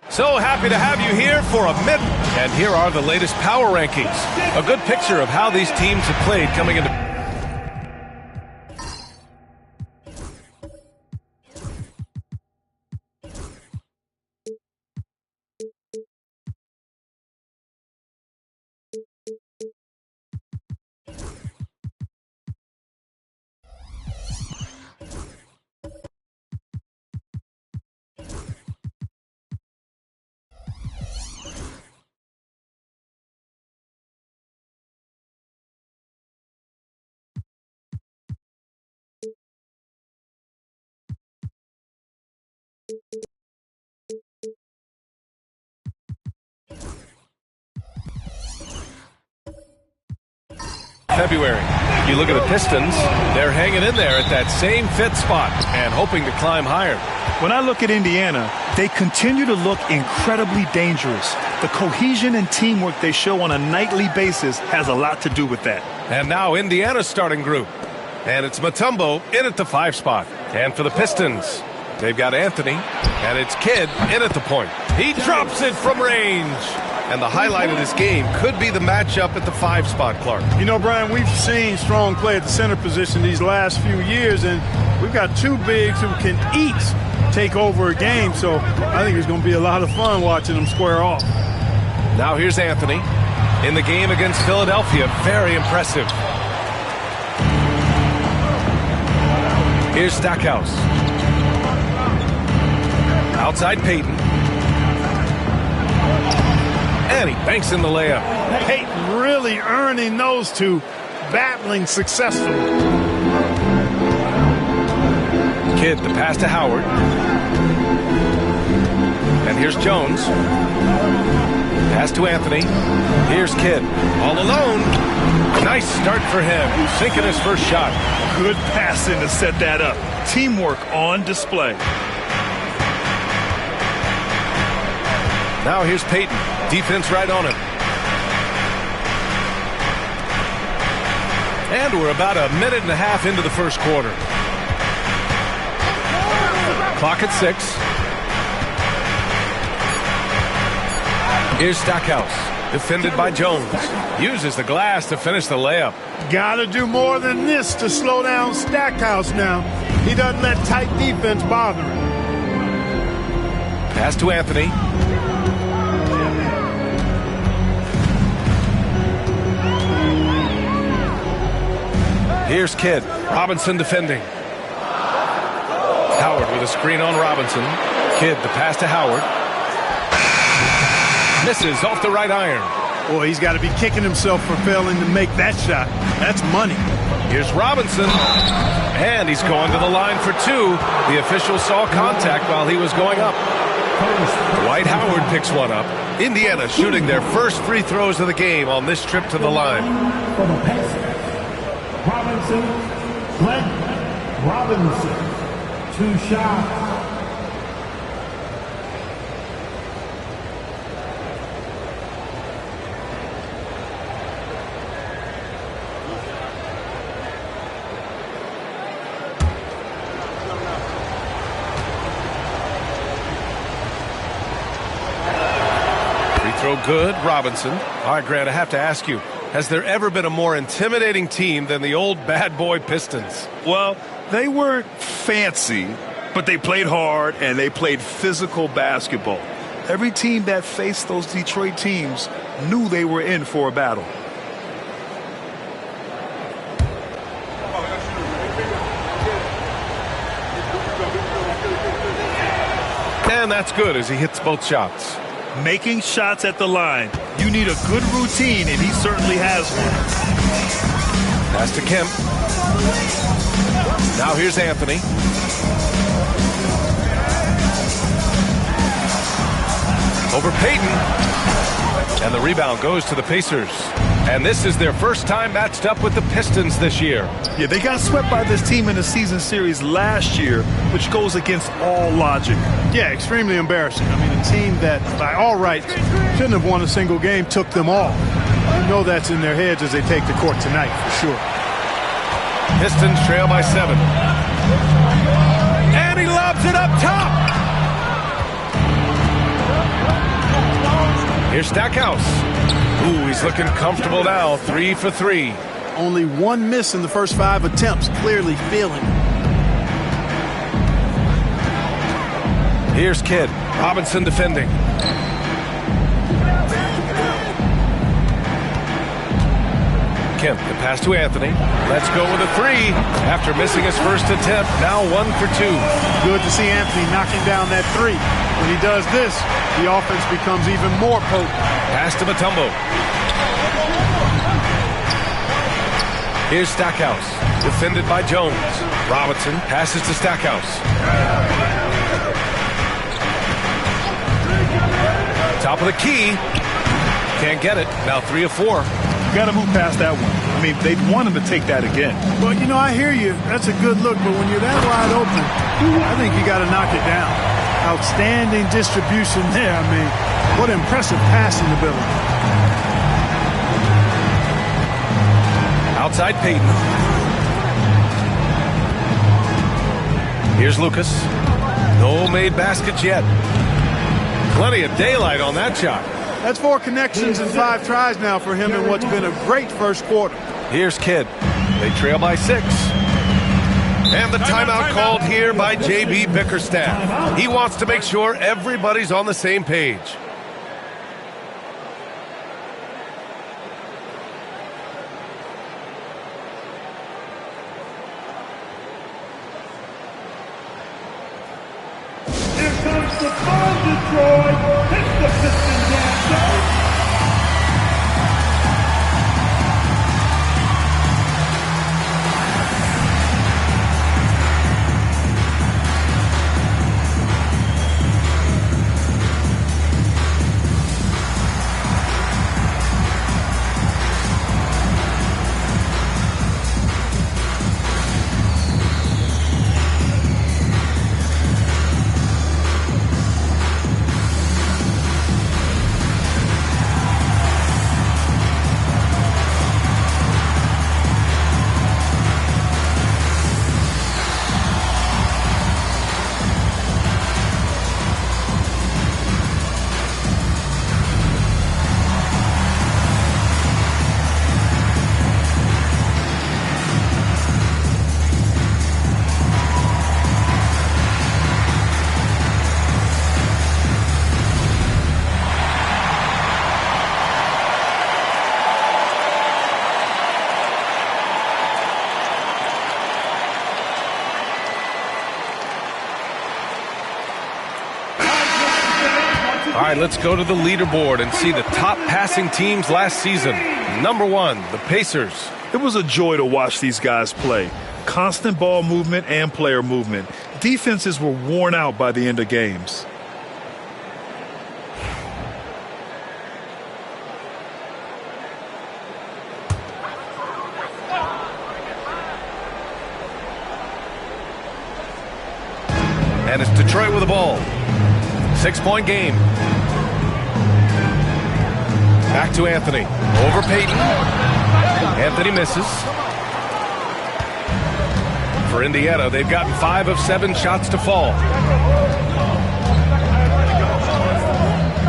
A: So happy to have you here for a minute. And here are the latest power rankings. A good picture of how these teams have played coming into... February. You look at the Pistons, they're hanging in there at that same fifth spot and hoping to climb higher.
B: When I look at Indiana, they continue to look incredibly dangerous. The cohesion and teamwork they show on a nightly basis has a lot to do with that.
A: And now Indiana's starting group. And it's Mutombo in at the 5 spot. And for the Pistons, they've got Anthony, and it's Kidd in at the point. He drops it from range. And the highlight of this game could be the matchup at the 5 spot, Clark.
Q: You know, Brian, we've seen strong play at the center position these last few years, and we've got 2 bigs who can each take over a game, so I think it's going to be a lot of fun watching them square off.
A: Now here's Anthony in the game against Philadelphia. Very impressive. Here's Stackhouse. Outside Payton. And he banks in the layup.
Q: Payton really earning those 2, battling successfully.
A: Kidd, the pass to Howard. And here's Jones. Pass to Anthony. Here's Kidd. All alone. Nice start for him. Sinking his first shot.
B: Good passing to set that up. Teamwork on display.
A: Now here's Payton. Defense right on him. And we're about a minute and a half into the first quarter. Clock at 6. Here's Stackhouse. Defended by Jones. Uses the glass to finish the layup.
Q: Got to do more than this to slow down Stackhouse now. He doesn't let tight defense bother him.
A: Pass to Anthony. Here's Kidd. Robinson defending. Howard with a screen on Robinson. Kidd, the pass to Howard. Misses off the right iron.
Q: Boy, he's got to be kicking himself for failing to make that shot. That's money.
A: Here's Robinson. And he's going to the line for 2. The official saw contact while he was going up. Dwight Howard picks one up. Indiana shooting their first free throws of the game on this trip to the line.
D: Robinson, Clint Robinson, 2 shots.
A: Free throw good, Robinson. All right, Grant, I have to ask you, has there ever been a more intimidating team than the old bad boy Pistons?
B: Well, they weren't fancy, but they played hard and they played physical basketball. Every team that faced those Detroit teams knew they were in for a battle.
A: And that's good as he hits both shots.
B: Making shots at the line. You need a good routine, and he certainly has one.
A: Pass to Kemp. Now here's Anthony. Over Payton. And the rebound goes to the Pacers. And this is their first time matched up with the Pistons this year.
B: Yeah, they got swept by this team in the season series last year, which goes against all logic.
Q: Yeah, extremely embarrassing. I mean, a team that, by all rights, shouldn't have won a single game took them all. You know that's in their heads as they take the court tonight, for sure.
A: Pistons trail by 7. Here's Stackhouse. Ooh, he's looking comfortable now. 3 for 3.
Q: Only one miss in the first 5 attempts. Clearly feeling it.
A: Here's Kidd. Robinson defending. Kemp, the pass to Anthony. Let's go with a 3. After missing his first attempt, now 1 for 2.
Q: Good to see Anthony knocking down that 3. When he does this, the offense becomes even more potent.
A: Pass to Mutombo. Here's Stackhouse. Defended by Jones. Robinson passes to Stackhouse. Top of the key. Can't get it. Now 3 of 4.
B: Got to move past that one. I mean, they'd want him to take that again.
Q: Well, you know, I hear you. That's a good look, but when you're that wide open, I think you got to knock it down. Outstanding distribution there. I mean, what impressive passing ability.
A: Outside Peyton. Here's Lucas. No made baskets yet. Plenty of daylight on that shot.
Q: That's 4 connections and 5 tries now for him in what's been a great first quarter.
A: Here's Kidd. They trail by 6. And the timeout called here by J.B. Bickerstaff. He wants to make sure everybody's on the same page.
D: Here comes the ball, Detroit. Hit the Pistons down.
A: All right, let's go to the leaderboard and see the top passing teams last season. Number 1, the Pacers.
B: It was a joy to watch these guys play. Constant ball movement and player movement. Defenses were worn out by the end of games.
A: And it's Detroit with the ball. 6-point game. Back to Anthony. Over Peyton. Anthony misses. For Indiana, they've gotten 5 of 7 shots to fall.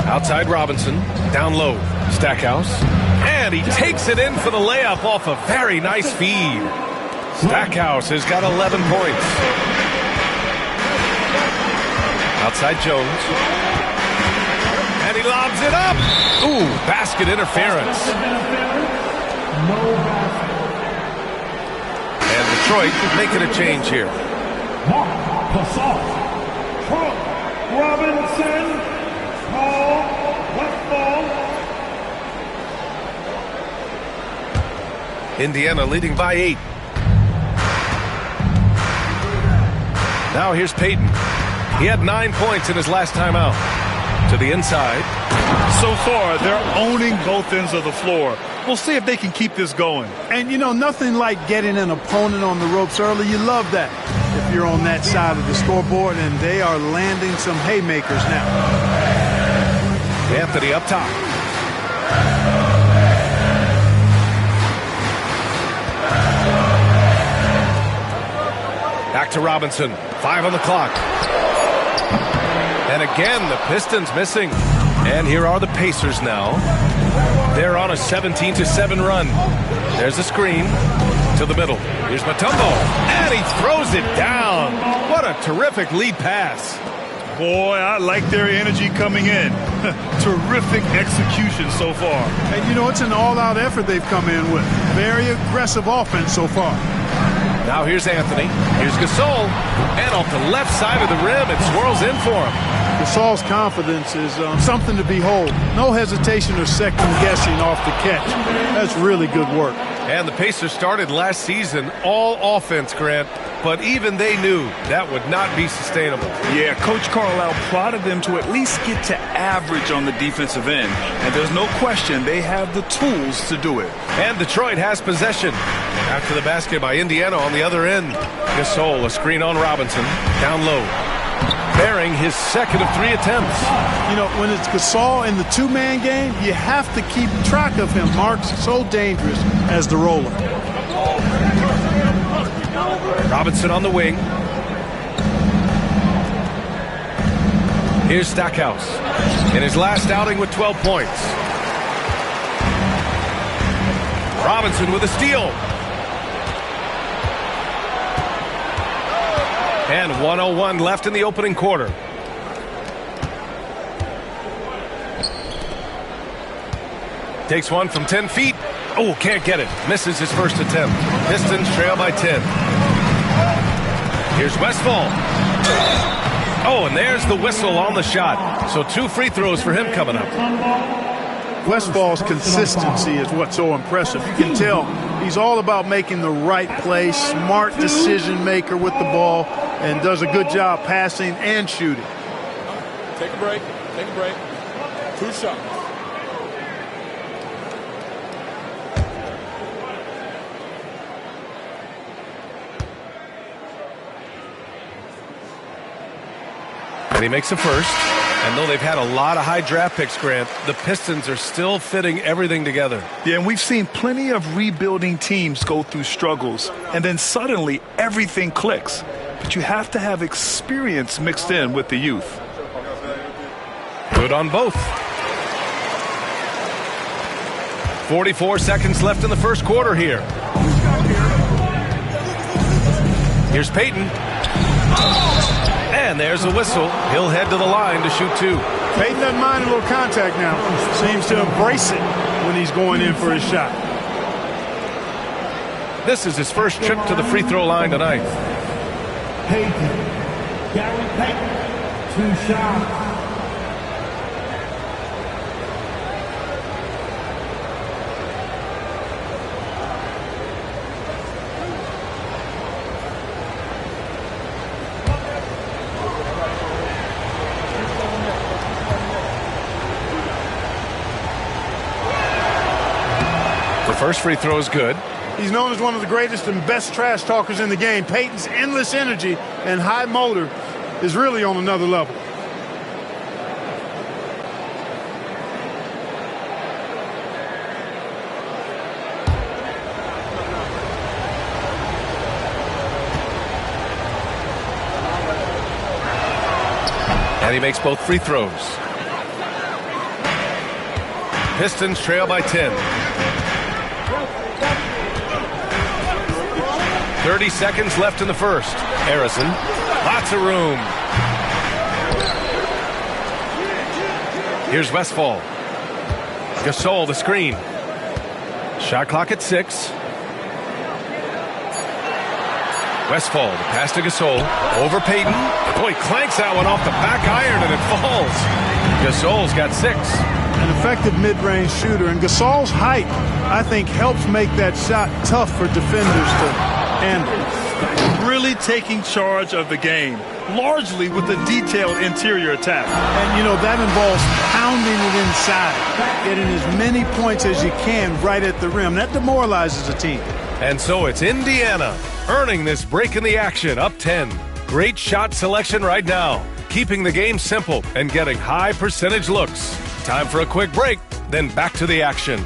A: Outside Robinson. Down low. Stackhouse. And he takes it in for the layup off a very nice feed. Stackhouse has got 11 points. Outside Jones. And he lobs it up. Ooh, basket interference. And Detroit making a change here.
D: Mark Gasol. Trump Robinson. Paul Westphal.
A: Indiana leading by 8. Now here's Peyton. He had 9 points in his last time out. To the inside.
B: So far, they're owning both ends of the floor. We'll see if they can keep this going.
Q: And, you know, nothing like getting an opponent on the ropes early. You love that if you're on that side of the scoreboard, and they are landing some haymakers now.
A: Anthony up top. Back to Robinson. 5 on the clock. And again, the Pistons missing. And here are the Pacers now. They're on a 17-7 run. There's a screen to the middle. Here's Mutombo, and he throws it down. What a terrific lead pass.
B: Boy, I like their energy coming in. Terrific execution so far.
Q: And, you know, it's an all-out effort they've come in with. Very aggressive offense so far.
A: Now here's Anthony. Here's Gasol. And off the left side of the rim, it swirls in for him.
Q: Gasol's confidence is something to behold. No hesitation or second guessing off the catch. That's really good work.
A: And the Pacers started last season all offense, Grant, but even they knew that would not be sustainable.
B: Yeah, Coach Carlisle prodded them to at least get to average on the defensive end. And there's no question they have the tools to do it.
A: And Detroit has possession. After the basket by Indiana on the other end. Gasol, a screen on Robinson. Down low. Bearing his second of 3 attempts.
Q: You know, when it's Gasol in the two-man game, you have to keep track of him. Mark's so dangerous as the roller.
A: Robinson on the wing. Here's Stackhouse in his last outing with 12 points. Robinson with a steal. And 1:01 left in the opening quarter. Takes one from 10 feet. Oh, can't get it. Misses his first attempt. Pistons trail by 10. Here's Westfall. Oh, and there's the whistle on the shot. So 2 free throws for him coming up.
Q: Westfall's consistency is what's so impressive. You can tell he's all about making the right play, smart decision maker with the ball, and does a good job passing and shooting.
E: Take a break. Take a break. 2 shots.
A: And he makes the first. And though they've had a lot of high draft picks, Grant, the Pistons are still fitting everything together.
B: Yeah, and we've seen plenty of rebuilding teams go through struggles, and then suddenly everything clicks. But you have to have experience mixed in with the youth.
A: Good on both. 44 seconds left in the first quarter here. Here's Payton. And there's a whistle. He'll head to the line to shoot 2.
Q: Payton doesn't mind a little contact now. Seems to embrace it when he's going in for his shot.
A: This is his first trip to the free throw line tonight.
D: Payton. Gary Payton. 2 shots.
A: First free throw is good.
Q: He's known as one of the greatest and best trash talkers in the game. Payton's endless energy and high motor is really on another level.
A: And he makes both free throws. Pistons trail by 10. 30 seconds left in the first. Harrison, lots of room. Here's Westfall. Gasol, the screen. Shot clock at 6. Westfall, the pass to Gasol. Over Payton. Oh, he clanks that one off the back iron and it falls. Gasol's got 6.
Q: An effective mid-range shooter, and Gasol's height, I think, helps make that shot tough for defenders to handle.
B: Really taking charge of the game, largely with a detailed interior attack.
Q: And, you know, that involves pounding it inside, getting as many points as you can right at the rim. That demoralizes a team.
A: And so it's Indiana earning this break in the action, up 10. Great shot selection right now, keeping the game simple and getting high percentage looks. Time for a quick break, then back to the action.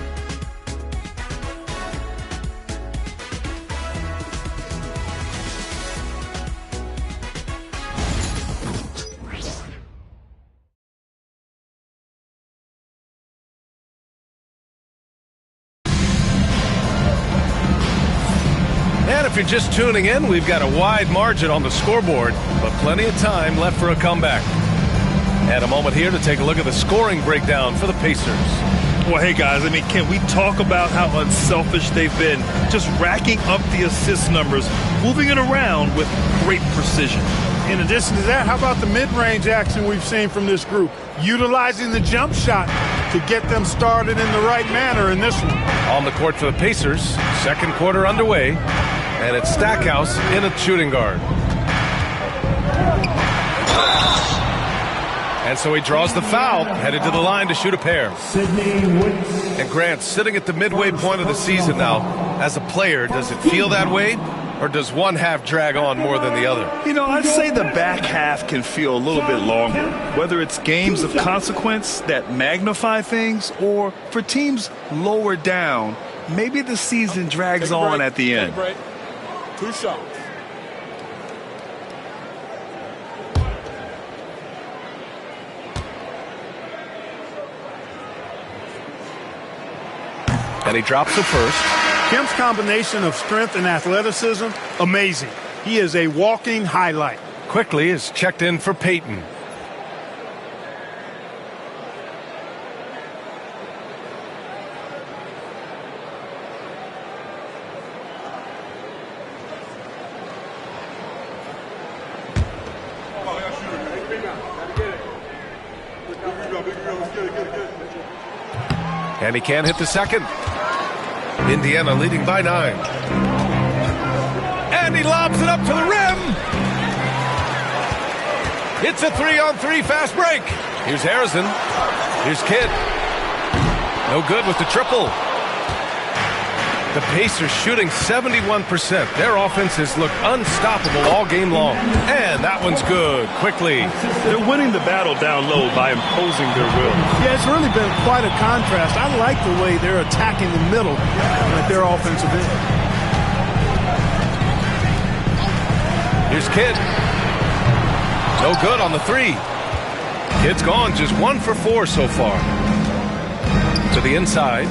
A: if you're just tuning in, we've got a wide margin on the scoreboard, but plenty of time left for a comeback. And a moment here to take a look at the scoring breakdown for the Pacers.
R: Well, hey, guys, I mean, can we talk about how unselfish they've been? Just racking up the assist numbers, moving it around with great precision.
Q: In addition to that, how about the mid-range action we've seen from this group? Utilizing the jump shot to get them started in the right manner in this one.
A: On the court for the Pacers, second quarter underway, and it's Stackhouse in at shooting guard. And so he draws the foul, headed to the line to shoot a pair. And Grant, sitting at the midway point of the season now, as a player, does it feel that way? Or does one half drag on more than the other?
R: You know, I'd say the back half can feel a little bit longer, whether it's games of consequence that magnify things, or for teams lower down, maybe the season drags on at the end.
E: 2 shots.
A: And he drops the first.
Q: Kemp's combination of strength and athleticism, amazing. He is a walking highlight.
A: Quickly is checked in for Peyton. And he can't hit the second. Indiana leading by 9. And he lobs it up to the rim. It's a 3-on-3 fast break. Here's Harrison. Here's Kidd. No good with the triple. The Pacers shooting 71%. Their offenses look unstoppable all game long. And that one's good. Quickly.
R: They're winning the battle down low by imposing their will.
Q: Yeah, it's really been quite a contrast. I like the way they're attacking the middle at their offensive end.
A: Here's Kidd. No good on the 3. Kidd's gone just 1 for 4 so far. To the inside.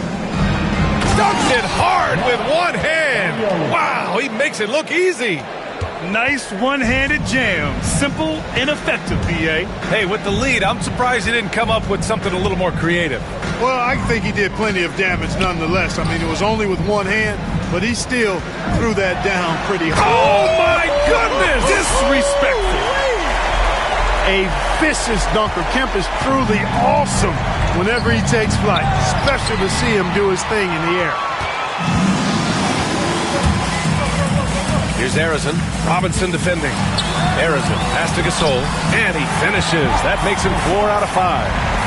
A: Dunks it hard with one hand. Wow, he makes it look easy.
R: Nice one-handed jam. Simple and effective, B.A.
A: Hey, with the lead, I'm surprised he didn't come up with something a little more creative.
Q: Well, I think he did plenty of damage nonetheless. I mean, it was only with one hand, but he still threw that down pretty hard.
A: Oh, my goodness!
R: Disrespectful.
Q: A vicious dunker. Kemp is truly awesome whenever he takes flight. Special to see him do his thing in the air.
A: Here's Harrison. Robinson defending. Harrison pass to Gasol, and he finishes. That makes him 4 out of 5.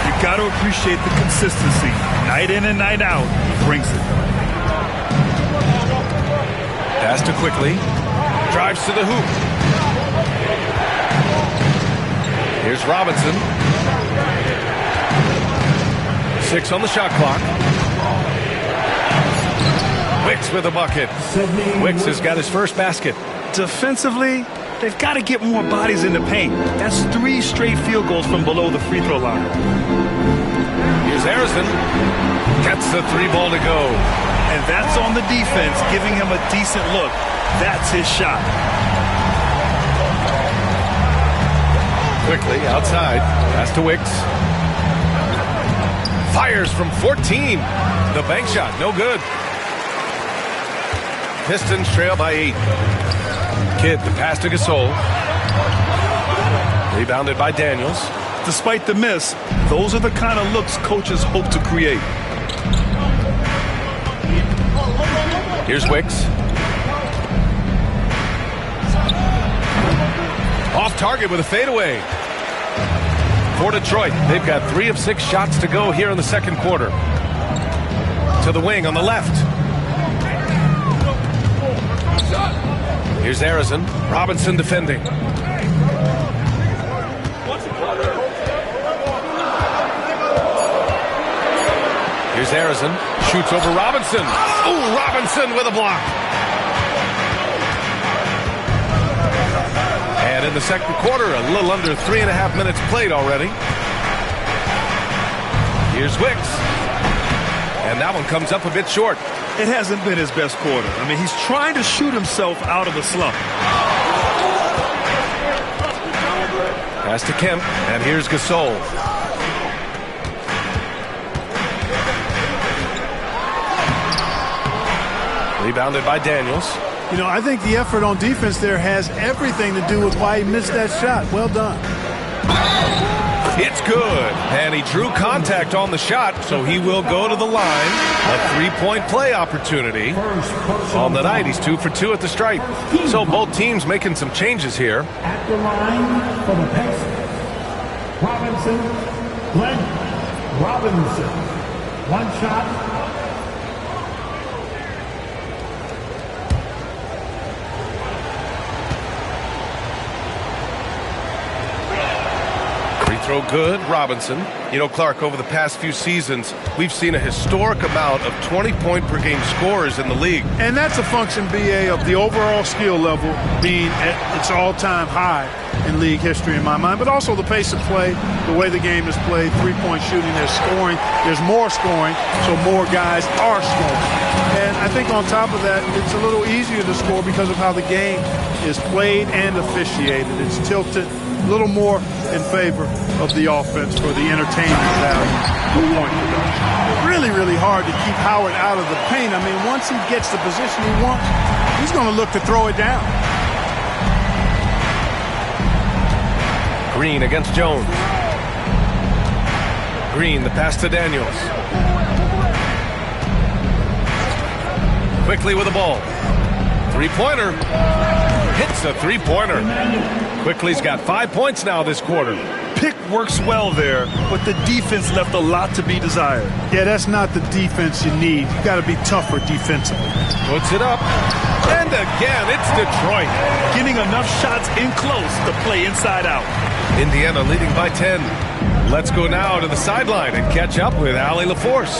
R: You got to appreciate the consistency. Night in and night out, he brings it.
A: Pass to Quickly. Drives to the hoop. Here's Robinson. 6 on the shot clock. Wicks with a bucket. Wicks has got his first basket.
R: Defensively, they've got to get more bodies in the paint. That's 3 straight field goals from below the free throw line.
A: Here's Harrison. Gets the 3 ball to go.
R: And that's on the defense, giving him a decent look. That's his shot.
A: Quickly outside. Pass to Wicks. Fires from 14. The bank shot, no good. Pistons trail by 8. Kidd, the pass to Gasol. Rebounded by Daniels.
R: Despite the miss, those are the kind of looks coaches hope to create.
A: Here's Wicks. Off target with a fadeaway. For Detroit, they've got 3 of 6 shots to go here in the second quarter. To the wing on the left. Here's Harrison. Robinson defending. Here's Harrison. Shoots over Robinson. Oh, Robinson with a block. And in the second quarter, a little under 3.5 minutes played already. Here's Wicks. And that one comes up a bit short.
R: It hasn't been his best quarter. I mean, he's trying to shoot himself out of the slump.
A: Pass to Kemp, and here's Gasol. Rebounded by Daniels.
Q: You know, I think the effort on defense there has everything to do with why he missed that shot. Well done.
A: It's good, and he drew contact on the shot, so he will go to the line. A three-point play opportunity. On the night, he's 2 for 2 at the stripe. So both teams making some changes here.
D: At the line for the Pacers, Glenn Robinson. One shot.
A: Throw good, Robinson. You know, Clark, over the past few seasons, we've seen a historic amount of 20-point-per-game scorers in the league.
Q: And that's a function, B.A., of the overall skill level being at its all-time high in league history in my mind, but also the pace of play, the way the game is played, three-point shooting, there's scoring, there's more scoring, so more guys are scoring. And I think on top of that, it's a little easier to score because of how the game is played and officiated. It's tilted a little more in favor of the offense for the entertainment value of point production. Really, really hard to keep Howard out of the paint. I mean, once he gets the position he wants, he's going to look to throw it down.
A: Green against Jones. Green, the pass to Daniels. Quickly with the ball. Three-pointer. Hits a three-pointer. Quickly's got 5 points now this quarter.
R: Pick works well there, but the defense left a lot to be desired.
Q: Yeah, that's not the defense you need. You got to be tougher defensively.
A: Puts it up. And again, it's Detroit.
R: Getting enough shots in close to play inside out.
A: Indiana leading by 10. Let's go now to the sideline and catch up with Allie LaForce.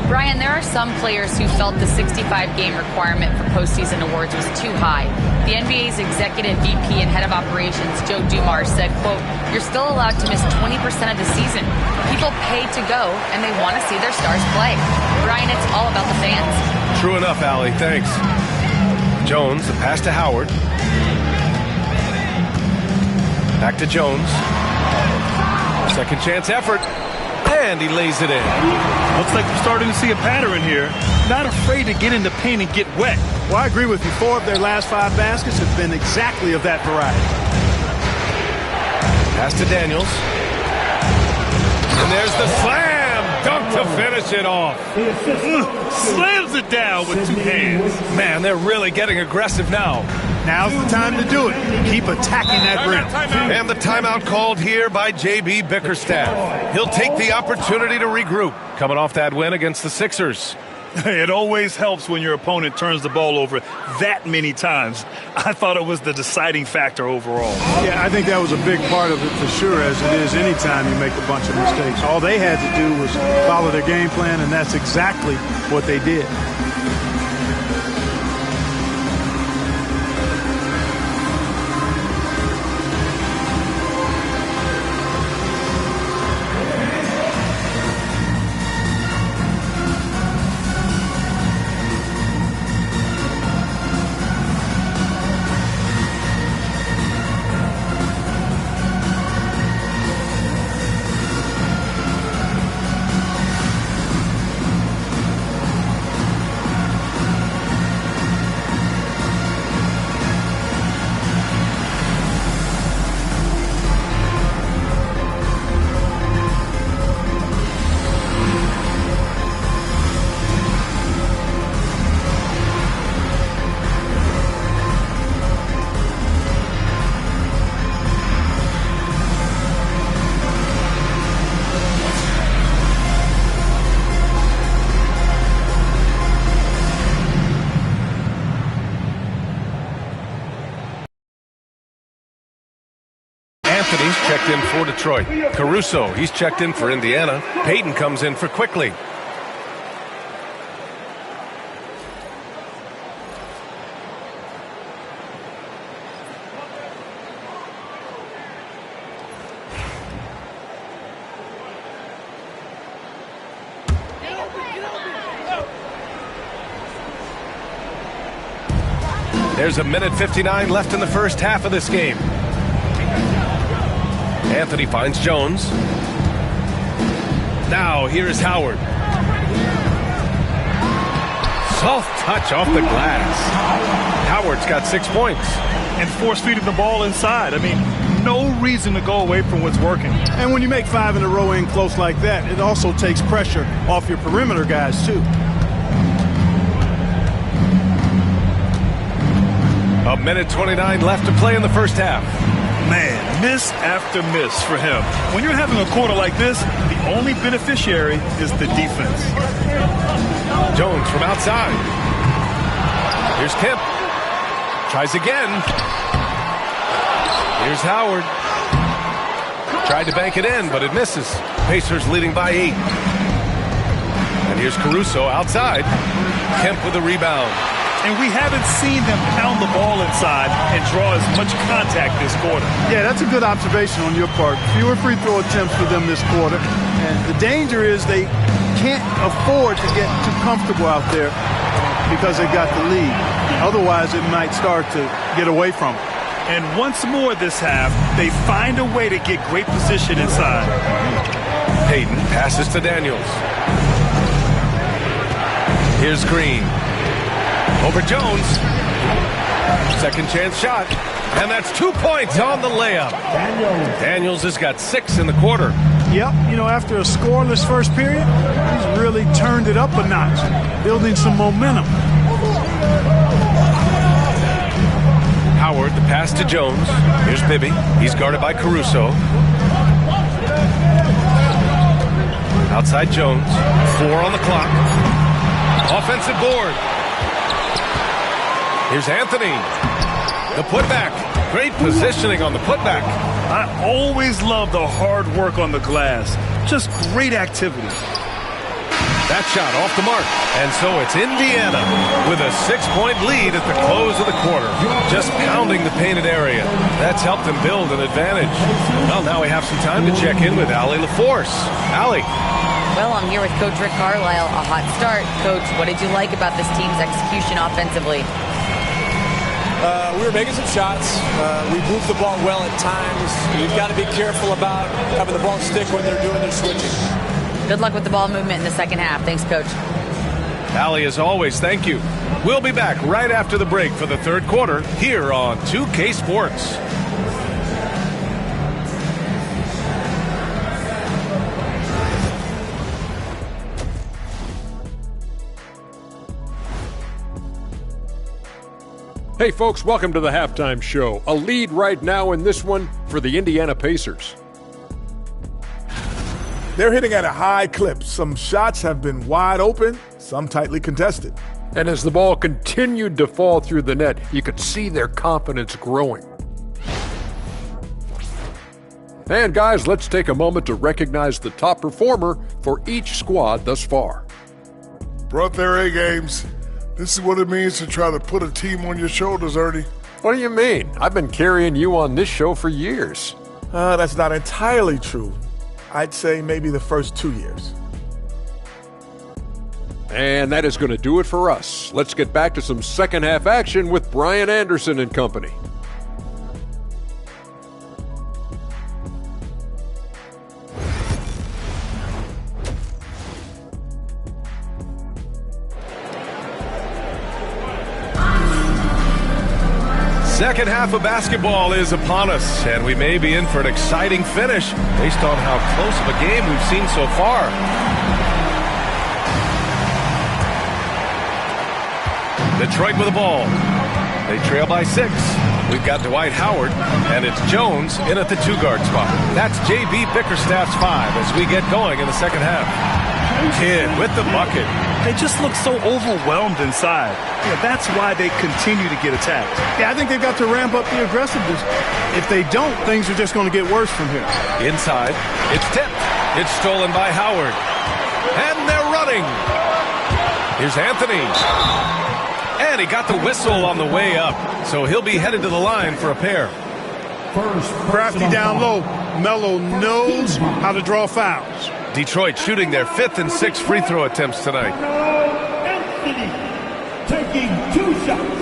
F: Brian, there are some players who felt the 65-game requirement for postseason awards was too high. The NBA's executive VP and head of operations, Joe Dumars, said, quote, "You're still allowed to miss 20% of the season. People pay to go, and they want to see their stars play." Brian, it's all about the fans.
A: True enough, Allie. Thanks. Jones, the pass to Howard. Back to Jones. Second chance effort. And he lays it in.
R: Looks like we're starting to see a pattern here. Not afraid to get in the paint and get wet.
Q: Well, I agree with you. 4 of their last 5 baskets have been exactly of that variety.
A: Pass to Daniels. And there's the slam dunk to finish it off.
R: Slams it down with 2 hands.
A: Man, they're really getting aggressive now.
Q: Now's the time to do it. Keep attacking that rim.
A: And the timeout called here by J.B. Bickerstaff. He'll take the opportunity to regroup, coming off that win against the Sixers.
R: It always helps when your opponent turns the ball over that many times. I thought it was the deciding factor overall.
Q: Yeah, I think that was a big part of it for sure, as it is anytime you make a bunch of mistakes. All they had to do was follow their game plan, and that's exactly what they did.
A: Anthony's checked in for Detroit. Caruso, he's checked in for Indiana. Payton comes in for Quickly. There's a minute 59 left in the first half of this game. Anthony finds Jones. Now here's Howard. Soft touch off the glass. Howard's got 6 points.
B: And force-feeding the ball inside. I mean, no reason to go away from what's working.
Q: And when you make 5 in a row in close like that, it also takes pressure off your perimeter guys, too.
A: A minute 29 left to play in the first half.
B: Man, miss after miss for him. When you're having a quarter like this, the only beneficiary is the defense.
A: Jones from outside. Here's Kemp. Tries again. Here's Howard. Tried to bank it in, but it misses. Pacers leading by 8. And here's Caruso outside. Kemp with a rebound.
B: And we haven't seen them pound the ball inside and draw as much contact this quarter.
Q: Yeah, that's a good observation on your part. Fewer free throw attempts for them this quarter. And the danger is they can't afford to get too comfortable out there because they got the lead. Otherwise, it might start to get away from them.
B: And once more this half, they find a way to get great position inside.
A: Payton passes to Daniels. Here's Green. Over Jones. Second chance shot. And that's 2 points on the layup. Daniels has got 6 in the quarter.
Q: Yep, you know, after a scoreless first period, he's really turned it up a notch, building some momentum.
A: Howard, the pass to Jones. Here's Bibby. He's guarded by Caruso. Outside Jones. 4 on the clock. Offensive board. Here's Anthony. The putback. Great positioning on the putback.
B: I always love the hard work on the glass. Just great activity.
A: That shot off the mark. And so it's Indiana with a 6-point lead at the close of the quarter. Just pounding the painted area. That's helped them build an advantage. Well, now we have some time to check in with Allie LaForce. Allie.
F: Well, I'm here with Coach Rick Carlisle. A hot start. Coach, what did you like about this team's execution offensively?
S: We were making some shots. We moved the ball well at times. You've got to be careful about having the ball stick when they're doing their switching.
F: Good luck with the ball movement in the second half. Thanks, Coach.
A: Allie, as always, thank you. We'll be back right after the break for the third quarter here on 2K Sports.
G: Hey folks, welcome to the halftime show. A lead right now in this one for the Indiana Pacers.
H: They're hitting at a high clip. Some shots have been wide open, some tightly contested.
G: And as the ball continued to fall through the net, you could see their confidence growing. And guys, let's take a moment to recognize the top performer for each squad thus far.
I: Brought their A games. This is what it means to try to put a team on your shoulders, Ernie.
G: What do you mean? I've been carrying you on this show for years.
H: That's not entirely true. I'd say maybe the first 2 years.
G: And that is going to do it for us. Let's get back to some second half action with Brian Anderson and company.
A: Second half of basketball is upon us, and we may be in for an exciting finish based on how close of a game we've seen so far. Detroit with the ball. They trail by 6. We've got Dwight Howard, and it's Jones in at the 2-guard spot. That's J.B. Bickerstaff's 5 as we get going in the second half. Kidd with the bucket.
B: They just look so overwhelmed inside. Yeah, that's why they continue to get attacked.
Q: Yeah, I think they've got to ramp up the aggressiveness. If they don't, things are just going to get worse from here.
A: Inside, it's tipped. It's stolen by Howard. And they're running. Here's Anthony. And he got the whistle on the way up. So he'll be headed to the line for a pair.
Q: Crafty down low. Melo knows how to draw fouls.
A: Detroit shooting their 5th and 6th free throw attempts tonight.
D: Anthony taking 2 shots.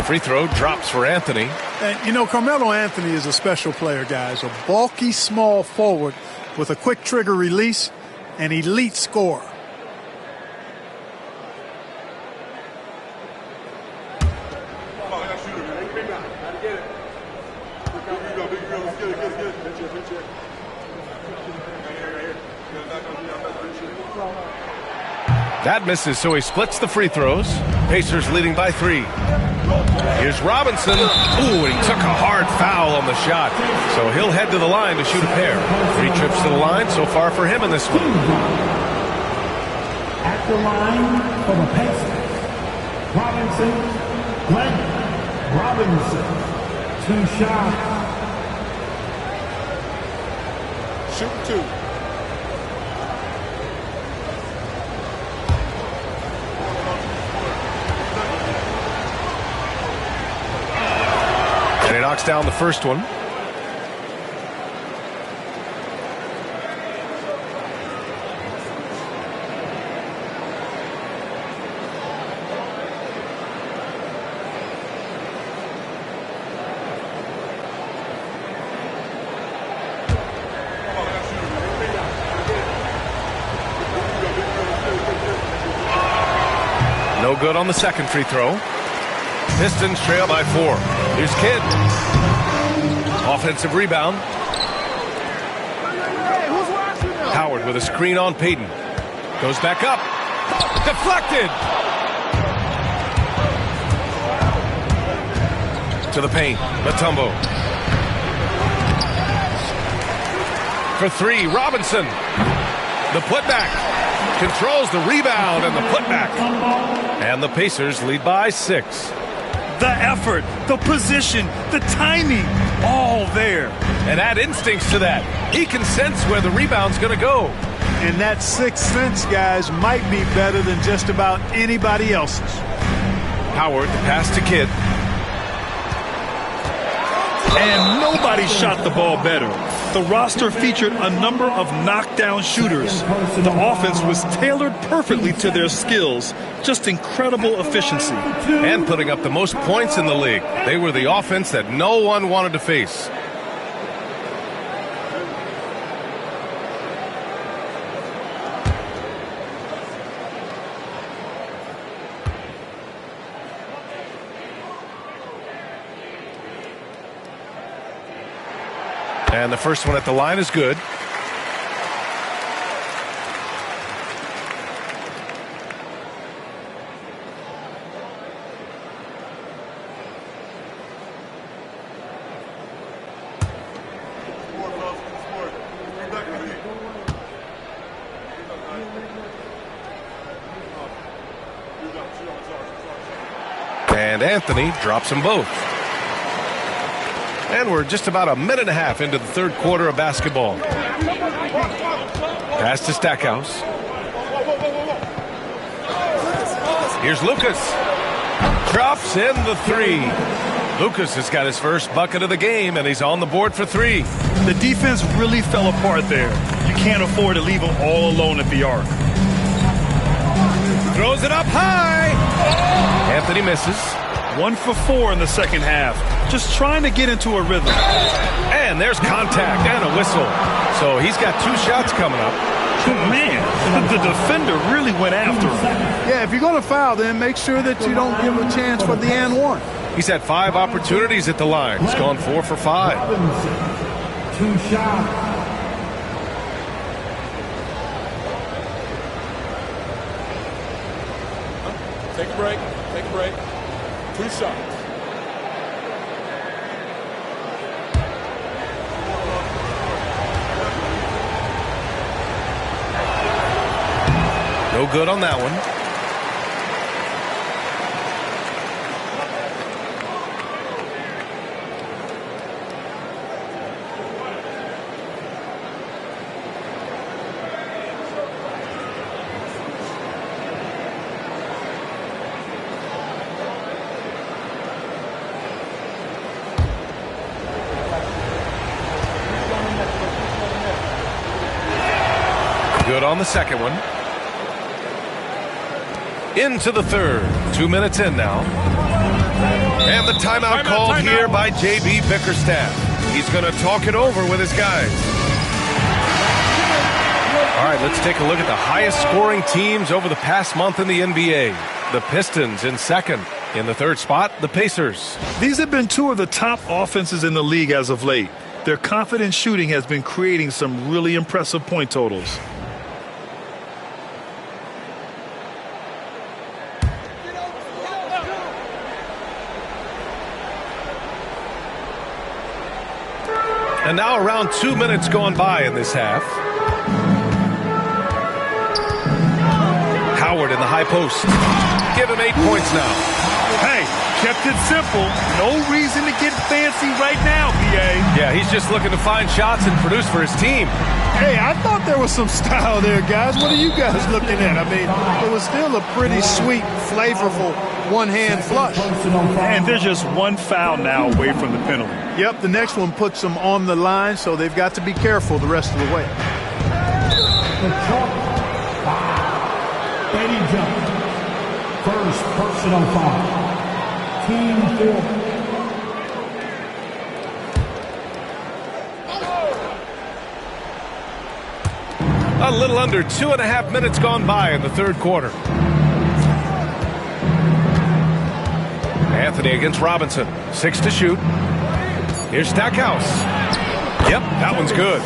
A: Free throw drops for Anthony.
Q: And, you know, Carmelo Anthony is a special player, guys. A bulky, small forward with a quick trigger release, an elite scorer.
A: That misses, so he splits the free throws. Pacers leading by 3. Here's Robinson. Ooh, and he took a hard foul on the shot. So he'll head to the line to shoot a pair. 3 trips to the line so far for him in this one.
D: At the line for the Pacers, Robinson, Glenn Robinson. 2 shots.
E: Shoot 2.
A: And he knocks down the first one. No good on the second free throw. Pistons trail by 4. Here's Kidd. Offensive rebound. Howard with a screen on Payton. Goes back up. Deflected. To the paint. Mutombo. For 3, Robinson. The putback. Controls the rebound and the putback. And the Pacers lead by 6.
R: The effort, the position, the timing, all there.
A: And add instincts to that. He can sense where the rebound's going to go.
Q: And that sixth sense, guys, might be better than just about anybody else's.
A: Howard, the pass to Kidd.
R: And nobody shot the ball better. The roster featured a number of knockdown shooters. The offense was tailored perfectly to their skills. Just incredible efficiency.
A: And putting up the most points in the league. They were the offense that no one wanted to face. And the first one at the line is good. And Anthony drops them both. And we're just about a minute and a half into the third quarter of basketball. Pass to Stackhouse. Here's Lucas. Drops in the 3. Lucas has got his first bucket of the game, and he's on the board for 3.
R: The defense really fell apart there. You can't afford to leave them all alone at the arc.
A: Throws it up high. Anthony misses.
R: 1 for 4 in the second half. Just trying to get into a rhythm.
A: And there's contact and a whistle. So he's got 2 shots coming up.
R: Man, the defender really went after him.
Q: Yeah, if you're going to foul, then make sure that you don't give a chance for the and 1.
A: He's had 5 opportunities at the line. He's gone 4 for 5.
D: 2 shots.
E: Take a break. Take a break. 2 shots.
A: No good on that one. Good on the second one. Into the third. 2 minutes in now. And the timeout called here by J.B. Bickerstaff. He's going to talk it over with his guys. All right, let's take a look at the highest scoring teams over the past month in the NBA. The Pistons in second. In the third spot, the Pacers.
R: These have been two of the top offenses in the league as of late. Their confident shooting has been creating some really impressive point totals.
A: And now around 2 minutes gone by in this half. Howard in the high post. Give him 8 points now.
Q: Hey, kept it simple. No reason to get fancy right now, B.A.
A: Yeah, he's just looking to find shots and produce for his team.
Q: Hey, I thought there was some style there, guys. What are you guys looking at? I mean, it was still a pretty sweet, flavorful one-hand flush.
R: And there's just one foul now away from the penalty.
Q: Yep, the next one puts them on the line, so they've got to be careful the rest of the way.
D: Eddie Jones, first personal foul. Team 4.
A: A little under 2.5 minutes gone by in the third quarter. Anthony against Robinson. 6 to shoot. Here's Stackhouse. Yep, that one's good.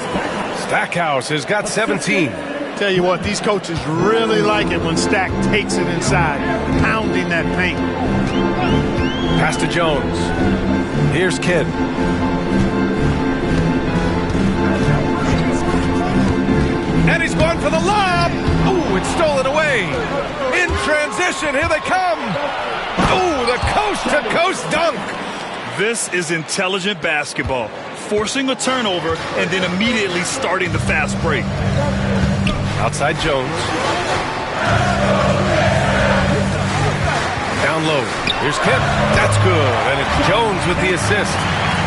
A: Stackhouse has got 17.
Q: Tell you what, these coaches really like it when Stack takes it inside, pounding that paint.
A: Pass to Jones. Here's Kidd. And he's going for the lob. Ooh, it's stolen away. In transition, here they come. Ooh, the coast-to-coast dunk.
R: This is intelligent basketball. Forcing a turnover and then immediately starting the fast break.
A: Outside Jones. Down low. Here's Kemp. That's good. And it's Jones with the assist.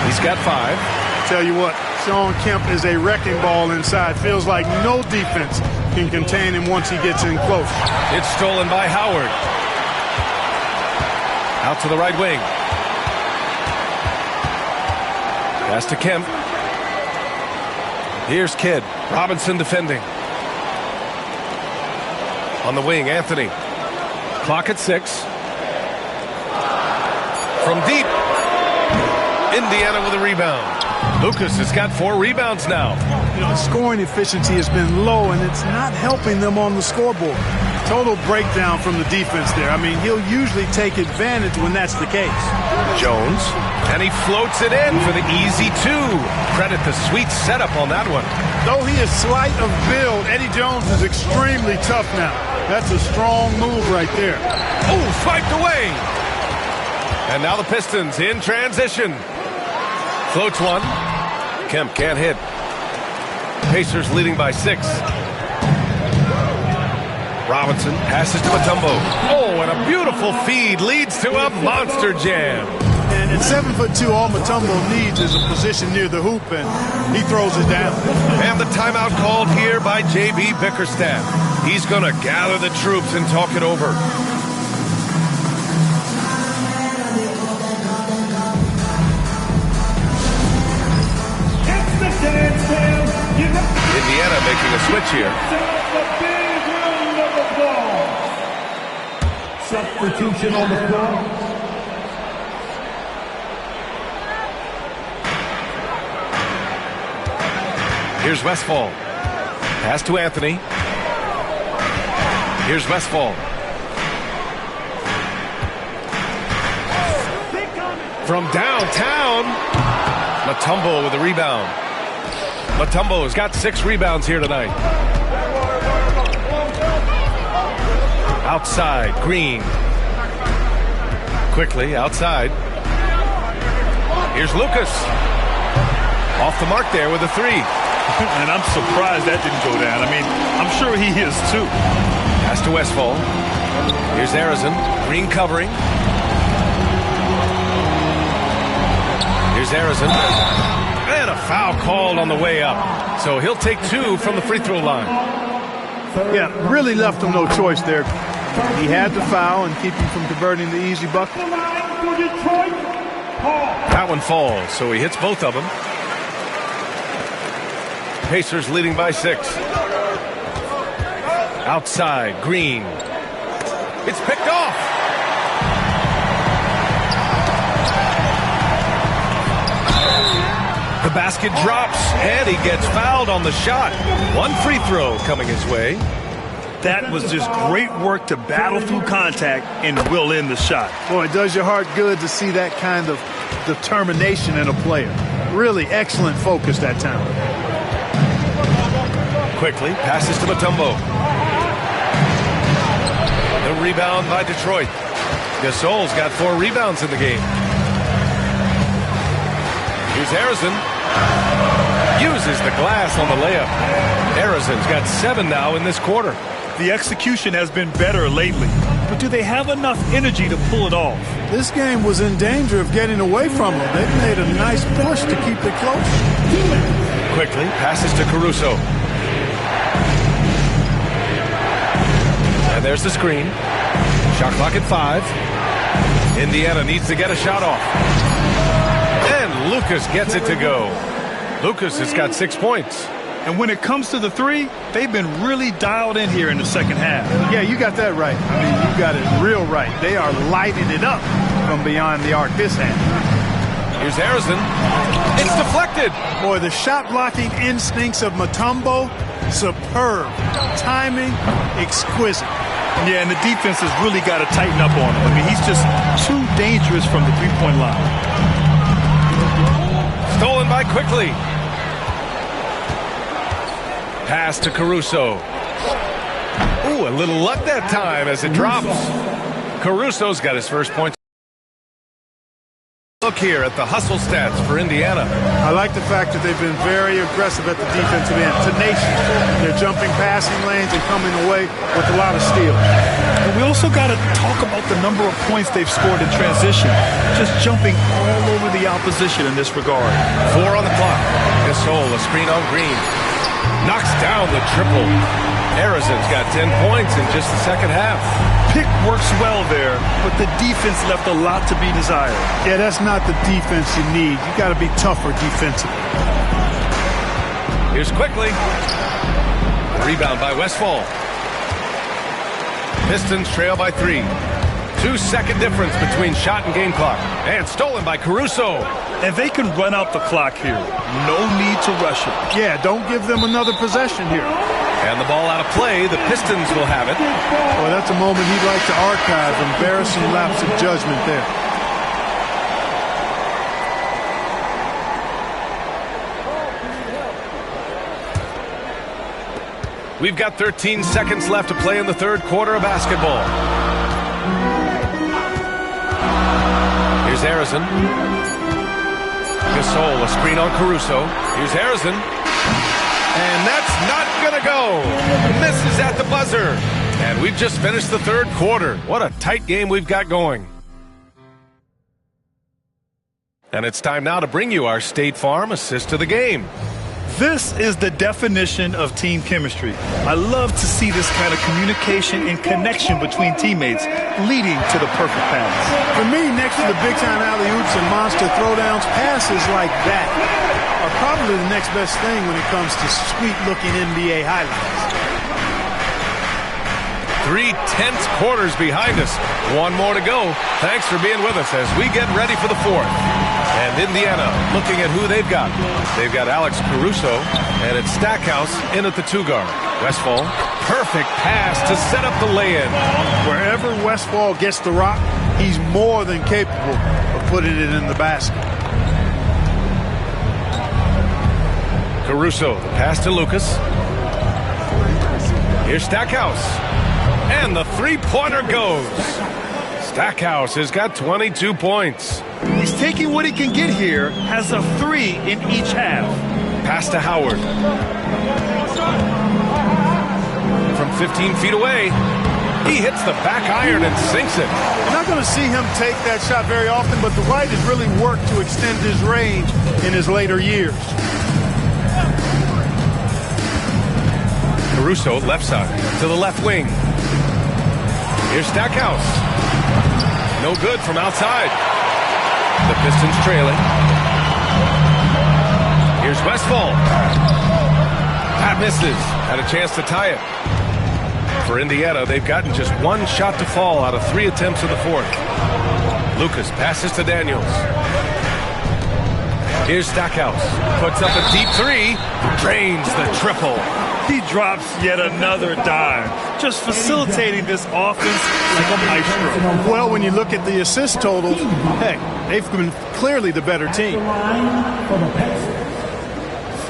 A: He's got 5.
Q: Tell you what, Shawn Kemp is a wrecking ball inside. Feels like no defense can contain him once he gets in close.
A: It's stolen by Howard. Out to the right wing. Pass to Kemp. Here's Kidd. Robinson defending. On the wing, Anthony. Clock at 6. From deep. Indiana with a rebound. Lucas has got 4 rebounds now.
Q: You know, scoring efficiency has been low, and it's not helping them on the scoreboard. Total breakdown from the defense there. I mean, he'll usually take advantage when that's the case.
A: Jones, and he floats it in for the easy 2. Credit the sweet setup on that one.
Q: Though he is slight of build, Eddie Jones is extremely tough now. That's a strong move right there.
A: Oh, swiped away. And now the Pistons in transition. Floats one. Kemp can't hit. Pacers leading by 6. Robinson passes to Mutombo. Oh, and a beautiful feed leads to a monster jam.
Q: And at 7'2", all Mutombo needs is a position near the hoop, and he throws it down.
A: And the timeout called here by J.B. Bickerstaff. He's going to gather the troops and talk it over. Indiana making a switch here.
D: Substitution on the floor.
A: Here's Westfall. Pass to Anthony. Here's Westfall. From downtown, Mutombo with a rebound. Mutombo has got 6 rebounds here tonight. Outside, Green. Quickly, outside. Here's Lucas. Off the mark there with a 3.
R: And I'm surprised that didn't go down. I mean, I'm sure he is too.
A: Pass to Westfall. Here's Arizon. Green covering. Here's Arizon. And a foul called on the way up. So he'll take 2 from the free throw line.
Q: Yeah, really left him no choice there. He had to foul and keep him from converting the easy bucket.
D: for Detroit, Paul.
A: That one falls, so he hits both of them. Pacers leading by 6. Outside, Green. It's picked off. The basket drops, and he gets fouled on the shot. One free throw coming his way.
R: That was just great work to battle through contact and will in the shot.
Q: Boy, it does your heart good to see that kind of determination in a player. Really excellent focus that time.
A: Quickly, passes to Mutombo. The rebound by Detroit. Gasol's got 4 rebounds in the game. Here's Harrison. Uses the glass on the layup. Harrison's got 7 now in this quarter.
R: The execution has been better lately, but do they have enough energy to pull it off?
Q: This game was in danger of getting away from them. They've made a nice push to keep it close.
A: Quickly, passes to Caruso. And there's the screen. Shot clock at 5. Indiana needs to get a shot off. And Lucas gets it to go. Lucas has got 6 points.
R: And when it comes to the 3, they've been really dialed in here in the second half.
Q: Yeah, you got that right. I mean, you got it real right. They are lighting it up from beyond the arc this half.
A: Here's Harrison. It's deflected.
Q: Boy, the shot blocking instincts of Mutombo, superb. Timing, exquisite.
R: Yeah, and the defense has really got to tighten up on him. I mean, he's just too dangerous from the three-point line.
A: Stolen by Quickly. Pass to Caruso. Ooh, a little luck that time as it drops. Caruso's got his first point. Look here at the hustle stats for Indiana.
Q: I like the fact that they've been very aggressive at the defensive end. Tenacious. They're jumping passing lanes and coming away with a lot of steals.
R: And we also got to talk about the number of points they've scored in transition. Just jumping all over the opposition in this regard.
A: 4 on the clock. Gasol, a screen on Green. Knocks down the triple. Harrison's got 10 points in just the second half.
R: Pick works well there, but the defense left a lot to be desired.
Q: Yeah, that's not the defense you need. You got to be tougher defensively.
A: Here's Quickly. Rebound by Westfall. Pistons trail by 3. 2-second difference between shot and game clock. And stolen by Caruso.
R: And they can run out the clock here. No need to rush it.
Q: Yeah, don't give them another possession here.
A: And the ball out of play. The Pistons will have it.
Q: Well, that's a moment he'd like to archive. Embarrassing lapse of judgment there.
A: We've got 13 seconds left to play in the third quarter of basketball. Here's Harrison. Gasol, a screen on Caruso. Here's Harrison. And that's not going to go. Misses at the buzzer. And we've just finished the third quarter. What a tight game we've got going. And it's time now to bring you our State Farm assist to the game.
R: This is the definition of team chemistry. I love to see this kind of communication and connection between teammates leading to the perfect pass.
Q: For me, next to the big-time alley-oops and monster throwdowns, passes like that are probably the next best thing when it comes to sweet-looking NBA highlights.
A: 3 tense quarters behind us. One more to go. Thanks for being with us as we get ready for the fourth. And Indiana looking at who they've got. They've got Alex Caruso, and it's Stackhouse in at the 2-guard. Westfall, perfect pass to set up the lay-in.
Q: Wherever Westfall gets the rock, he's more than capable of putting it in the basket.
A: Caruso, the pass to Lucas. Here's Stackhouse. And the three-pointer goes. Stackhouse has got 22 points.
R: He's taking what he can get here, has a 3 in each half.
A: Pass to Howard. From 15 feet away, he hits the back iron and sinks it.
Q: You're not going to see him take that shot very often, but the White has really worked to extend his range in his later years.
A: Caruso, left side, to the left wing. Here's Stackhouse. No good from outside. The Pistons trailing. Here's Westfall. That misses. Had a chance to tie it. For Indiana, they've gotten just one shot to fall out of 3 attempts in the fourth. Lucas passes to Daniels. Here's Stackhouse. Puts up a deep 3. Drains the triple.
R: He drops yet another dime, just facilitating this offense like a maestro.
Q: Well, when you look at the assist totals, heck, they've been clearly the better team.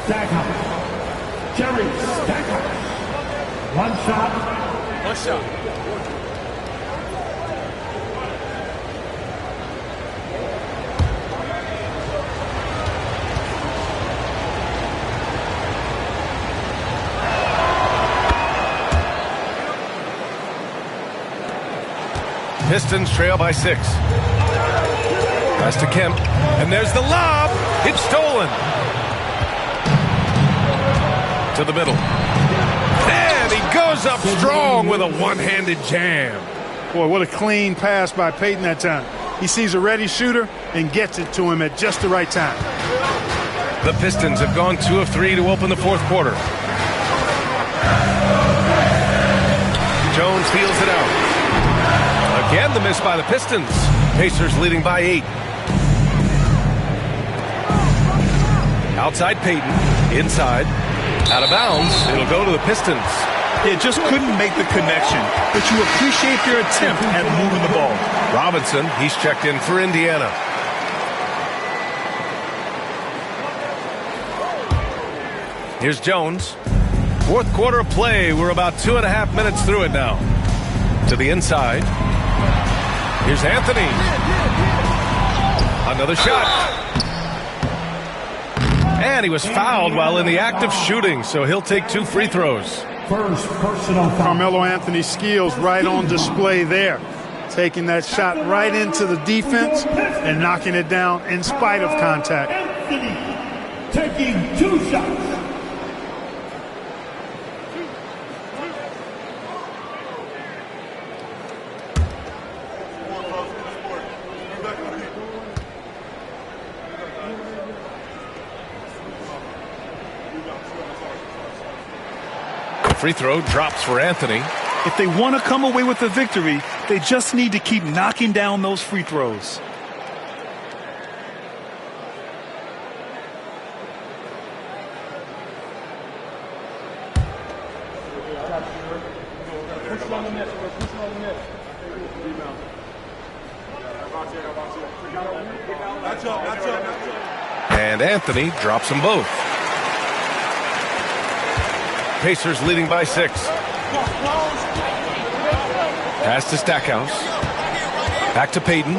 D: Stackhouse. Jerry Stackhouse. One shot.
A: Pistons trail by 6. Pass to Kemp. And there's the lob. It's stolen. To the middle. And he goes up strong with a one-handed jam.
Q: Boy, what a clean pass by Payton that time. He sees a ready shooter and gets it to him at just the right time.
A: The Pistons have gone 2 of 3 to open the fourth quarter. Jones feels it out. Again, the miss by the Pistons. Pacers leading by 8. Outside Payton. Inside. Out of bounds. It'll go to the Pistons.
R: It just couldn't make the connection, but you appreciate their attempt at moving the ball.
A: Robinson, he's checked in for Indiana. Here's Jones. Fourth quarter of play. We're about 2.5 minutes through it now. To the inside. Here's Anthony. Another shot. And he was fouled while in the act of shooting, so he'll take 2 free throws.
Q: First personal foul. Carmelo Anthony's skills right on display there. Taking that shot right into the defense and knocking it down in spite of contact.
D: Anthony taking 2 shots.
A: Free throw drops for Anthony.
R: If they want to come away with the victory, they just need to keep knocking down those free throws.
A: And Anthony drops them both. Pacers leading by 6. Pass to Stackhouse. Back to Payton.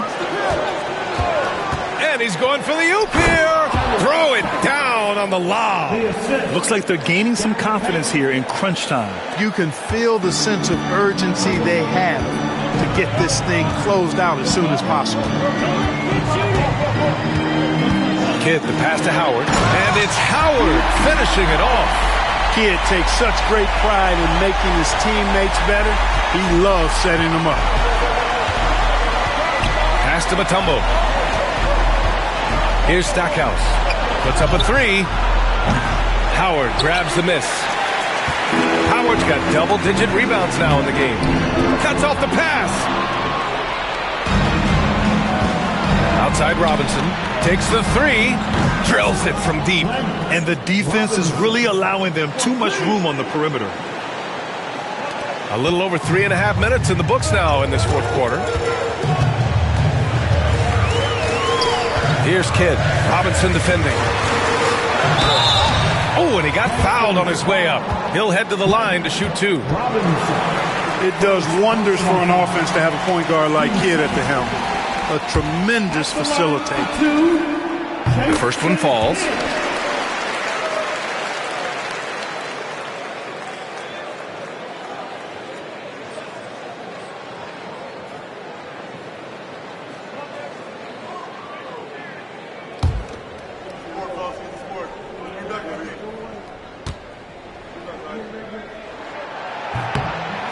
A: And he's going for the oop here. Throw it down on the lob.
R: Looks like they're gaining some confidence here in crunch time.
Q: You can feel the sense of urgency they have to get this thing closed out as soon as possible.
A: Kidd, the pass to Howard. And it's Howard finishing it off.
Q: Kidd takes such great pride in making his teammates better. He loves setting them up.
A: Pass to Mutombo. Here's Stackhouse. Puts up a 3. Howard grabs the miss. Howard's got double-digit rebounds now in the game. Cuts off the pass. Outside Robinson. Takes the 3. Drills it from deep.
R: And the defense is really allowing them too much room on the perimeter.
A: A little over 3.5 minutes in the books now in this fourth quarter. Here's Kidd. Robinson defending. Oh, and he got fouled on his way up. He'll head to the line to shoot 2.
Q: It does wonders for an offense to have a point guard like Kidd at the helm. A tremendous facilitator.
A: The first one falls.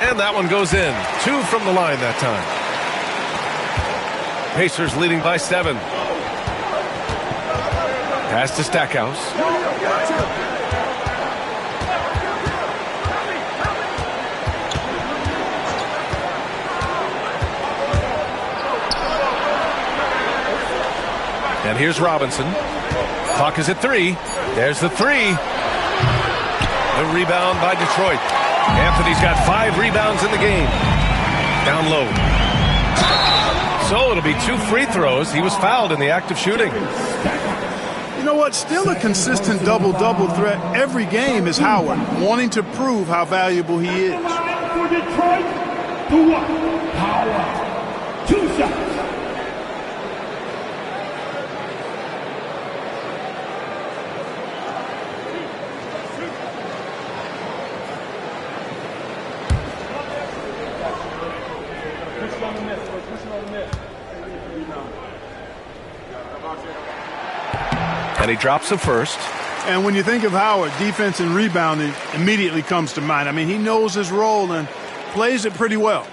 A: And that one goes in. 2 from the line that time. Pacers leading by 7. Pass to Stackhouse. And here's Robinson. Clock is at 3. There's the 3. The rebound by Detroit. Anthony's got 5 rebounds in the game. Down low. So it'll be 2 free throws. He was fouled in the act of shooting.
Q: You know what? Still a consistent double-double threat every game is Howard, wanting to prove how valuable he is.
D: For Detroit, the 1. Howard. 2 shots.
A: And he drops the first.
Q: And when you think of Howard, defense and rebounding immediately comes to mind. I mean, he knows his role and plays it pretty well.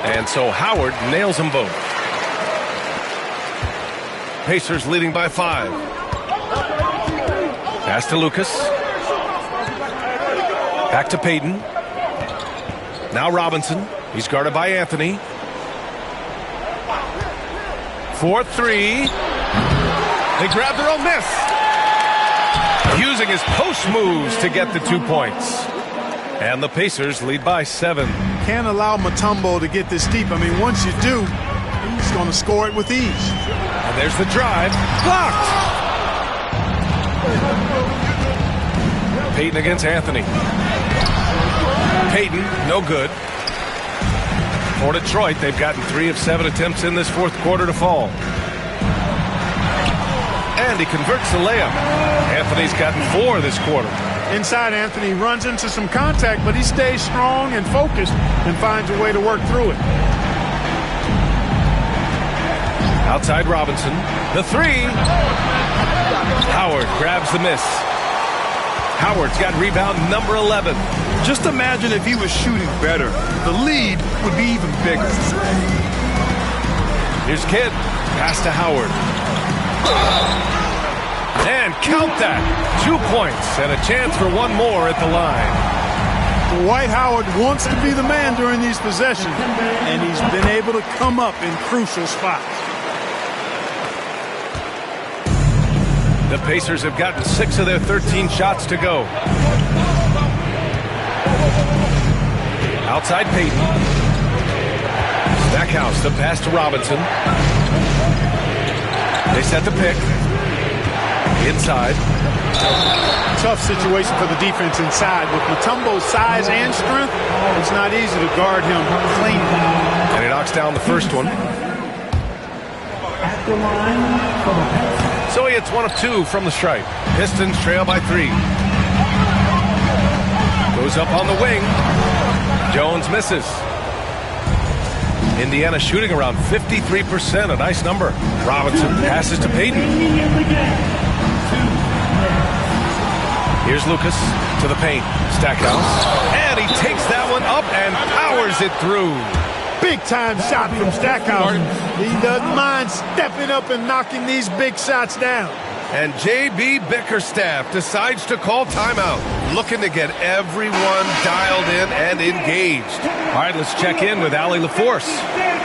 A: And so Howard nails them both. Pacers leading by 5. Pass to Lucas. Back to Payton. Now Robinson. He's guarded by Anthony. 4-3. They grab their own miss. Using his post moves to get the 2 points. And the Pacers lead by 7.
Q: Can't allow Mutombo to get this deep. I mean, once you do, he's going to score it with ease.
A: And there's the drive. Blocked. Payton against Anthony. Payton, no good. For Detroit, they've gotten 3 of 7 attempts in this fourth quarter to fall. And he converts the layup. Anthony's gotten 4 this quarter.
Q: Inside, Anthony runs into some contact, but he stays strong and focused and finds a way to work through it.
A: Outside Robinson. The 3. Howard grabs the miss. Howard's got rebound number 11.
R: Just imagine if he was shooting better. The lead would be even bigger.
A: Here's Kidd. Pass to Howard. And count that. 2 points and a chance for 1 more at the line.
Q: Dwight Howard wants to be the man during these possessions, and he's been able to come up in crucial spots.
A: The Pacers have gotten 6 of their 13 shots to go. Outside Payton. Stackhouse, the pass to Robinson. They set the pick. Inside.
Q: Tough situation for the defense inside. With Mutombo's size and strength, it's not easy to guard him clean.
A: And he knocks down the first one.
D: At the line for the
A: So he hits 1 of 2 from the stripe. Pistons trail by 3. Goes up on the wing. Jones misses. Indiana shooting around 53%, a nice number. Robinson passes to Payton. Here's Lucas to the paint. Stackhouse. And he takes that one up and powers it through.
Q: Big-time shot from Stackhouse. He doesn't mind stepping up and knocking these big shots down.
A: And J.B. Bickerstaff decides to call timeout, looking to get everyone dialed in and engaged. All right, let's check in with Allie LaForce.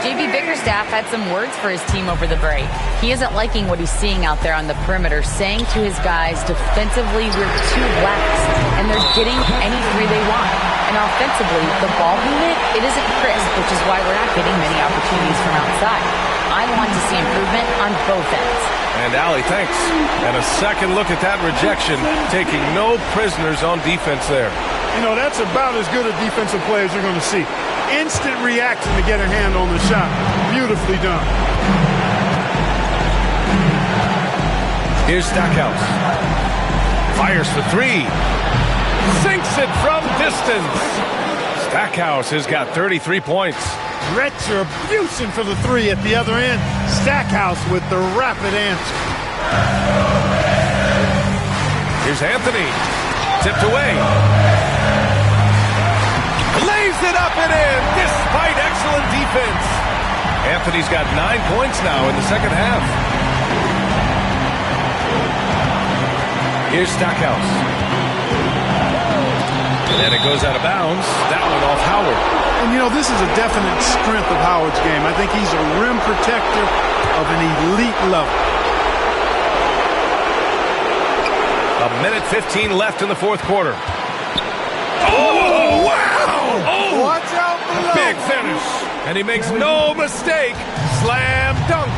F: J.B. Bickerstaff had some words for his team over the break. He isn't liking what he's seeing out there on the perimeter, saying to his guys, defensively, we're too lax, and they're getting any 3 they want. And offensively, the ball movement, it isn't crisp, which is why we're not getting many opportunities from outside. I want to see improvement on both ends.
A: And Allie, thanks. And a second look at that rejection, taking no prisoners on defense there.
Q: You know, that's about as good a defensive play as you're going to see. Instant reaction to get a hand on the shot. Beautifully done.
A: Here's Stackhouse. Fires for 3. Sinks it from distance. Stackhouse has got 33 points.
Q: Retribution for the 3 at the other end. Stackhouse with the rapid answer.
A: Here's Anthony. Tipped away. Lays it up and in despite excellent defense. Anthony's got 9 points now in the second half. Here's Stackhouse. And then it goes out of bounds. That one off Howard.
Q: And, you know, this is a definite strength of Howard's game. I think he's a rim protector of an elite level.
A: A minute 15 left in the fourth quarter. Oh, wow! Oh,
Q: watch out below.
A: Big finish. And he makes no mistake. Slam dunk.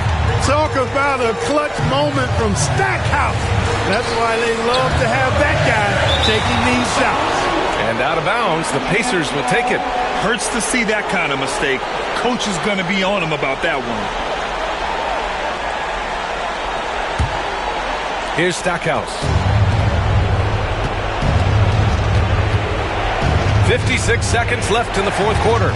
Q: Talk about a clutch moment from Stackhouse. That's why they love to have that guy taking these shots.
A: And out of bounds, the Pacers will take it.
R: Hurts to see that kind of mistake. Coach is going to be on him about that one.
A: Here's Stackhouse. 56 seconds left in the fourth quarter.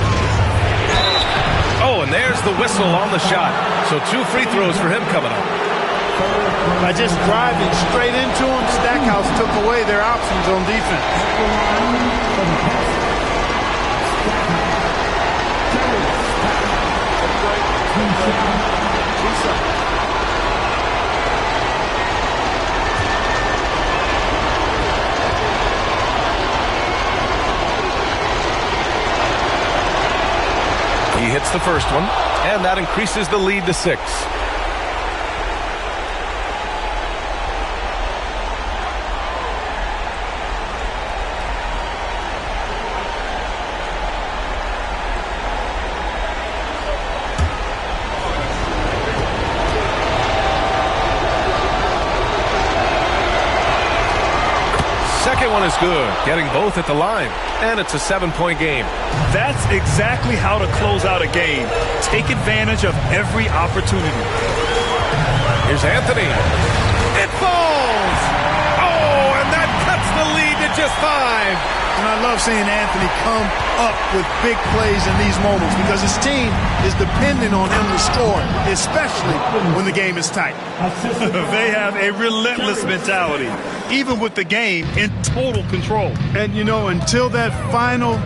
A: Oh, and there's the whistle on the shot. So 2 free throws for him coming up.
Q: By just driving straight into him, Stackhouse took away their options on defense.
A: He hits the first one, and that increases the lead to 6. Second one is good, getting both at the line, and it's a 7-point game.
R: That's exactly how to close out a game. Take advantage of every opportunity.
A: Here's Anthony. It falls! Oh, and that cuts the lead to just 5.
Q: And I love seeing Anthony come up with big plays in these moments because his team is dependent on him to score, especially when the game is tight.
R: They have a relentless mentality, even with the game in total control.
Q: And, you know, until that final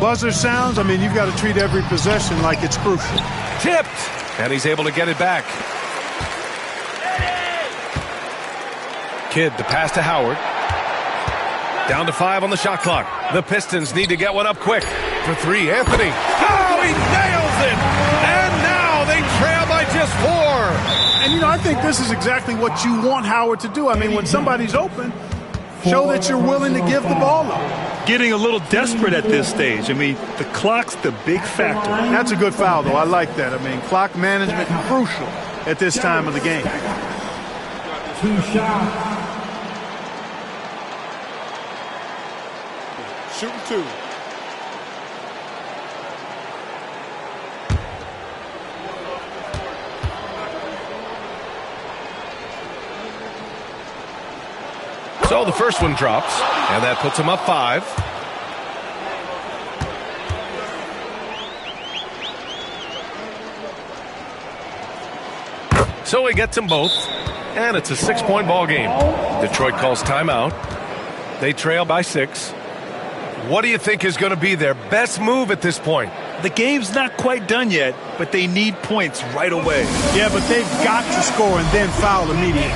Q: buzzer sounds, I mean, you've got to treat every possession like it's crucial.
A: Tipped, and he's able to get it back. Kidd to pass to Howard. Down to 5 on the shot clock. The Pistons need to get one up quick. For 3, Anthony. Oh, he nails it! And now they trail by just 4.
Q: And, you know, I think this is exactly what you want Howard to do. I mean, when somebody's open, show that you're willing to give the ball up.
R: Getting a little desperate at this stage. I mean, the clock's the big factor.
Q: That's a good foul, though. I like that. I mean, clock management crucial at this time of the game.
D: 2 shots.
E: Shooting 2.
A: So the first one drops, and that puts him up 5. So he gets them both, and it's a 6-point ball game. Detroit calls timeout. They trail by 6. What do you think is going to be their best move at this point?
R: The game's not quite done yet, but they need points right away.
Q: Yeah, but they've got to score and then foul immediately.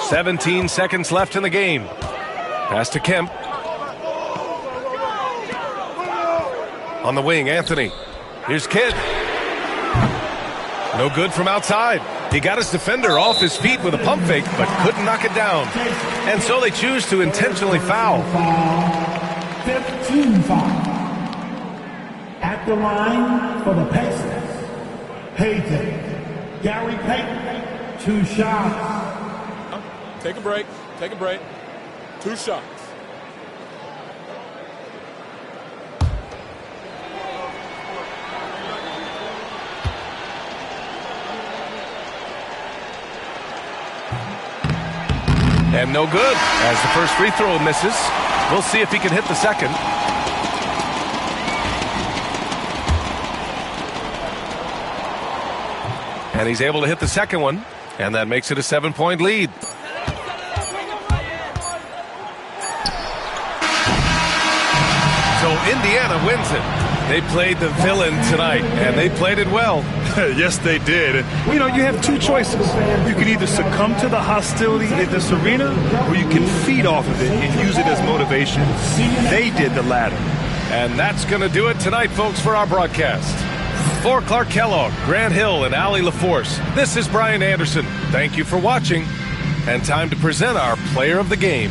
A: 17 seconds left in the game. Pass to Kemp. On the wing, Anthony. Here's Kidd. No good from outside. He got his defender off his feet with a pump fake, but couldn't knock it down. And so they choose to intentionally foul.
D: 15 foul. At the line for the Pacers, Payton. Gary Payton, 2 shots.
E: Take a break. Take a break. 2 shots.
A: And no good, as the first free throw misses. We'll see if he can hit the second. And he's able to hit the second one, and that makes it a 7-point lead. So Indiana wins it. They played the villain tonight, and they played it well.
R: Yes, they did. And, you know, you have two choices. You can either succumb to the hostility in this arena, or you can feed off of it and use it as motivation. They did the latter.
A: And that's going to do it tonight, folks, for our broadcast. For Clark Kellogg, Grant Hill, and Allie LaForce, this is Brian Anderson. Thank you for watching, and time to present our player of the game.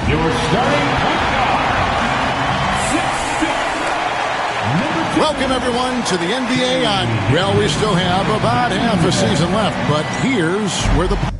D: Your starting
K: Welcome, everyone, to the NBA. Well, we still have about half a season left, but here's where the...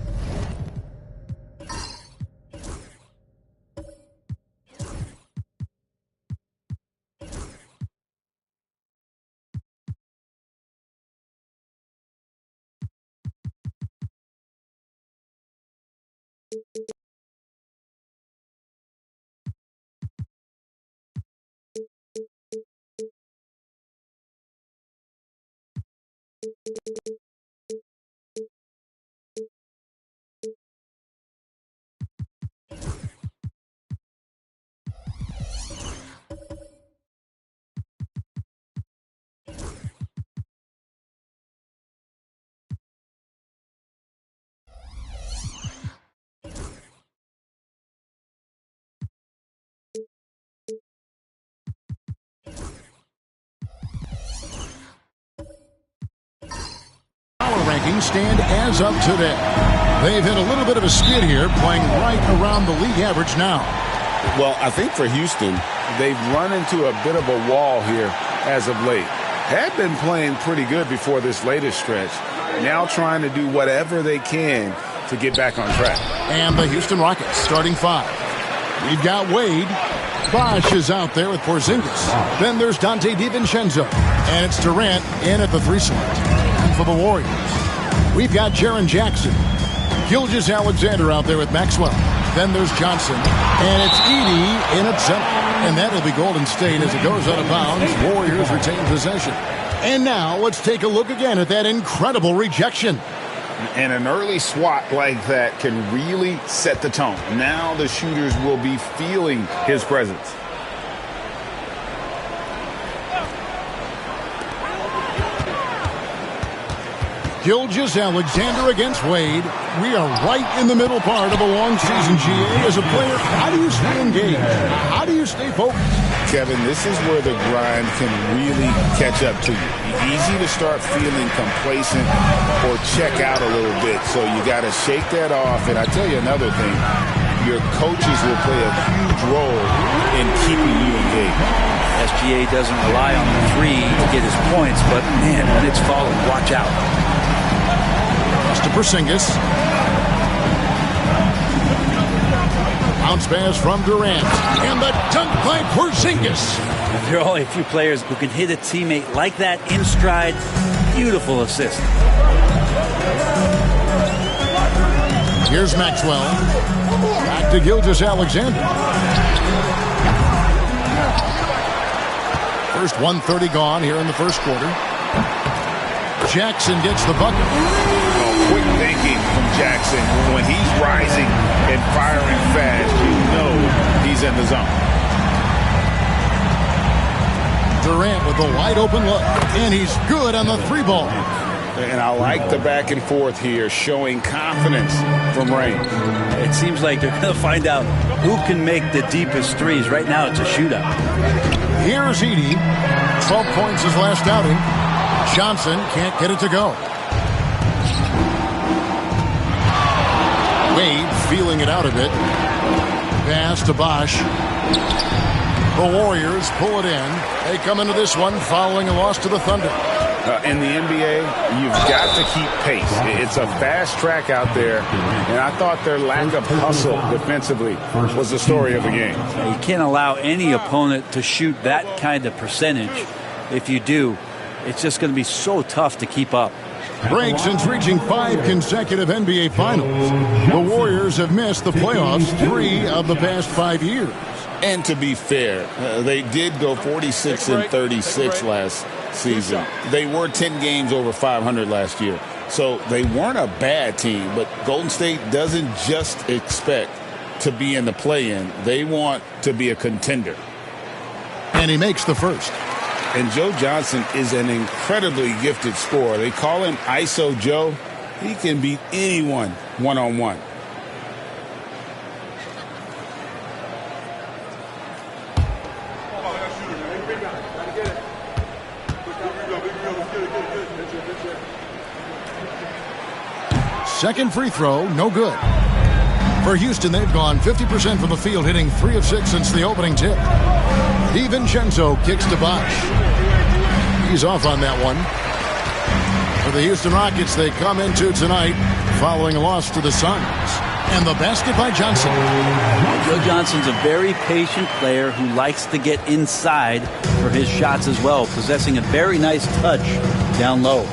K: rankings stand as of today. They've hit a little bit of a skid here, playing right around the league average now.
L: Well, I think for Houston, they've run into a bit of a wall here as of late. Had been playing pretty good before this latest stretch. Now trying to do whatever they can to get back on track.
K: And the Houston Rockets starting five. We've got Wade. Bosh is out there with Porzingis. Then there's Dante DiVincenzo. And it's Durant in at the 3 slot. And for the Warriors, we've got Jaren Jackson. Gilgeous-Alexander out there with Maxwell. Then there's Johnson. And it's Edey in at center. And that'll be Golden State as it goes out of bounds. Warriors retain possession. And now let's take a look again at that incredible rejection.
L: And an early swat like that can really set the tone. Now the shooters will be feeling his presence.
K: Gilgeous-Alexander against Wade. We are right in the middle part of a long season, GA. As a player, how do you stay engaged? How do you stay focused?
L: Kevin, this is where the grind can really catch up to you. Easy to start feeling complacent or check out a little bit. So you got to shake that off. And I tell you another thing, your coaches will play a huge role in keeping you engaged.
T: SGA doesn't rely on the three to get his points, but man, when it's falling, watch out.
K: To Porzingis. Bounce pass from Durant. And the dunk by Porzingis.
T: There are only a few players who can hit a teammate like that in stride. Beautiful assist.
K: Here's Maxwell. Back to Gilgeous-Alexander. First 1:30 gone here in the first quarter. Jackson gets the bucket.
L: Oh, quick thinking from Jackson. When he's rising and firing fast, you know he's in the zone.
K: Durant with a wide open look, and he's good on the 3-ball.
L: And I like the back and forth here, showing confidence from range.
T: It seems like they're going to find out who can make the deepest threes. Right now, it's a shootout.
K: Here's Edey. 12 points his last outing. Johnson can't get it to go. Wade feeling it out a bit. Pass to Bosch. The Warriors pull it in. They come into this one following a loss to the Thunder.
L: In the NBA, you've got to keep pace. It's a fast track out there, and I thought their lack of hustle defensively was the story of the game.
T: You can't allow any opponent to shoot that kind of percentage. If you do, it's just going to be so tough to keep up.
K: Break since reaching 5 consecutive NBA Finals. The Warriors have missed the playoffs 3 of the past 5 years.
L: And to be fair, they did go 46-36 last season. They were 10 games over 500 last year. So they weren't a bad team, but Golden State doesn't just expect to be in the play-in. They want to be a contender.
K: And he makes the first.
L: And Joe Johnson is an incredibly gifted scorer. They call him ISO Joe. He can beat anyone one-on-one.
K: Second free throw, no good. For Houston, they've gone 50% from the field, hitting 3 of 6 since the opening tip. DiVincenzo kicks to Bosch. He's off on that one. For the Houston Rockets, they come into tonight following a loss to the Suns. And the basket by Johnson.
T: Joe Johnson's a very patient player who likes to get inside for his shots as well, possessing a very nice touch down low.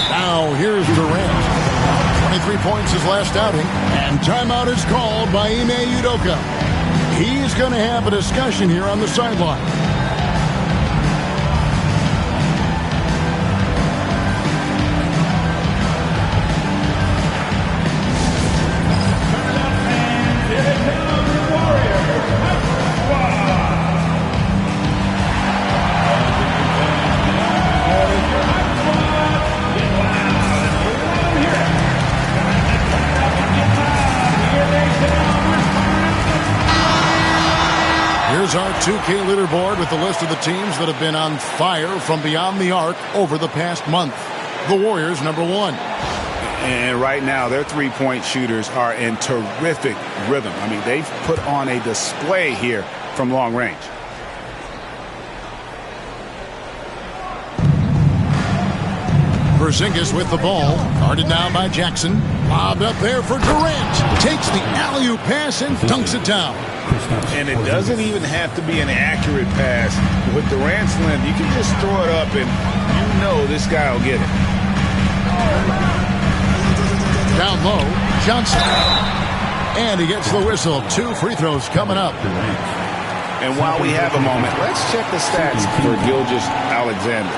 K: Now here's Durant. 23 points his last outing, and timeout is called by Ime Udoka. He's going to have a discussion here on the sideline. Here's our 2K leaderboard with the list of the teams that have been on fire from beyond the arc over the past month. The Warriors, number 1.
L: And right now, their three-point shooters are in terrific rhythm. I mean, they've put on a display here from long range.
K: Porzingis with the ball. Guarded now by Jackson. Lobbed up there for Durant. Takes the alley-oop pass and dunks it down.
L: And it doesn't even have to be an accurate pass. With Durant's length, you can just throw it up and you know this guy will get it.
K: Down low, Johnson. And he gets the whistle. 2 free throws coming up.
L: And while we have a moment, let's check the stats for Gilgeous-Alexander.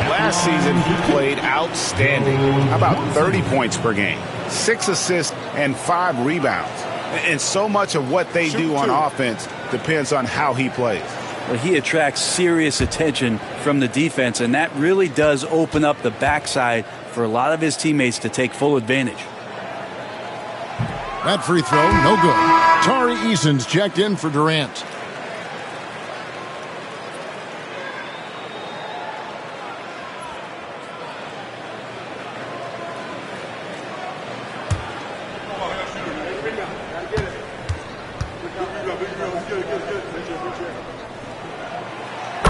L: Last season, he played outstanding. About 30 points per game, 6 assists, and 5 rebounds. And so much of what they do on offense depends on how he plays.
T: Well, he attracts serious attention from the defense, and that really does open up the backside for a lot of his teammates to take full advantage.
K: That free throw, no good. Tari Eason's checked in for Durant.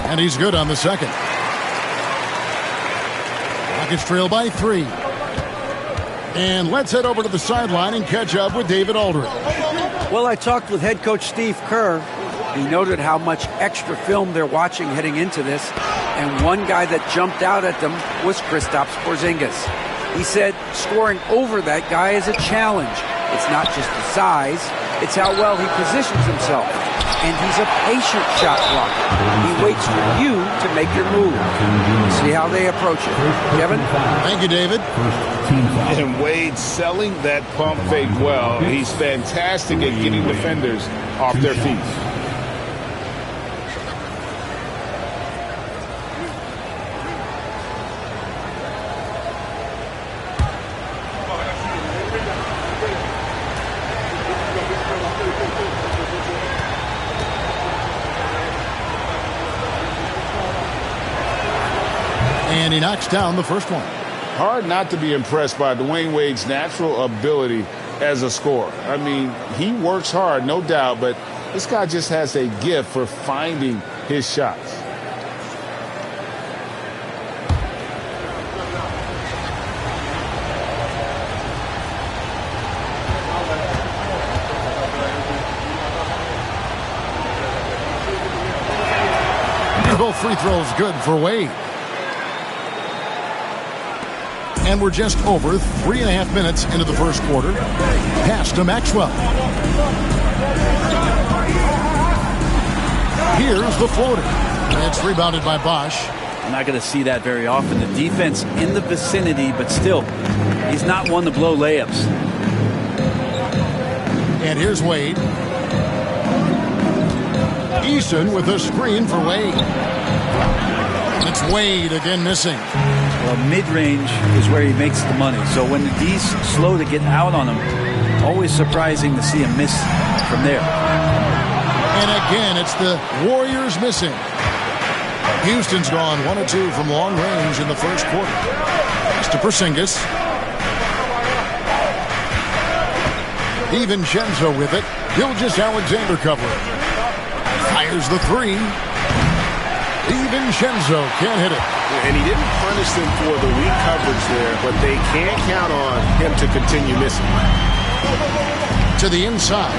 K: And he's good on the second. Rockets trail by 3. And let's head over to the sideline and catch up with David Aldridge.
N: Well, I talked with head coach Steve Kerr. He noted how much extra film they're watching heading into this. And one guy that jumped out at them was Kristaps Porzingis. He said scoring over that guy is a challenge. It's not just the size, it's how well he positions himself. and he's a patient shot blocker. He waits for you to make your move. See how they approach it. Kevin?
K: Thank you, David.
L: And Wade selling that pump fake well. He's fantastic at getting defenders off their feet.
K: And he knocks down the first one.
L: Hard not to be impressed by Dwayne Wade's natural ability as a scorer. I mean, he works hard, no doubt, but this guy just has a gift for finding his shots.
K: Both free throws good for Wade. And we're just over 3.5 minutes into the first quarter. Pass to Maxwell. Here's the floater. It's rebounded by Bosch.
T: I'm not going to see that very often. The defense in the vicinity, but still, he's not one to blow layups.
K: And here's Wade. Eason with a screen for Wade. It's Wade again missing.
T: Well, mid-range is where he makes the money. So when the D's slow to get out on him, always surprising to see him miss from there.
K: And again, it's the Warriors missing. Houston's gone 1 of 2 from long range in the first quarter. Pass to Porzingis. DiVincenzo with it. Gilgeous-Alexander covering. Fires the three. DiVincenzo can't hit it.
O: And he didn't punish them for the weak coverage there, but they can't count on him to continue missing.
K: To the inside.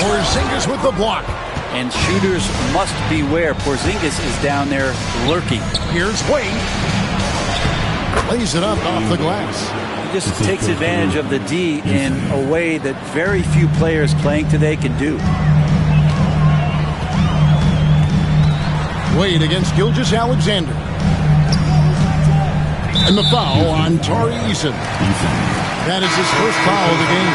K: Porzingis with the block.
T: And shooters must beware. Porzingis is down there lurking.
K: Here's Wade. Lays it up off the glass.
T: He just takes advantage of the D in a way that very few players playing today can do.
K: Wade against Gilgeous-Alexander. And the foul on Tari Eason. That is his first foul of the game.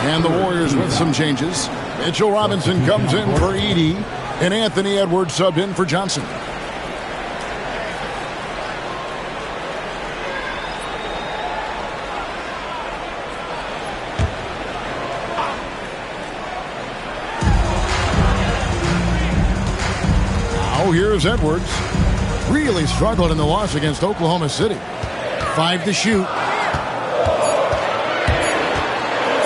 K: And the Warriors with some changes. Mitchell Robinson comes in for Edey. And Anthony Edwards subbed in for Johnson. Now here's Edwards. Really struggled in the loss against Oklahoma City. 5 to shoot.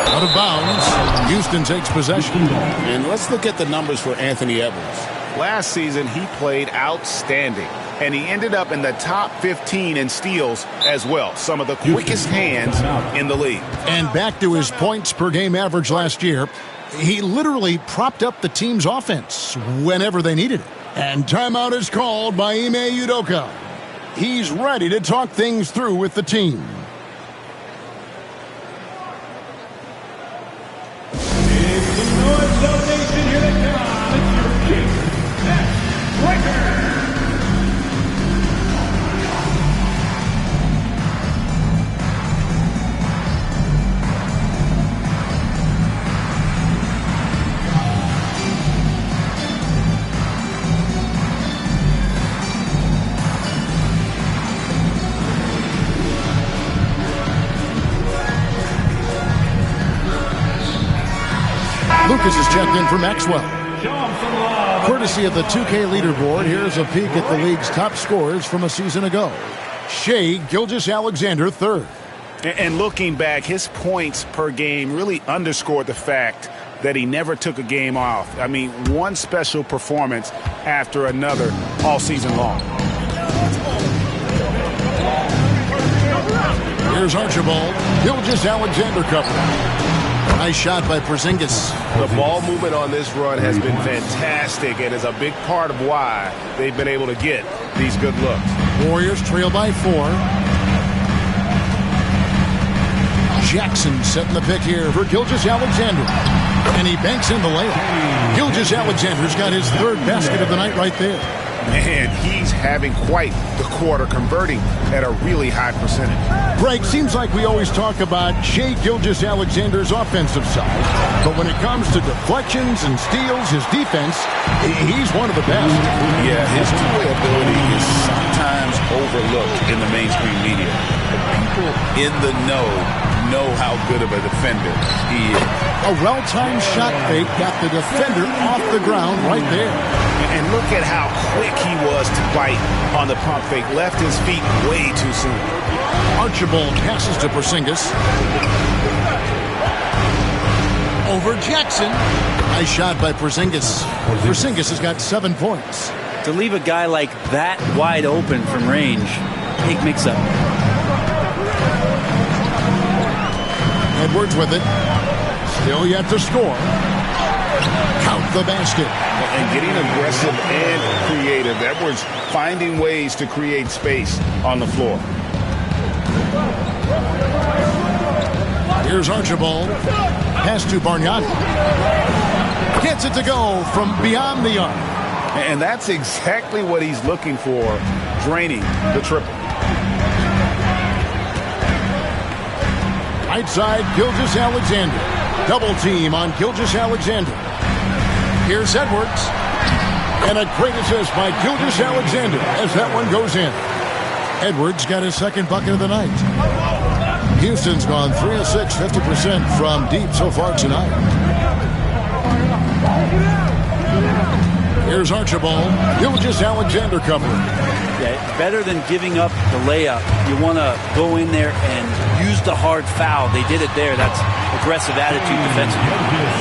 K: Out of bounds. Houston takes possession.
L: And let's look at the numbers for Anthony Edwards. Last season, he played outstanding. And he ended up in the top 15 in steals as well. Some of the quickest hands in the league.
K: And back to his points per game average last year. He literally propped up the team's offense whenever they needed it. And timeout is called by Ime Udoka. He's ready to talk things through with the team. Lucas is checked in for Maxwell. Courtesy of the 2K leaderboard, here's a peek at the league's top scorers from a season ago. Shai Gilgeous-Alexander, third.
L: And looking back, his points per game really underscored the fact that he never took a game off. I mean, one special performance after another all season long.
K: Here's Archibald. Gilgeous-Alexander covering. Nice shot by Porzingis.
O: The ball movement on this run has been fantastic and is a big part of why they've been able to get these good looks.
K: Warriors trail by 4. Jackson setting the pick here for Gilgeous-Alexander. And he banks in the layup. Gilgeous-Alexander's got his third basket of the night right there.
L: Man, he's having quite the quarter, converting at a really high percentage.
K: Greg, seems like we always talk about Shai Gilgeous-Alexander's offensive side, but when it comes to deflections and steals, his defense, he's one of the best.
L: Yeah, his two-way ability is sometimes overlooked in the mainstream media. But people in the know how good of a defender he is.
K: A well-timed shot fake got the defender off the ground right there.
L: And look at how quick he was to bite on the pump fake. Left his feet way too soon.
K: Archibald passes to Porzingis. Over Jackson. Nice shot by Porzingis. Porzingis has got 7 points.
T: To leave a guy like that wide open from range, big mix-up.
K: Edwards with it. Still yet to score. Count the basket.
L: And getting aggressive and creative. Edwards finding ways to create space on the floor.
K: Here's Archibald. Pass to Bargnani. Gets it to go from beyond the arc.
L: And that's exactly what he's looking for, draining the triple.
K: Right side, Gilgeous-Alexander. Double team on Gilgeous-Alexander. Here's Edwards. And a great assist by Gilgeous-Alexander as that one goes in. Edwards got his second bucket of the night. Houston's gone 3 of 6, 50% from deep so far tonight. Here's Archibald. Gilgeous-Alexander covering.
T: Yeah, better than giving up the layup. You want to go in there and use the hard foul. They did it there. That's aggressive attitude defensively.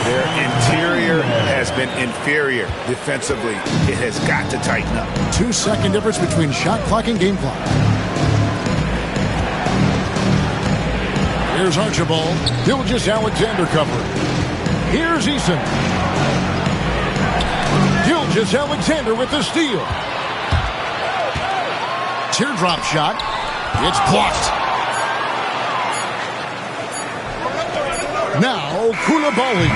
L: Their interior has been inferior defensively. It has got to tighten up.
K: 2-second difference between shot clock and game clock. Here's Archibald. Gilgeous-Alexander covering. Here's Eason. Gilgeous-Alexander with the steal. Teardrop shot. It's blocked. Now, Koulibaly.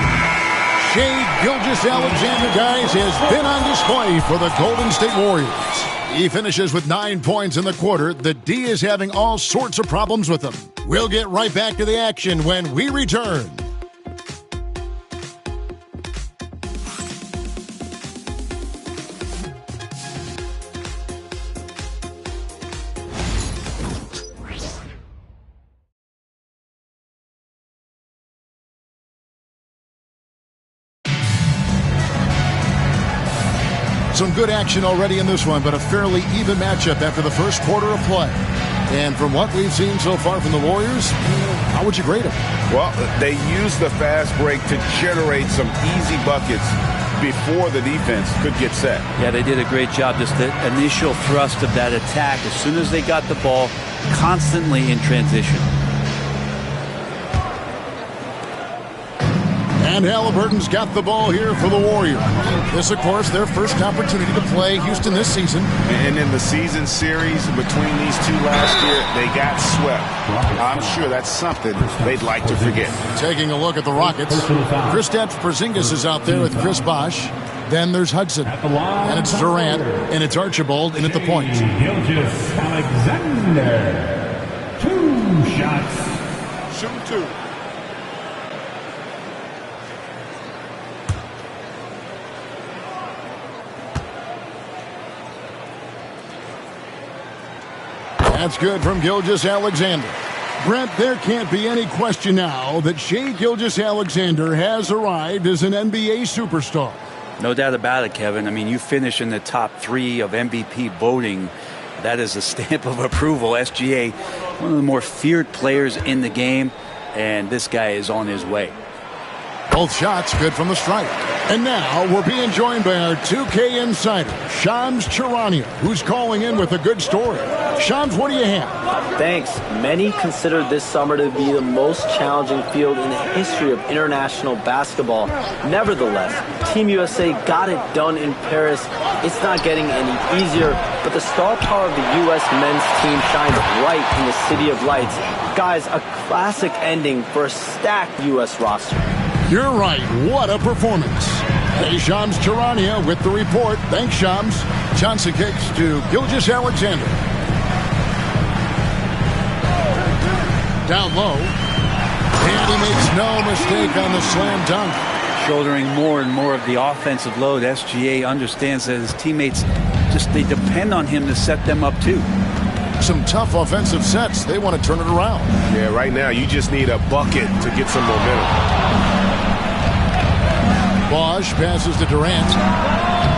K: Shai Gilgeous-Alexander, guys, has been on display for the Golden State Warriors. He finishes with 9 points in the quarter. The D is having all sorts of problems with him. We'll get right back to the action when we return. Some good action already in this one, but a fairly even matchup after the first quarter of play. And from what we've seen so far from the Warriors, how would you grade them?
L: Well, they used the fast break to generate some easy buckets before the defense could get set.
T: Yeah, they did a great job. Just the initial thrust of that attack, as soon as they got the ball, constantly in transition.
K: And Halliburton's got the ball here for the Warriors. This, of course, their first opportunity to play Houston this season.
L: And in the season series between these two last year, they got swept. I'm sure that's something they'd like to forget.
K: Taking a look at the Rockets. Kristaps Porzingis is out there with Chris Bosh. Then there's Hudson. And it's Durant. And it's Archibald in at the point.
D: Gilgeous-Alexander. 2 shots.
I: Shoot 2.
K: That's good from Gilgeous-Alexander. Brent, there can't be any question now that Shai Gilgeous-Alexander has arrived as an NBA superstar.
T: No doubt about it, Kevin. I mean, you finish in the top 3 of MVP voting. That is a stamp of approval. SGA, one of the more feared players in the game, and this guy is on his way.
K: Both shots good from the stripe. And now we're being joined by our 2K insider, Shams Charania, who's calling in with a good story. Shams, what do you have?
U: Thanks. Many consider this summer to be the most challenging field in the history of international basketball. Nevertheless, Team USA got it done in Paris. It's not getting any easier, but the star power of the U.S. men's team shined bright in the City of Lights. Guys, a classic ending for a stacked U.S. roster.
K: You're right. What a performance. Hey, Shams Charania with the report. Thanks, Shams. Johnson kicks to Gilgeous-Alexander. Down low. And he makes no mistake on the slam dunk.
T: Shouldering more and more of the offensive load. SGA understands that his teammates they depend on him to set them up too.
K: Some tough offensive sets. They want to turn it around.
O: Yeah, right now you just need a bucket to get some momentum.
K: Bosch passes to Durant.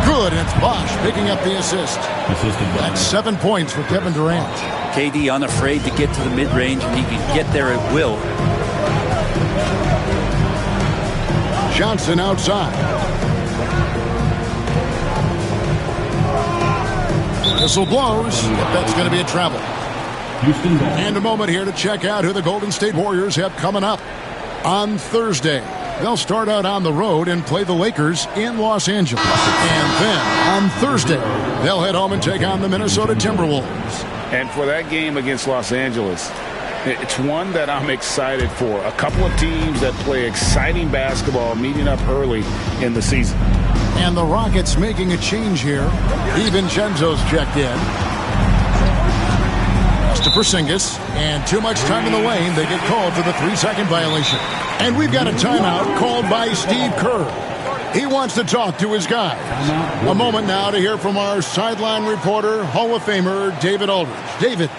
K: Good, and it's Bosch picking up the assist. That's 7 points for Kevin Durant.
T: KD unafraid to get to the mid-range, and he can get there at will.
K: Johnson outside. Whistle blows, but that's going to be a travel. And a moment here to check out who the Golden State Warriors have coming up. On Thursday, they'll start out on the road and play the Lakers in Los Angeles. And then on Thursday, they'll head home and take on the Minnesota Timberwolves.
L: And for that game against Los Angeles, it's one that I'm excited for. A couple of teams that play exciting basketball meeting up early in the season.
K: And the Rockets making a change here. DiVincenzo's checked in. To Porzingis, and too much time in the lane. They get called for the 3-second violation. And we've got a timeout called by Steve Kerr. He wants to talk to his guys. A moment now to hear from our sideline reporter, Hall of Famer David Aldridge. David.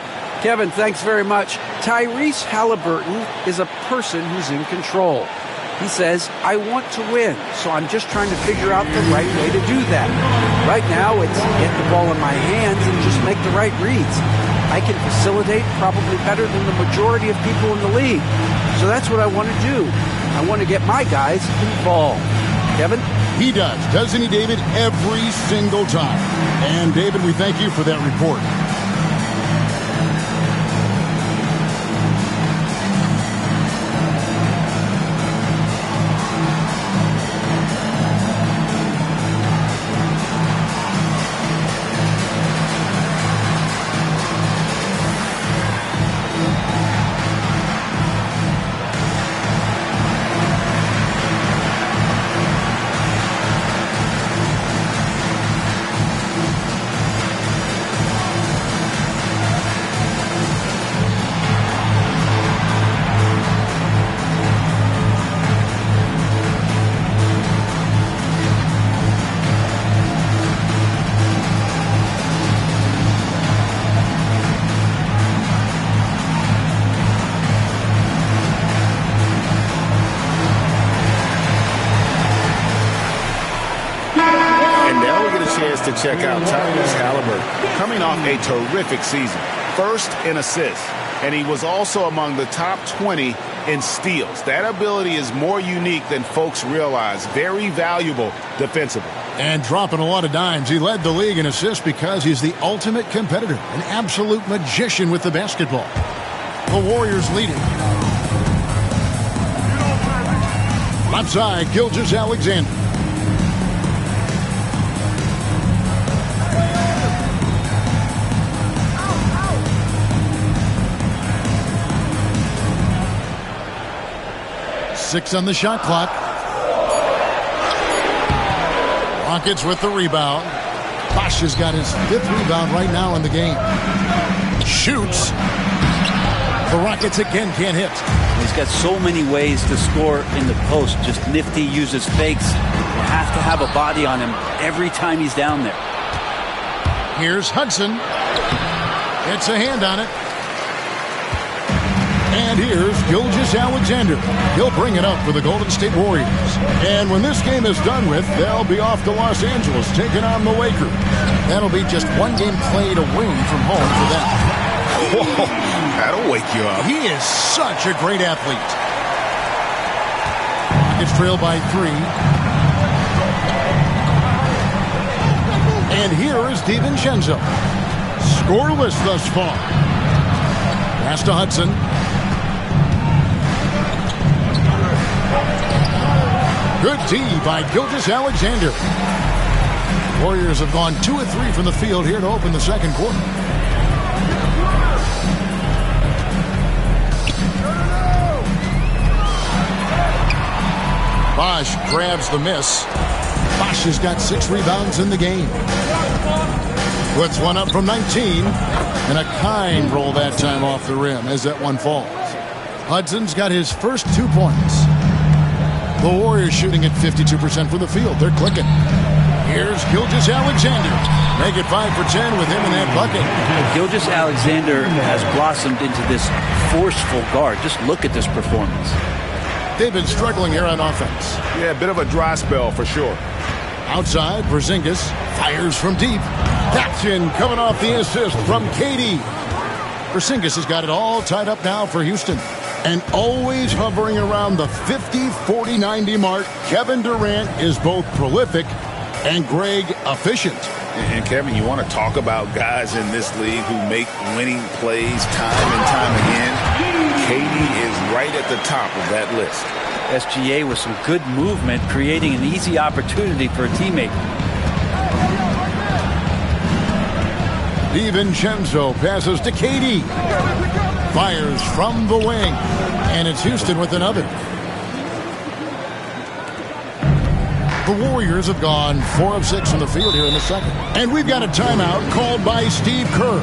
N: Kevin, thanks very much. Tyrese Halliburton is a person who's in control. He says, I want to win, so I'm just trying to figure out the right way to do that. Right now, it's get the ball in my hands and just make the right reads. I can facilitate probably better than the majority of people in the league. So that's what I want to do. I want to get my guys involved. Kevin?
K: He does, doesn't he, David? Every single time. And, David, we thank you for that report.
L: To check out Tyrese Halliburton, coming off a terrific season. First in assists, and he was also among the top 20 in steals. That ability is more unique than folks realize. Very valuable defensively.
K: And dropping a lot of dimes. He led the league in assists because he's the ultimate competitor, an absolute magician with the basketball. The Warriors leading. Left side, Gilgeous-Alexander. Six on the shot clock. Rockets with the rebound. Bosch has got his 5th rebound right now in the game. Shoots. The Rockets again can't hit.
T: He's got so many ways to score in the post. Just nifty, uses fakes. You have to have a body on him every time he's down there.
K: Here's Hudson. It's a hand on it. And here's Gilgeous-Alexander. He'll bring it up for the Golden State Warriors. And when this game is done with, they'll be off to Los Angeles taking on the Lakers. That'll be just one game played away from home for them.
O: Whoa, that'll wake you up.
K: He is such a great athlete. It's trailed by 3. And here is DiVincenzo. Scoreless thus far. Pass to Hudson. Good D by Gilgeous-Alexander. Warriors have gone 2 of 3 from the field here to open the second quarter. Bosch grabs the miss. Bosch has got 6 rebounds in the game. Puts one up from 19. And a kind roll that time off the rim as that one falls. Hudson's got his first 2 points. The Warriors shooting at 52% from the field. They're clicking. Here's Gilgeous-Alexander. Make it 5 for 10 with him in that bucket.
T: Gilgeous-Alexander has blossomed into this forceful guard. Just look at this performance.
K: They've been struggling here on offense.
L: Yeah, a bit of a dry spell for sure.
K: Outside, Porzingis fires from deep. That's in, coming off the assist from KD. Porzingis has got it all tied up now for Houston. And always hovering around the 50, 40, 90 mark, Kevin Durant is both prolific and Greg efficient.
L: And Kevin, you want to talk about guys in this league who make winning plays time and time again. KD is right at the top of that list.
T: SGA with some good movement, creating an easy opportunity for a teammate.
K: DiVincenzo passes to KD. Fires from the wing. And it's Houston with another. The Warriors have gone 4 of 6 from the field here in the second. And we've got a timeout called by Steve Kerr.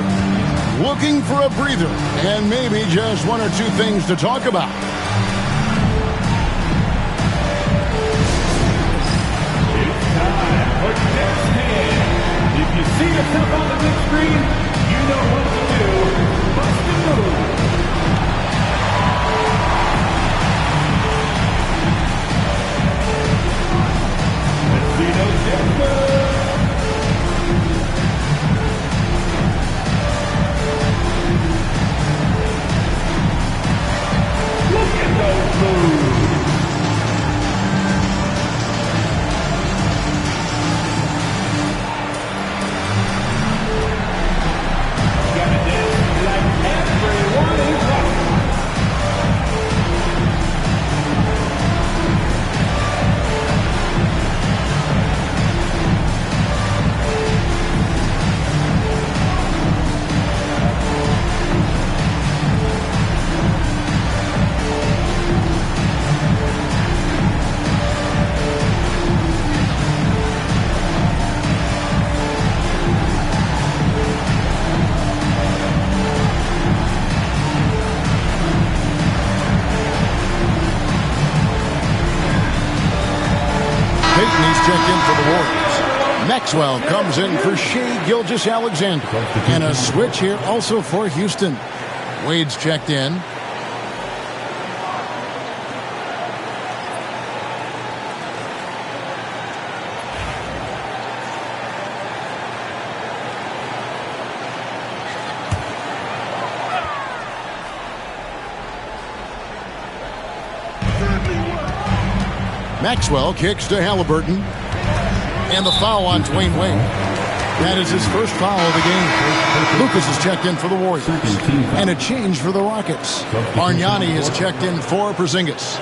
K: Looking for a breather and maybe just 1 or 2 things to talk about.
D: If you see yourself on the big screen, you know what to do. Bust and move. Let's see those jumpers. Look at those moves.
K: Checked in for the Warriors. Maxwell comes in for Shai Gilgeous-Alexander. And a switch here also for Houston. Wade's checked in. Maxwell kicks to Halliburton. And the foul on Dwayne Wade. That is his first foul of the game. Lucas is checked in for the Warriors. And a change for the Rockets. Bargnani is checked in for Porzingis.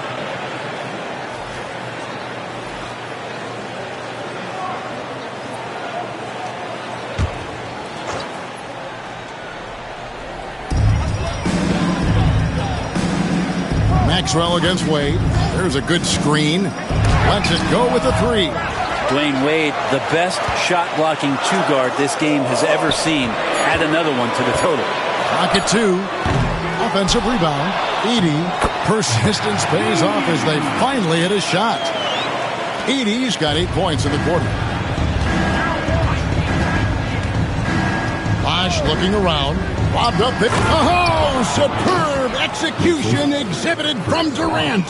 K: Maxwell against Wade. There's a good screen. Lets it go with a 3.
T: Dwayne Wade, the best shot-blocking 2-guard this game has ever seen. Add another one to the total.
K: Rocket 2. Offensive rebound. Edey. Persistence pays off as they finally hit a shot. Edey's got 8 points in the quarter. Bosch looking around. Lobbed up there. Oh, superb execution exhibited from Durant.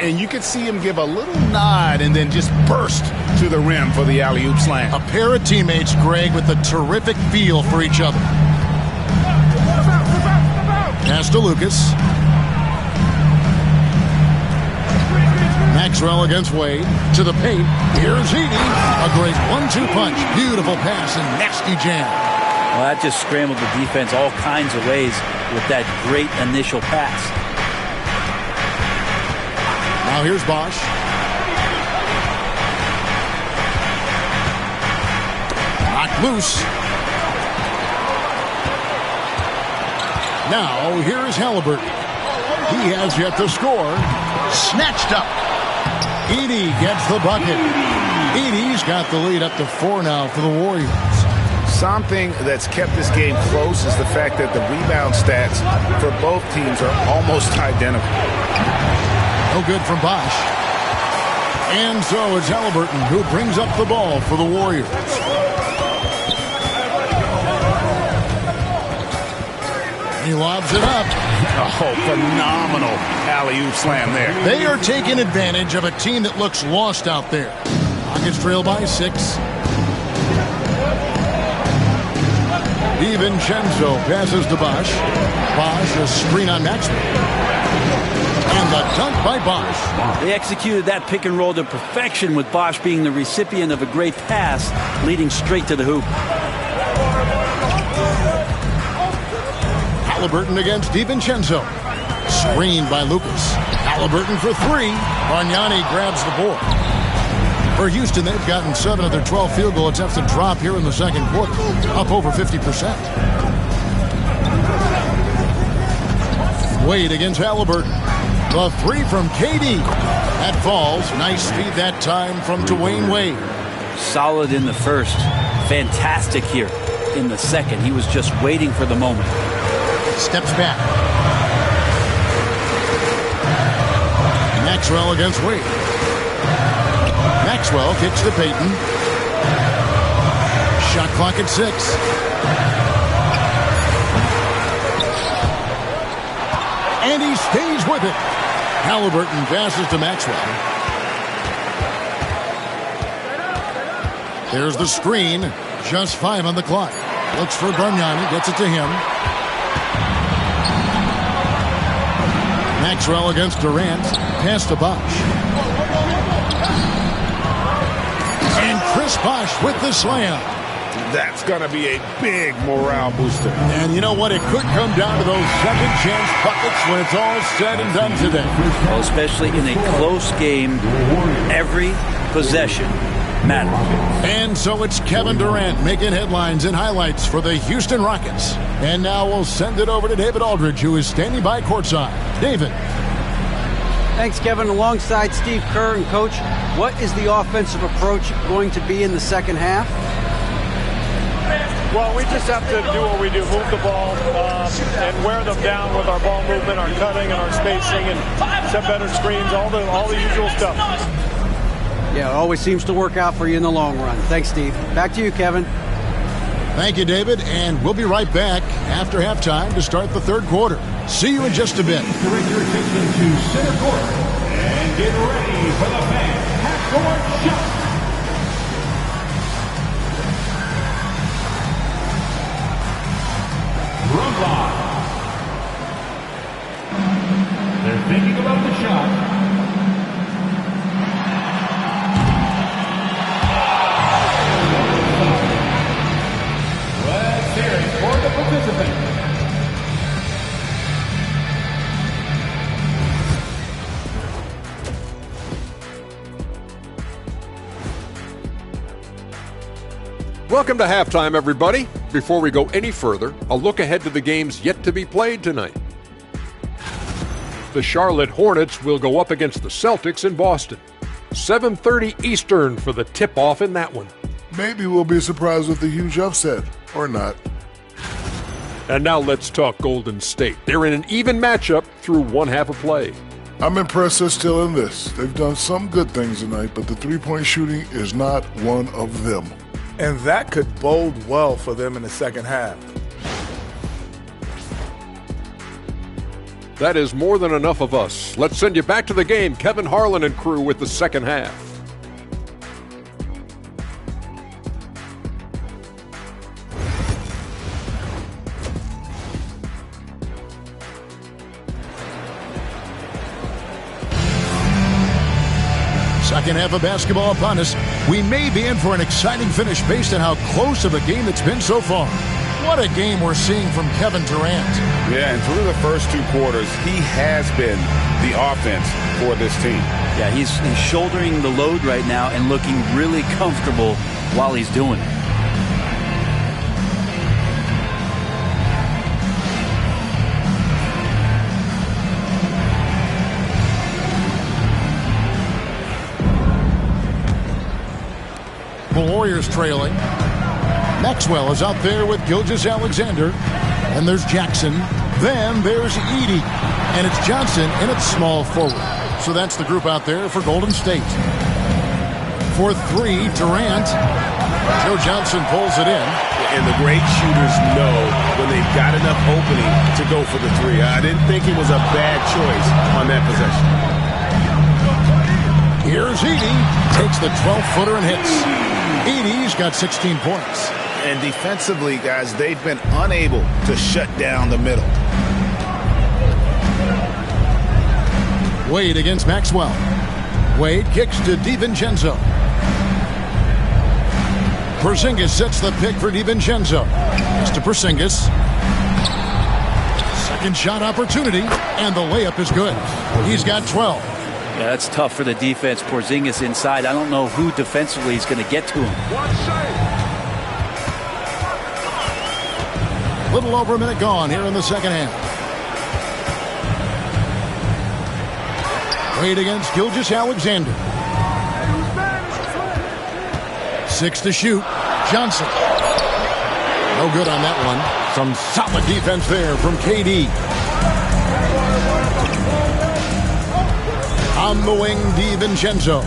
L: And you could see him give a little nod and then just burst to the rim for the alley-oop slam.
K: A pair of teammates, Greg, with a terrific feel for each other. Pass to Lucas. Maxwell against Wade. To the paint. Here's Edey. A great 1-2 punch. Beautiful pass and nasty jam.
T: Well, that just scrambled the defense all kinds of ways with that great initial pass.
K: Now here's Bosch. Knocked loose. Now here's Halliburton. He has yet to score. Snatched up. Edey gets the bucket. Edey's got the lead up to 4 now for the Warriors.
L: Something that's kept this game close is the fact that the rebound stats for both teams are almost identical.
K: No good from Bosch. And so it's Halliburton who brings up the ball for the Warriors. He lobs it up.
L: Oh, phenomenal alley-oop slam there.
K: They are taking advantage of a team that looks lost out there. Rockets trail by 6. DiVincenzo passes to Bosch. Bosch, a screen on Maxwell. And the dunk by Bosch.
T: They executed that pick and roll to perfection, with Bosch being the recipient of a great pass, leading straight to the hoop.
K: Halliburton against DiVincenzo. Screened by Lucas. Halliburton for 3. Bargnani grabs the board. For Houston, they've gotten 7 of their 12 field goal attempts to drop here in the second quarter, up over 50%. Wade against Halliburton. The 3 from KD. That falls. Nice feed that time from Dwayne Wade.
T: Solid in the first. Fantastic here in the second. He was just waiting for the moment.
K: Steps back. Maxwell against Wade. Maxwell kicks to Payton. Shot clock at 6. And he stays with it. Halliburton passes to Maxwell. There's the screen. Just 5 on the clock. Looks for Bargnani. Gets it to him. Maxwell against Durant. Pass to Bosch. And Chris Bosch with the slam.
L: That's going to be a big morale booster.
K: And you know what? It could come down to those second chance buckets when it's all said and done today.
T: Well, especially in a close game, every possession matters.
K: And so it's Kevin Durant making headlines and highlights for the Houston Rockets. And now we'll send it over to David Aldridge, who is standing by courtside. David.
N: Thanks, Kevin. Alongside Steve Kerr and Coach, what is the offensive approach going to be in the second half?
E: Well, we just have to do what we do, move the ball and wear them down with our ball movement, our cutting, and our spacing, and set better screens, all the usual stuff.
N: Yeah, it always seems to work out for you in the long run. Thanks, Steve. Back to you, Kevin.
K: Thank you, David, and we'll be right back after halftime to start the third quarter. See you in just a bit.
D: Direct your attention to center court and get ready for the half-court shot. Rumba. They're thinking about the shot. Let's hear it for the participant.
G: Welcome to halftime, everybody. Before we go any further, a look ahead to the games yet to be played tonight. The Charlotte Hornets will go up against the Celtics in Boston. 7:30 Eastern for the tip-off in that one.
I: Maybe we'll be surprised with a huge upset, or not.
G: And now let's talk Golden State. They're in an even matchup through one half of play.
I: I'm impressed they're still in this. They've done some good things tonight, but the three-point shooting is not one of them.
H: And that could bode well for them in the second half.
G: That is more than enough of us. Let's send you back to the game. Kevin Harlan and crew with the second half.
K: Second half of basketball upon us. We may be in for an exciting finish based on how close of a game it's been so far. What a game we're seeing from Kevin Durant.
L: Yeah, and through the first 2 quarters, he has been the offense for this team.
T: Yeah, he's shouldering the load right now and looking really comfortable while he's doing it.
K: Warriors trailing. Maxwell is out there with Gilgeous-Alexander. And there's Jackson. Then there's Edey. And it's Johnson, and it's small forward. So that's the group out there for Golden State. For three, Durant. Joe Johnson pulls it in.
O: And the great shooters know when they've got enough opening to go for the three. I didn't think it was a bad choice on that possession.
K: Here's Edey. Takes the 12-footer and hits. Edey's got 16 points.
L: And defensively, guys, they've been unable to shut down the middle.
K: Wade against Maxwell. Wade kicks to DiVincenzo. Porzingis sets the pick for DiVincenzo. It's to Porzingis. Second shot opportunity, and the layup is good. He's got 12.
T: Yeah, that's tough for the defense. Porzingis inside. I don't know who defensively is going to get to him.
K: Little over a minute gone here in the second half. Wade against Gilgeous-Alexander. 6 to shoot. Johnson. No good on that one. Some solid defense there from KD. On the wing, DiVincenzo.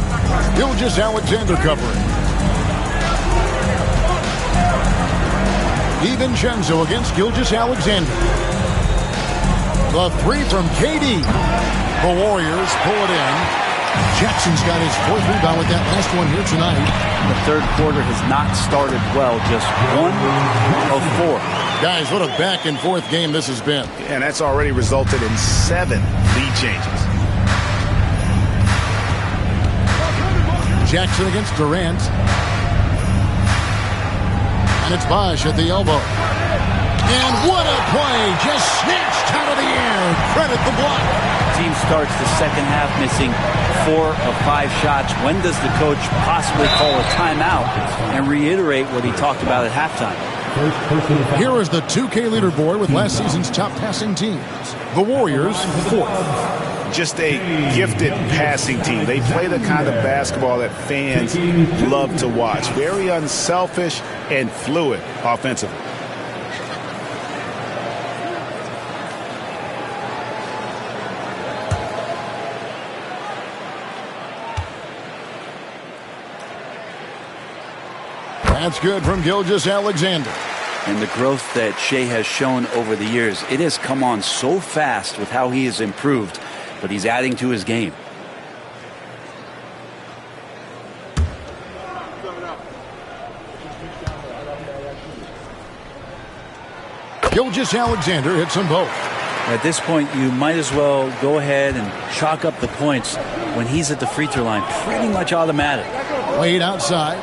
K: Gilgeous-Alexander covering. DiVincenzo against Gilgeous-Alexander. The three from KD. The Warriors pull it in. Jackson's got his fourth rebound with that last one here tonight.
T: The third quarter has not started well. Just 1 of 4.
K: Guys, what a back-and-forth game this has been.
L: And that's already resulted in 7 lead changes.
K: Jackson against Durant. And it's Bosh at the elbow. And what a play! Just snatched out of the air. Credit the block.
T: Team starts the second half missing 4 of 5 shots. When does the coach possibly call a timeout and reiterate what he talked about at halftime?
K: Here is the 2K leaderboard with last season's top passing teams. The Warriors, 4th.
L: Just a gifted passing team. They play the kind of basketball that fans love to watch. Very unselfish and fluid offensively.
K: That's good from Gilgeous-Alexander.
T: And the growth that Shea has shown over the years, it has come on so fast with how he has improved, but he's adding to his game.
K: Gilgeous-Alexander hits them both.
T: At this point, you might as well go ahead and chalk up the points when he's at the free throw line. Pretty much automatic.
K: Wade outside.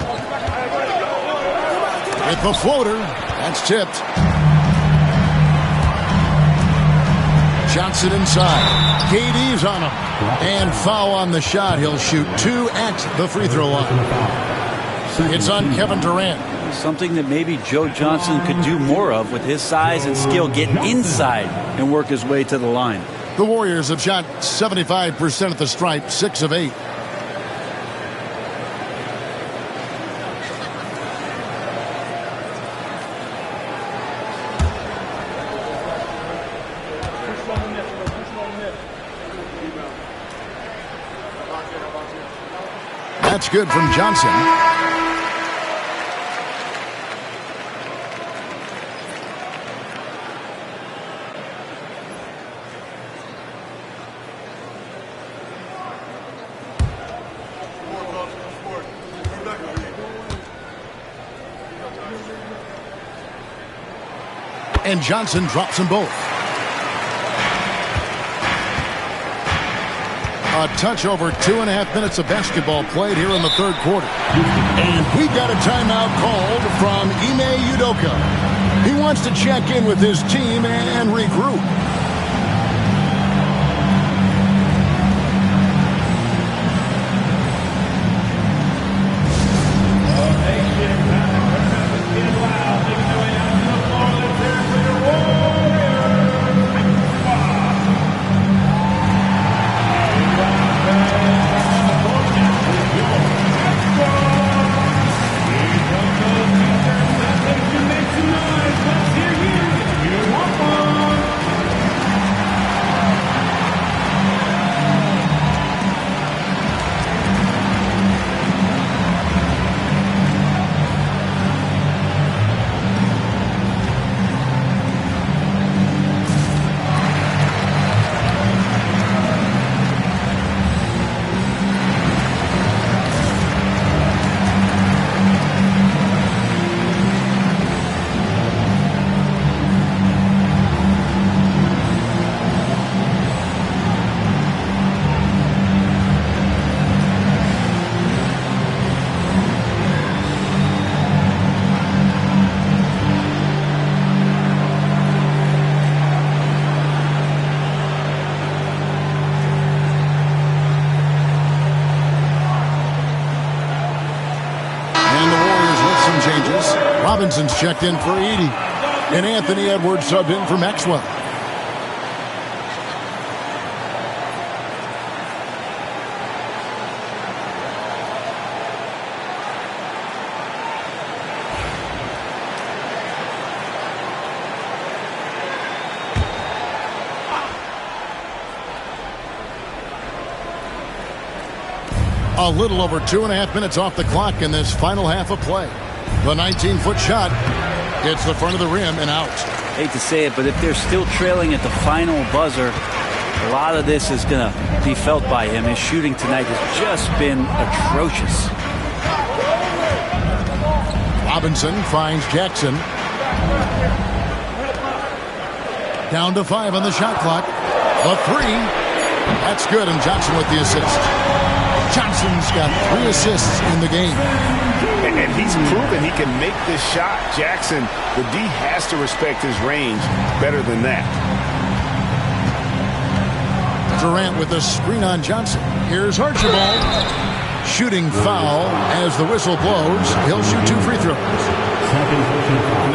K: With the floater. That's tipped. Johnson inside. KD's on him. And foul on the shot. He'll shoot 2 at the free throw line. It's on Kevin Durant.
T: Something that maybe Joe Johnson could do more of with his size and skill. Get inside and work his way to the line.
K: The Warriors have shot 75% at the stripe, 6 of 8. That's good from Johnson. And Johnson drops them both. A touch over 2.5 minutes of basketball played here in the third quarter. And we got a timeout called from Ime Udoka. He wants to check in with his team and regroup. Robinson's checked in for Edie. And Anthony Edwards subbed in for Maxwell. A little over 2.5 minutes off the clock in this final half of play. The 19-foot shot hits the front of the rim and out.
T: Hate to say it, but if they're still trailing at the final buzzer, a lot of this is going to be felt by him. His shooting tonight has just been atrocious.
K: Robinson finds Jackson. Down to 5 on the shot clock. The 3. That's good, and Johnson with the assist. Johnson's got 3 assists in the game.
L: And he's proven he can make this shot. Jackson, the D has to respect his range better than that.
K: Durant with the screen on Johnson. Here's Archibald. Shooting foul as the whistle blows. He'll shoot 2 free throws.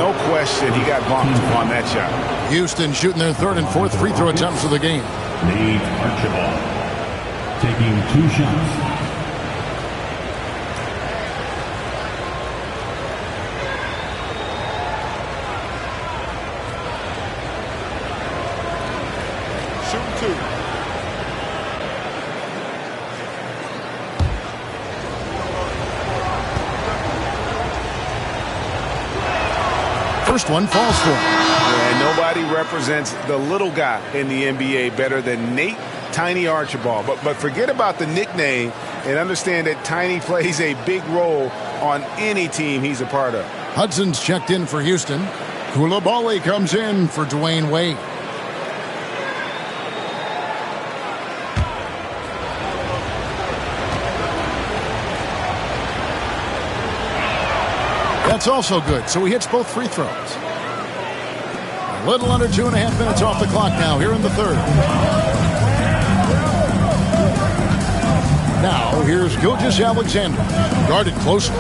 L: No question he got bumped on that shot.
K: Houston shooting their 3rd and 4th free throw attempts of the game.
D: Nate Archibald taking 2 shots.
K: First one falls for him.
L: And nobody represents the little guy in the NBA better than Nate Tiny Archibald. But forget about the nickname and understand that Tiny plays a big role on any team he's a part of.
K: Hudson's checked in for Houston. Koulibaly comes in for Dwayne Wade. That's also good, so he hits both free throws. A little under 2.5 minutes off the clock now here in the 3rd. Now here's Gilgeous-Alexander, guarded closely.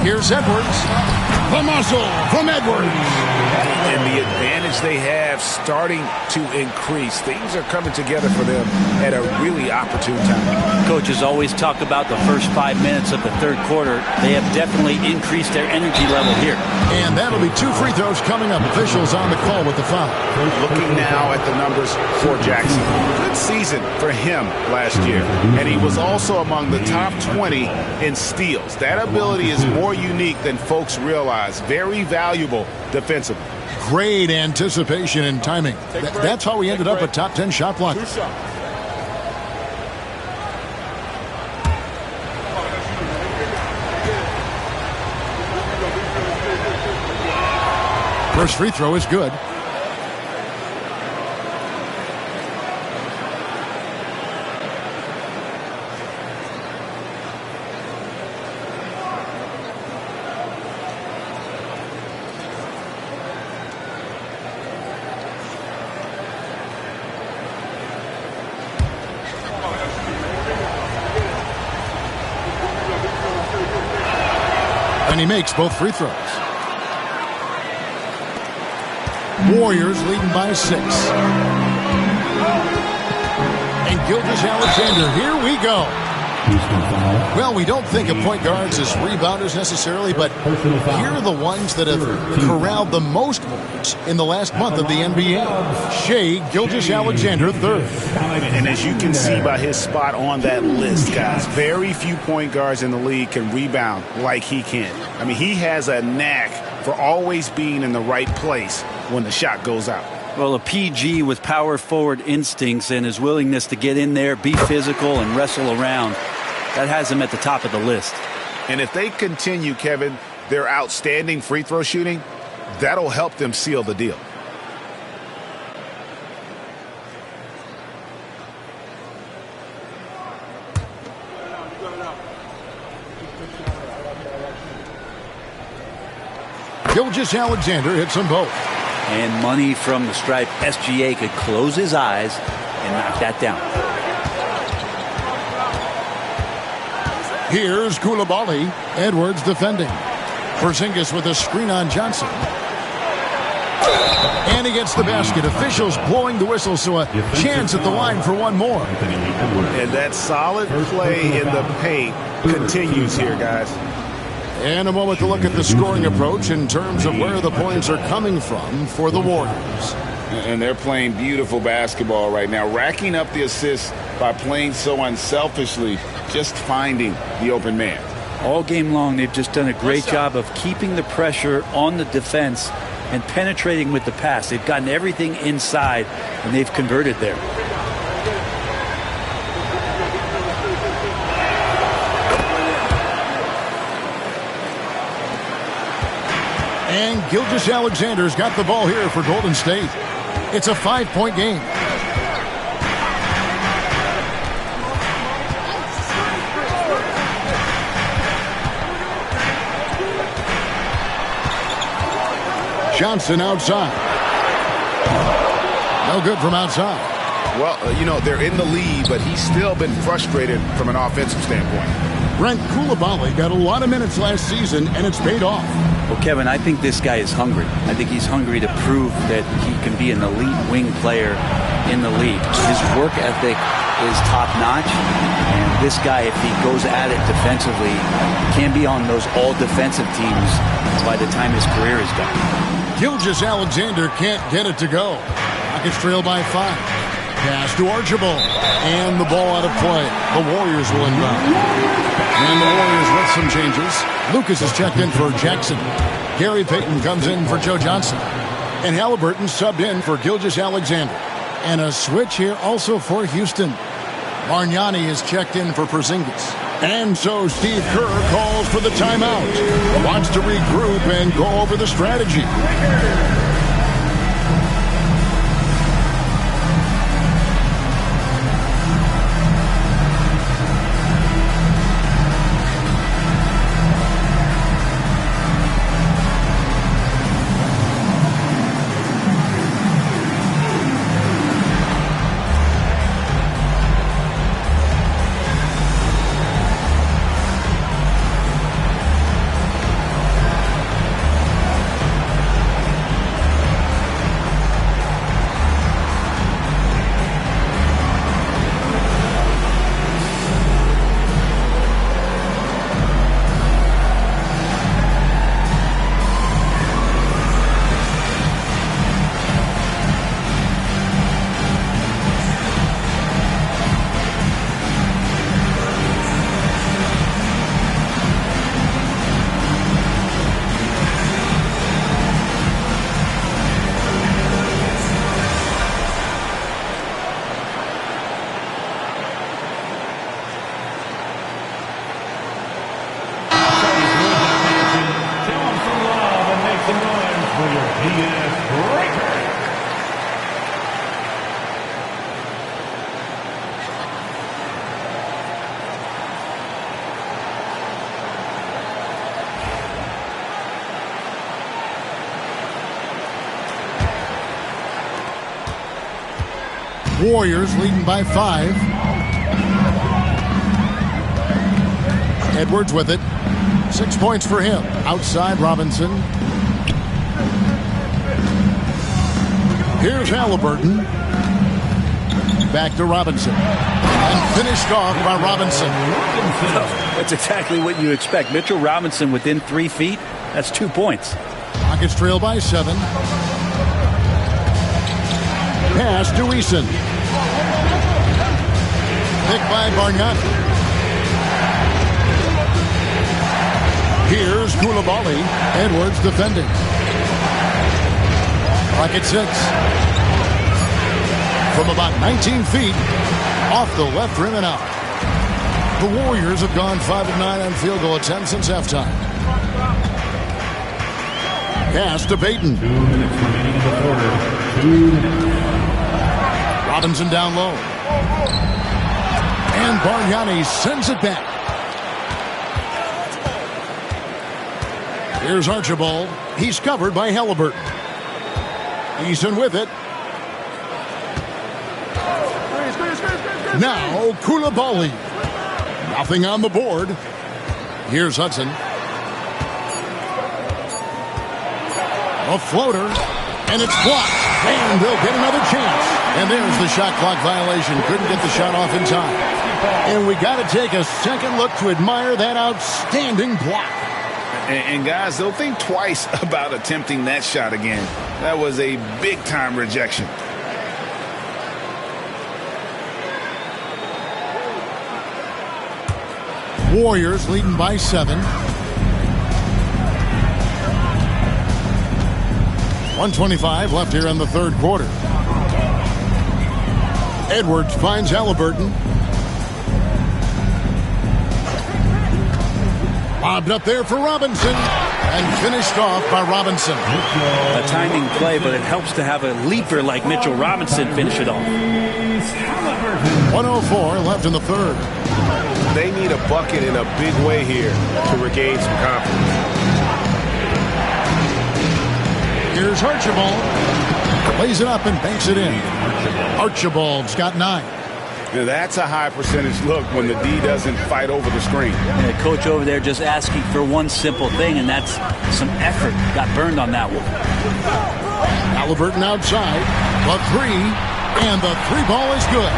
K: Here's Edwards. The muscle from Edwards.
L: And the advantage they have starting to increase. Things are coming together for them at a really opportune time.
T: Coaches always talk about the first 5 minutes of the 3rd quarter. They have definitely increased their energy level here.
K: And that'll be 2 free throws coming up. Officials on the call with the foul.
L: Looking now at the numbers for Jackson. Good season for him last year. And he was also among the top 20 in steals. That ability is more unique than folks realize. Very valuable defensively.
K: Great anticipation and timing. That's how he ended up a top 10 shot blocker. First free throw is good. And he makes both free throws. Warriors leading by 6. And Gilgeous-Alexander, here we go. Well, we don't think of point guards as rebounders necessarily, but here are the ones that have corralled the most points in the last month of the NBA. Shai Gilgeous-Alexander, 3rd.
L: And as you can see by his spot on that list, guys, very few point guards in the league can rebound like he can. I mean, he has a knack for always being in the right place when the shot goes out.
T: Well, a PG with power forward instincts and his willingness to get in there, be physical, and wrestle around, that has him at the top of the list.
L: And if they continue, Kevin, their outstanding free throw shooting, that'll help them seal the deal.
K: Gilgeous-Alexander hits them both.
T: And money from the stripe. SGA could close his eyes and knock that down.
K: Here's Koulibaly. Edwards defending. Porzingis with a screen on Johnson. And he gets the basket. Officials blowing the whistle, so a chance at the line for one more.
O: And that solid play in the paint continues here, guys.
K: And a moment to look at the scoring approach in terms of where the points are coming from for the Warriors.
L: And they're playing beautiful basketball right now, racking up the assists by playing so unselfishly, just finding the open man.
T: All game long, they've just done a great job of keeping the pressure on the defense and penetrating with the pass. They've gotten everything inside, and they've converted there.
K: And Gilgeous-Alexander's got the ball here for Golden State. It's a 5-point game. Johnson outside. No good from outside.
L: Well, they're in the lead, but he's still been frustrated from an offensive standpoint.
K: Brent Coulibaly got a lot of minutes last season, and it's paid off.
T: Well, Kevin, I think this guy is hungry. I think he's hungry to prove that he can be an elite wing player in the league. His work ethic is top-notch, and this guy, if he goes at it defensively, can be on those all-defensive teams by the time his career is done.
K: Gilgeous-Alexander can't get it to go. Rockets trail by 5. Pass to Archibald. And the ball out of play. The Warriors will inbound. And the Warriors with some changes. Lucas is checked in for Jackson. Gary Payton comes in for Joe Johnson. And Halliburton subbed in for Gilgeous-Alexander. And a switch here also for Houston. Bargnani is checked in for Porzingis. And so Steve Kerr calls for the timeout. Wants to regroup and go over the strategy. Warriors leading by 5. Edwards with it. 6 points for him. Outside Robinson. Here's Halliburton. Back to Robinson. And finished off by Robinson.
T: That's exactly what you expect. Mitchell Robinson within 3 feet. That's 2 points.
K: Rockets trail by 7. Pass to Eason. Picked by Bargnani. Here's Coulibaly. Edwards defending. Rocket 6. From about 19 feet, off the left rim and out. The Warriors have gone 5 of 9 on field goal attempts since halftime. Pass to Payton.
D: 2 minutes remaining in the quarter. 2 minutes.
K: Robinson down low. And Bargnani sends it back. Here's Archibald. He's covered by Halliburton. Eason with it. Now Coulibaly. Nothing on the board. Here's Hudson. A floater, and it's blocked. And they'll get another chance. And there's the shot clock violation. Couldn't get the shot off in time. And we got to take a second look to admire that outstanding block.
L: And guys, they'll think twice about attempting that shot again. That was a big-time rejection.
K: Warriors leading by 7. 1:25 left here in the third quarter. Edwards finds Halliburton. Bobbed up there for Robinson and finished off by Robinson.
T: A timing play, but it helps to have a leaper like Mitchell Robinson finish it off.
K: 1:04 left in the third.
O: They need a bucket in a big way here to regain some confidence.
K: Here's Archibald. Lays it up and banks it in. Archibald's got 9.
L: Now that's a high percentage look when the D doesn't fight over the screen.
T: Yeah, coach over there just asking for one simple thing, and that's some effort. Got burned on that one.
K: Halliburton outside. The 3. And the 3 ball is good.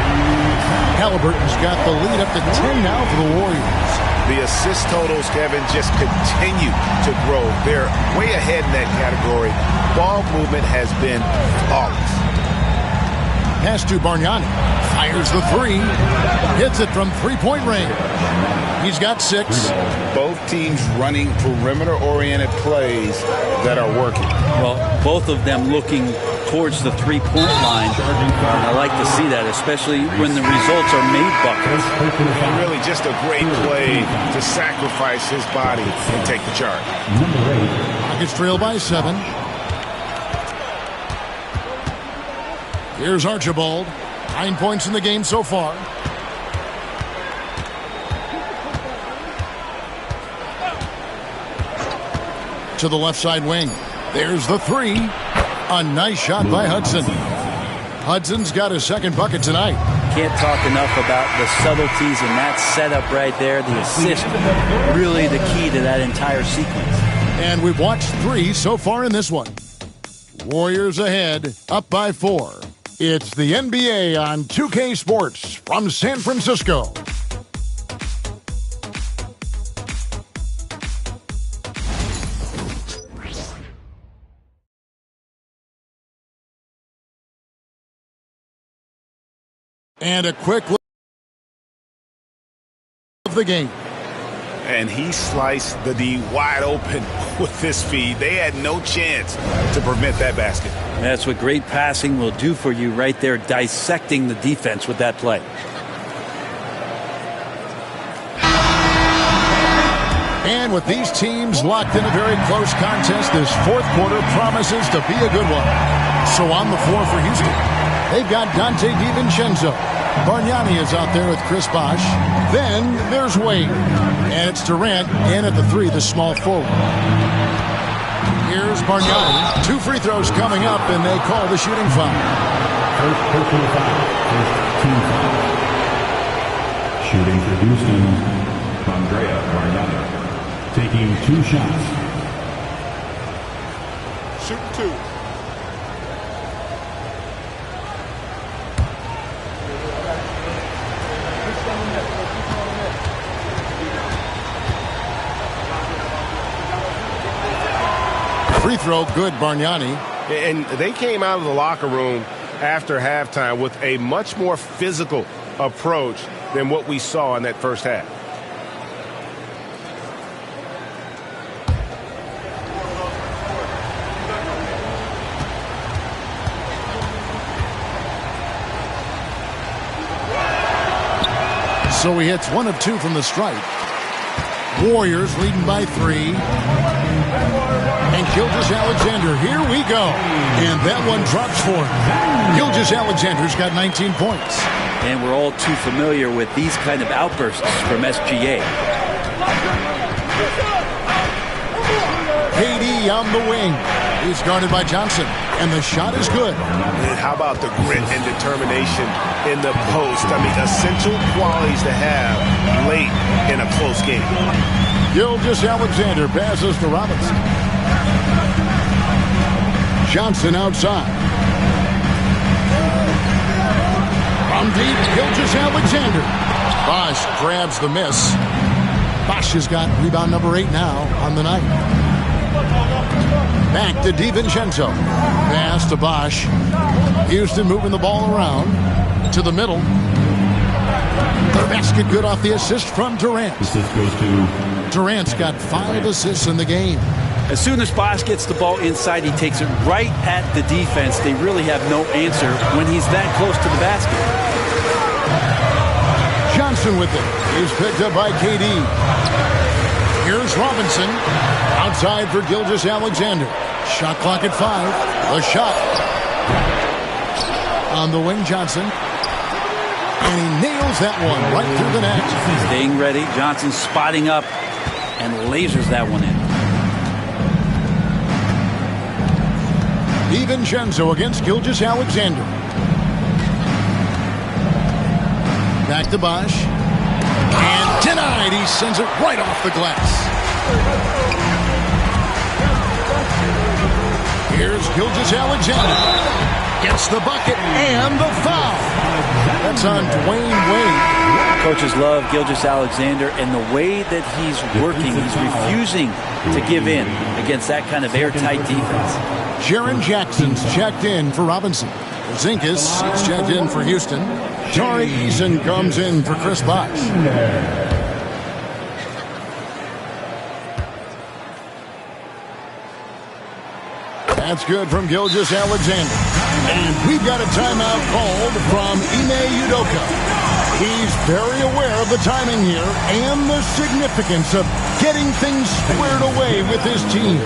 K: Halliburton's got the lead up to 10 now for the Warriors.
O: The assist totals, Kevin, just continue to grow. They're way ahead in that category. Ball movement has been flawless.
K: Pass to Bargnani. Fires the 3. Hits it from three-point range. He's got 6.
L: Both teams running perimeter-oriented plays that are working.
T: Well, both of them looking towards the three-point line. I like to see that, especially when the results are made buckets.
O: And really just a great play to sacrifice his body and take the charge.
K: Rockets trail by 7. Here's Archibald. 9 points in the game so far. To the left side wing. There's the 3. A nice shot by Hudson. Hudson's got his second bucket tonight.
T: Can't talk enough about the subtleties in that setup right there. The assist, really the key to that entire sequence.
K: And we've watched 3 so far in this one. Warriors ahead, up by 4. It's the NBA on 2K Sports from San Francisco. And a quick look of the game.
O: And he sliced the D wide open with his feed. They had no chance to prevent that basket.
T: That's what great passing will do for you right there, dissecting the defense with that play.
K: And with these teams locked in a very close contest, this fourth quarter promises to be a good one. So on the floor for Houston, they've got Dante DiVincenzo. Bargnani is out there with Chris Bosh. Then there's Wade. And it's Durant in at the 3, the small forward. Here's Bargnani. 2 free throws coming up, and they call the shooting foul.
D: First personal foul. First team foul. Shooting for Houston, Andrea Bargnani. Taking 2 shots.
Q: Shooting 2.
K: Free throw, good, Bargnani.
O: And they came out of the locker room after halftime with a much more physical approach than what we saw in that first half.
K: So he hits 1 of 2 from the stripe. Warriors leading by 3. And Gilgeous-Alexander, here we go. And that one drops for him. Gilgeous-Alexander's got 19 points.
T: And we're all too familiar with these kind of outbursts from SGA.
K: KD on the wing. He's guarded by Johnson. And the shot is good.
O: And how about the grit and determination in the post? I mean, essential qualities to have late in a close game.
K: Gilgeous-Alexander passes to Robinson. Johnson outside. From deep, Gilgeous-Alexander. Bosch grabs the miss. Bosch has got rebound number 8 now on the night. Back to DiVincenzo. Pass to Bosch. Houston moving the ball around to the middle. The basket good off the assist from Durant.
D: Assist goes to
K: Durant's got 5 assists in the game.
T: As soon as Bosch gets the ball inside, he takes it right at the defense. They really have no answer when he's that close to the basket.
K: Johnson with it. He's picked up by KD. Here's Robinson. Outside for Gilgeous-Alexander. Shot clock at 5. The shot. On the wing, Johnson. And he nails that one right through the net.
T: Staying ready. Johnson spotting up and lasers that one in.
K: DiVincenzo against Gilgeous-Alexander. Back to Bosch. And denied. He sends it right off the glass. Here's Gilgeous-Alexander. Gets the bucket and the foul. That's on Dwayne Wade.
T: Coaches love Gilgeous-Alexander and the way that he's working. He's refusing to give in against that kind of airtight defense.
K: Jaren Jackson's checked in for Robinson. Zinkas is checked in for Houston. Tari Eason comes in for Chris Bosh. That's good from Gilgeous-Alexander. And we've got a timeout called from Ime Udoka. He's very aware of the timing here and the significance of getting things squared away with his team.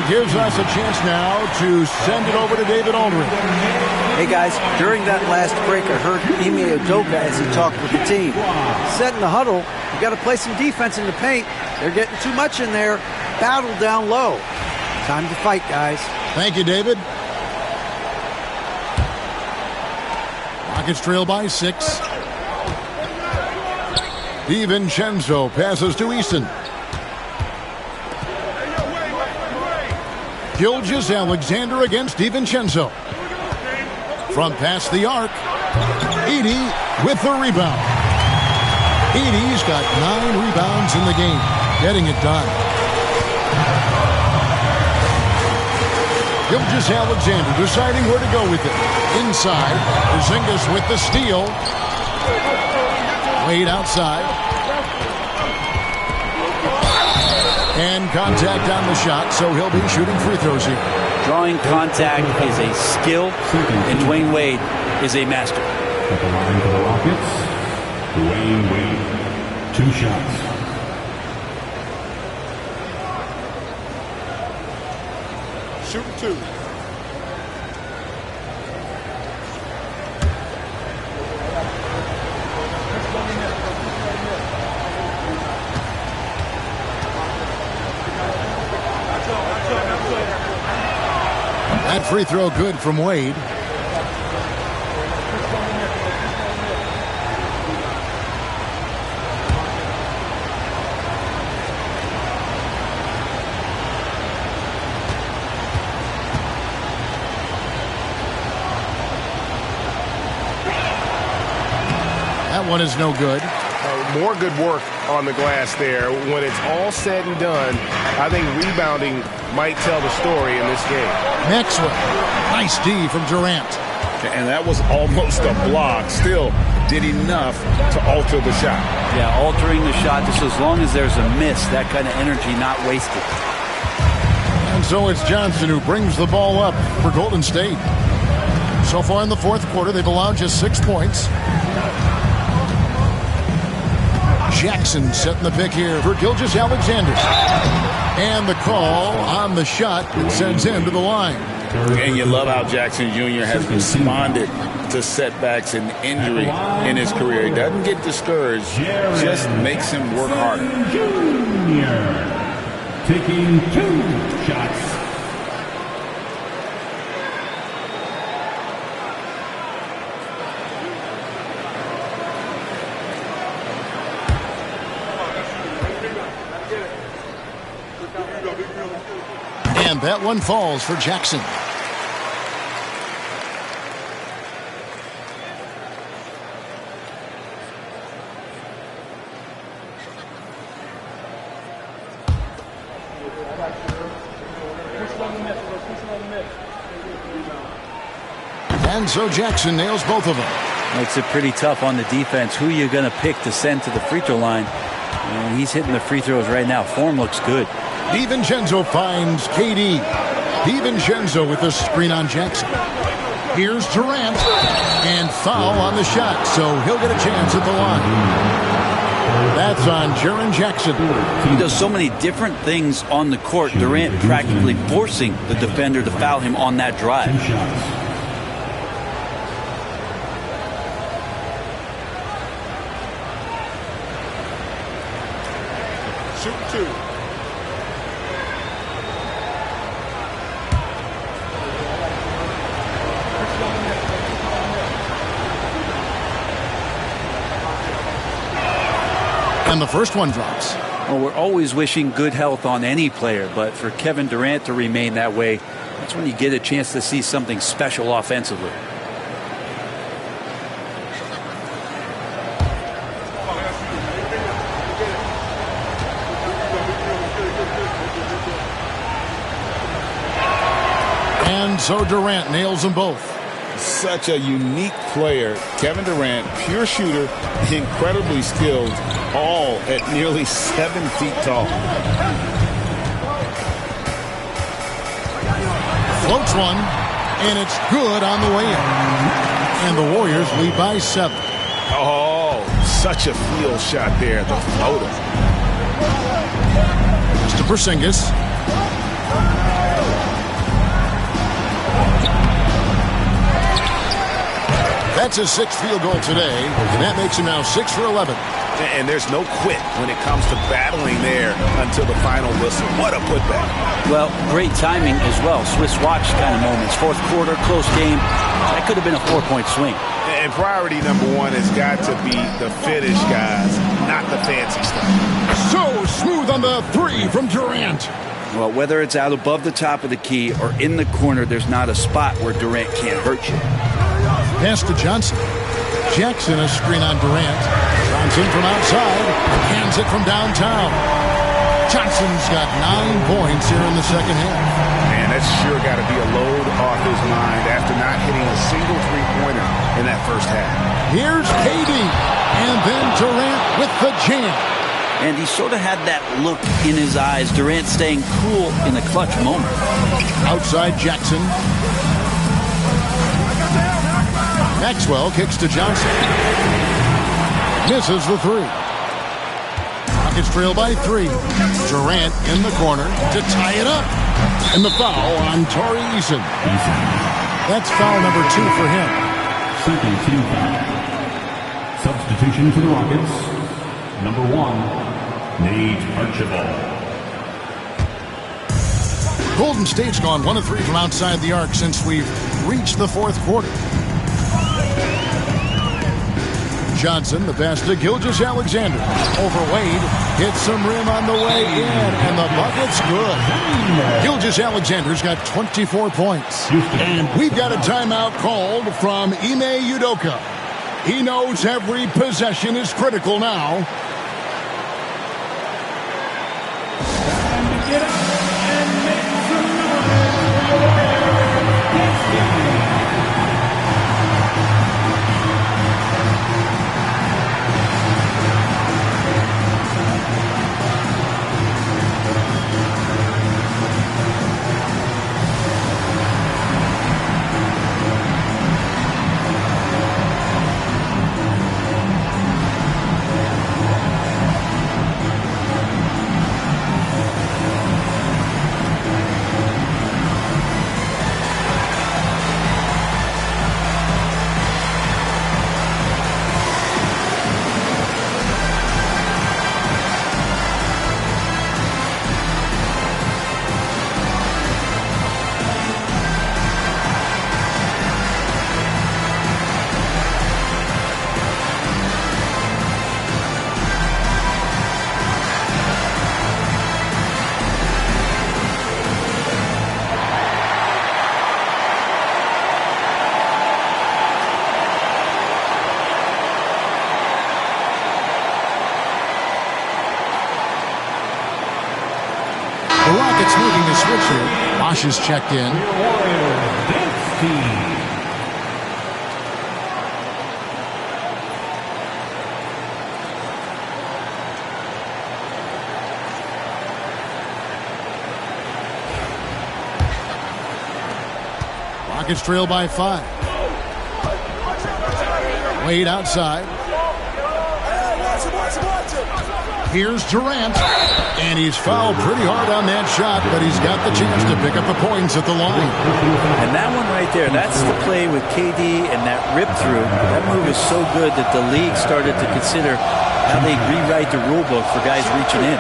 K: Gives us a chance now to send it over to David Aldridge.
N: Hey guys, during that last break, I heard Ime Udoka as he talked with the team. He said in the huddle, you got to play some defense in the paint. They're getting too much in there. Battle down low. Time to fight, guys.
K: Thank you, David. Rockets trail by 6. DiVincenzo passes to Easton. Gilgeous-Alexander against DiVincenzo. From past the arc, Edey with the rebound. Edey's got 9 rebounds in the game, getting it done. Gilgeous-Alexander deciding where to go with it. Inside, Porzingis with the steal. Wade outside. And contact on the shot, so he'll be shooting free throws here.
T: Drawing contact is a skill, and Dwayne Wade is a master.
D: At the line for the Rockets, Dwayne Wade, 2 shots.
Q: Shooting 2.
K: That free throw good from Wade. That one is no good.
O: More good work on the glass there. When it's all said and done, I think rebounding might tell the story in this game.
K: Maxwell. Nice D from Durant.
L: And that was almost a block. Still did enough to alter the shot.
T: Yeah, altering the shot just as long as there's a miss, that kind of energy not wasted.
K: And so it's Johnson who brings the ball up for Golden State. So far in the fourth quarter, they've allowed just 6 points. Jackson setting the pick here for Gilgeous-Alexander. And the call on the shot that sends him to the line.
L: And you love how Jackson Jr. has responded to setbacks and injury in his career. He doesn't get discouraged, just makes him work harder.
D: Jr. taking 2 shots.
K: And that one falls for Jackson. And so Jackson nails both of them.
T: Makes it pretty tough on the defense. Who you're going to pick to send to the free throw line? And he's hitting the free throws right now. Form looks good.
K: DiVincenzo finds KD. DiVincenzo with the screen on Jackson. Here's Durant. And foul on the shot, so he'll get a chance at the line. That's on Jaren Jackson.
T: He does so many different things on the court. Durant practically forcing the defender to foul him on that drive.
K: Shoot 2. And the first one drops.
T: Well, we're always wishing good health on any player, but for Kevin Durant to remain that way, that's when you get a chance to see something special offensively.
K: And so Durant nails them both.
L: Such a unique player. Kevin Durant, pure shooter, incredibly skilled, all at nearly 7 feet tall.
K: Floats one, and it's good on the way in. And the Warriors lead by 7.
L: Oh, such a field shot there, the floater.
K: Mr. Porzingis. That's his 6th field goal today, and that makes him now 6 for 11.
L: And there's no quit when it comes to battling there until the final whistle. What a putback.
T: Well, great timing as well. Swiss watch kind of moments. Fourth quarter, close game. That could have been a 4-point swing.
O: And priority number one has got to be the finish, guys, not the fancy stuff.
K: So smooth on the 3 from Durant.
T: Well, whether it's out above the top of the key or in the corner, there's not a spot where Durant can't hurt you.
K: Pass to Johnson. Jackson a screen on Durant. Johnson from outside. Hands it from downtown. Johnson's got 9 points here in the second half.
O: Man, that's sure got to be a load off his mind after not hitting a single three-pointer in that first half.
K: Here's KD. And then Durant with the jam.
T: And he sort of had that look in his eyes. Durant staying cool in the clutch moment.
K: Outside Jackson. Maxwell kicks to Johnson. Misses the 3. Rockets trail by 3. Durant in the corner to tie it up. And the foul on Torrey Eason. That's foul number 2 for him.
D: Second team foul. Substitution for the Rockets. Number 1, Nate Archibald.
K: Golden State's gone 1 of 3 from outside the arc since we've reached the fourth quarter. Johnson, the pass to Gilgeous-Alexander. Over Wade, hits some rim on the way in, and the bucket's good. Gilgeous-Alexander's got 24 points. And we've got a timeout called from Ime Udoka. He knows every possession is critical now.
D: Get up and make some noise for your
K: The Rockets making a switch here. Bosch is checked in. Rockets trail by 5. Wade outside. Here's Durant. And he's fouled pretty hard on that shot, but he's got the chance to pick up the points at the line.
T: And that one right there, that's the play with KD and that rip through. That move is so good that the league started to consider how they rewrite the rule book for guys reaching in.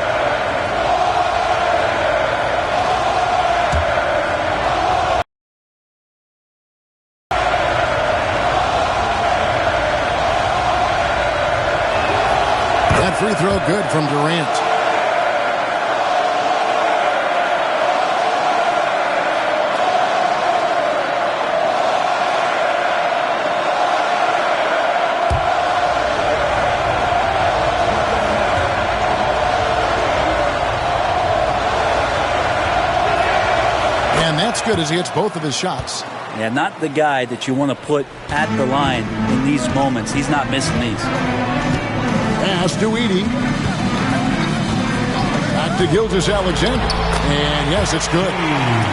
K: That free throw good from Durant. And that's good as he hits both of his shots.
T: Yeah, not the guy that you want to put at the line in these moments. He's not missing these.
K: Pass to Edey. Back to Gilgeous-Alexander. And yes, it's good.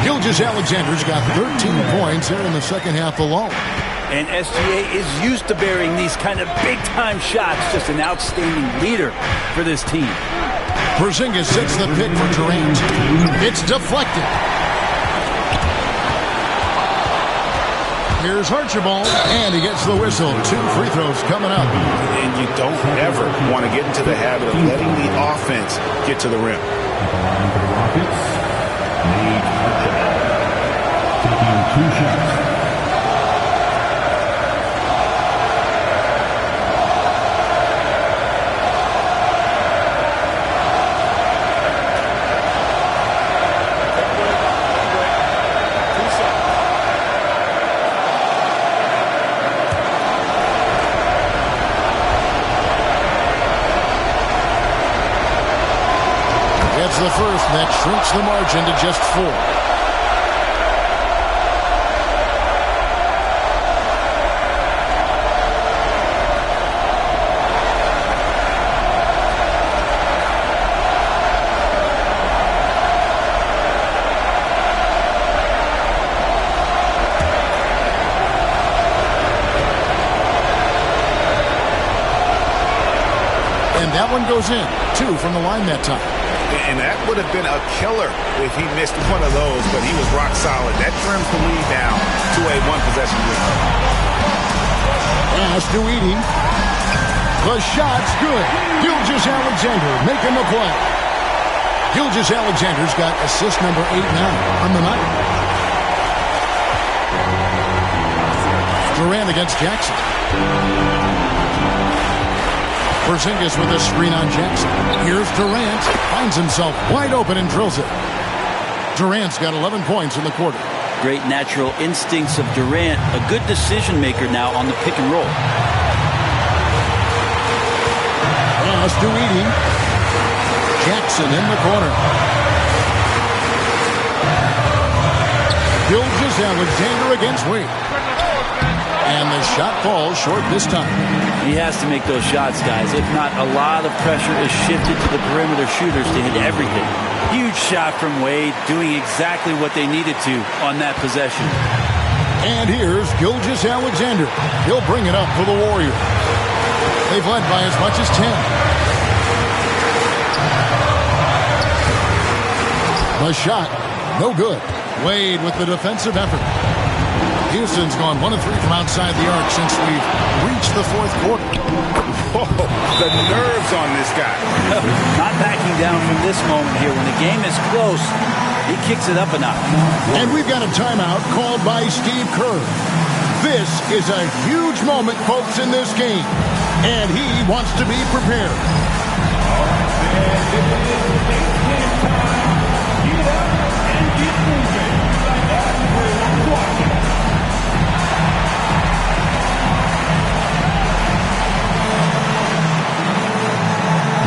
K: Gilgeous-Alexander's got 13 points here in the second half alone.
T: And SGA is used to bearing these kind of big-time shots. Just an outstanding leader for this team.
K: Porzingis sets the pick for Durant. It's deflected. Here's Archibald, and he gets the whistle. 2 free throws coming up.
L: And you don't ever want to get into the habit of letting the offense get to the rim.
D: For the Rockets, Nate Archibald taking 2 shots.
K: The first, that shrinks the margin to just 4. And that one goes in. 2 from the line that time.
L: And that would have been a killer if he missed one of those, but he was rock solid. That trims the lead down to a 1-possession lead.
K: Pass to Edey. The shot's good. Gilgeous-Alexander making the play. Gilgeous-Alexander's got assist number 8 now on the night. Durant against Jackson. Porzingis with a screen on Jackson. Here's Durant. Finds himself wide open and drills it. Durant's got 11 points in the quarter.
T: Great natural instincts of Durant. A good decision maker now on the pick and roll.
K: Pass to Edie. Jackson in the corner. Gilgeous-Alexander against Wade. And the shot falls short this time.
T: He has to make those shots, guys. If not, a lot of pressure is shifted to the perimeter shooters to hit everything. Huge shot from Wade, doing exactly what they needed to on that possession.
K: And here's Gilgeous-Alexander. He'll bring it up for the Warriors. They've led by as much as 10. The shot, no good. Wade with the defensive effort. Houston's gone 1 of 3 from outside the arc since we've reached the fourth quarter.
L: Whoa, the nerves on this guy.
T: Not backing down from this moment here. When the game is close, he kicks it up a notch.
K: And we've got a timeout called by Steve Kerr. This is a huge moment, folks, in this game. And he wants to be prepared.
D: Get up and get moving. Everyone's watching.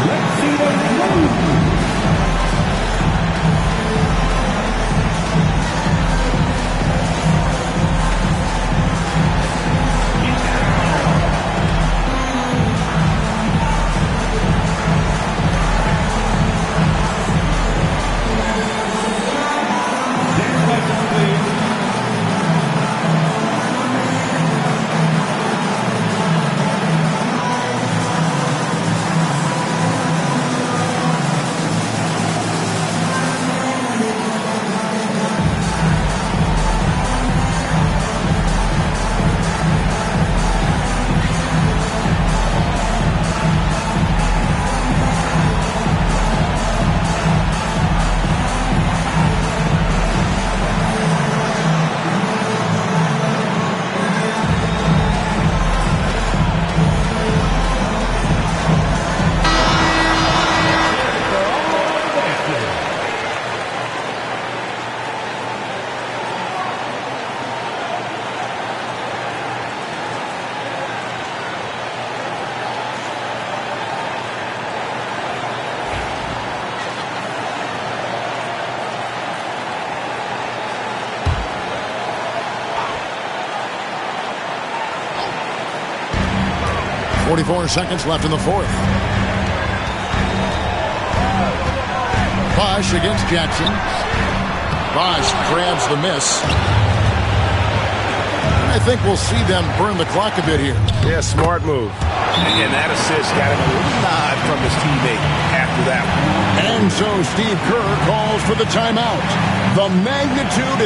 D: Let's see them move.
K: .44 seconds left in the fourth. Bosch against Jackson. Bosch grabs the miss. And I think we'll see them burn the clock a bit here.
O: Yeah, smart move. And that assist got him a little nod from his teammate after that one.
K: And so Steve Kerr calls for the timeout. The magnitude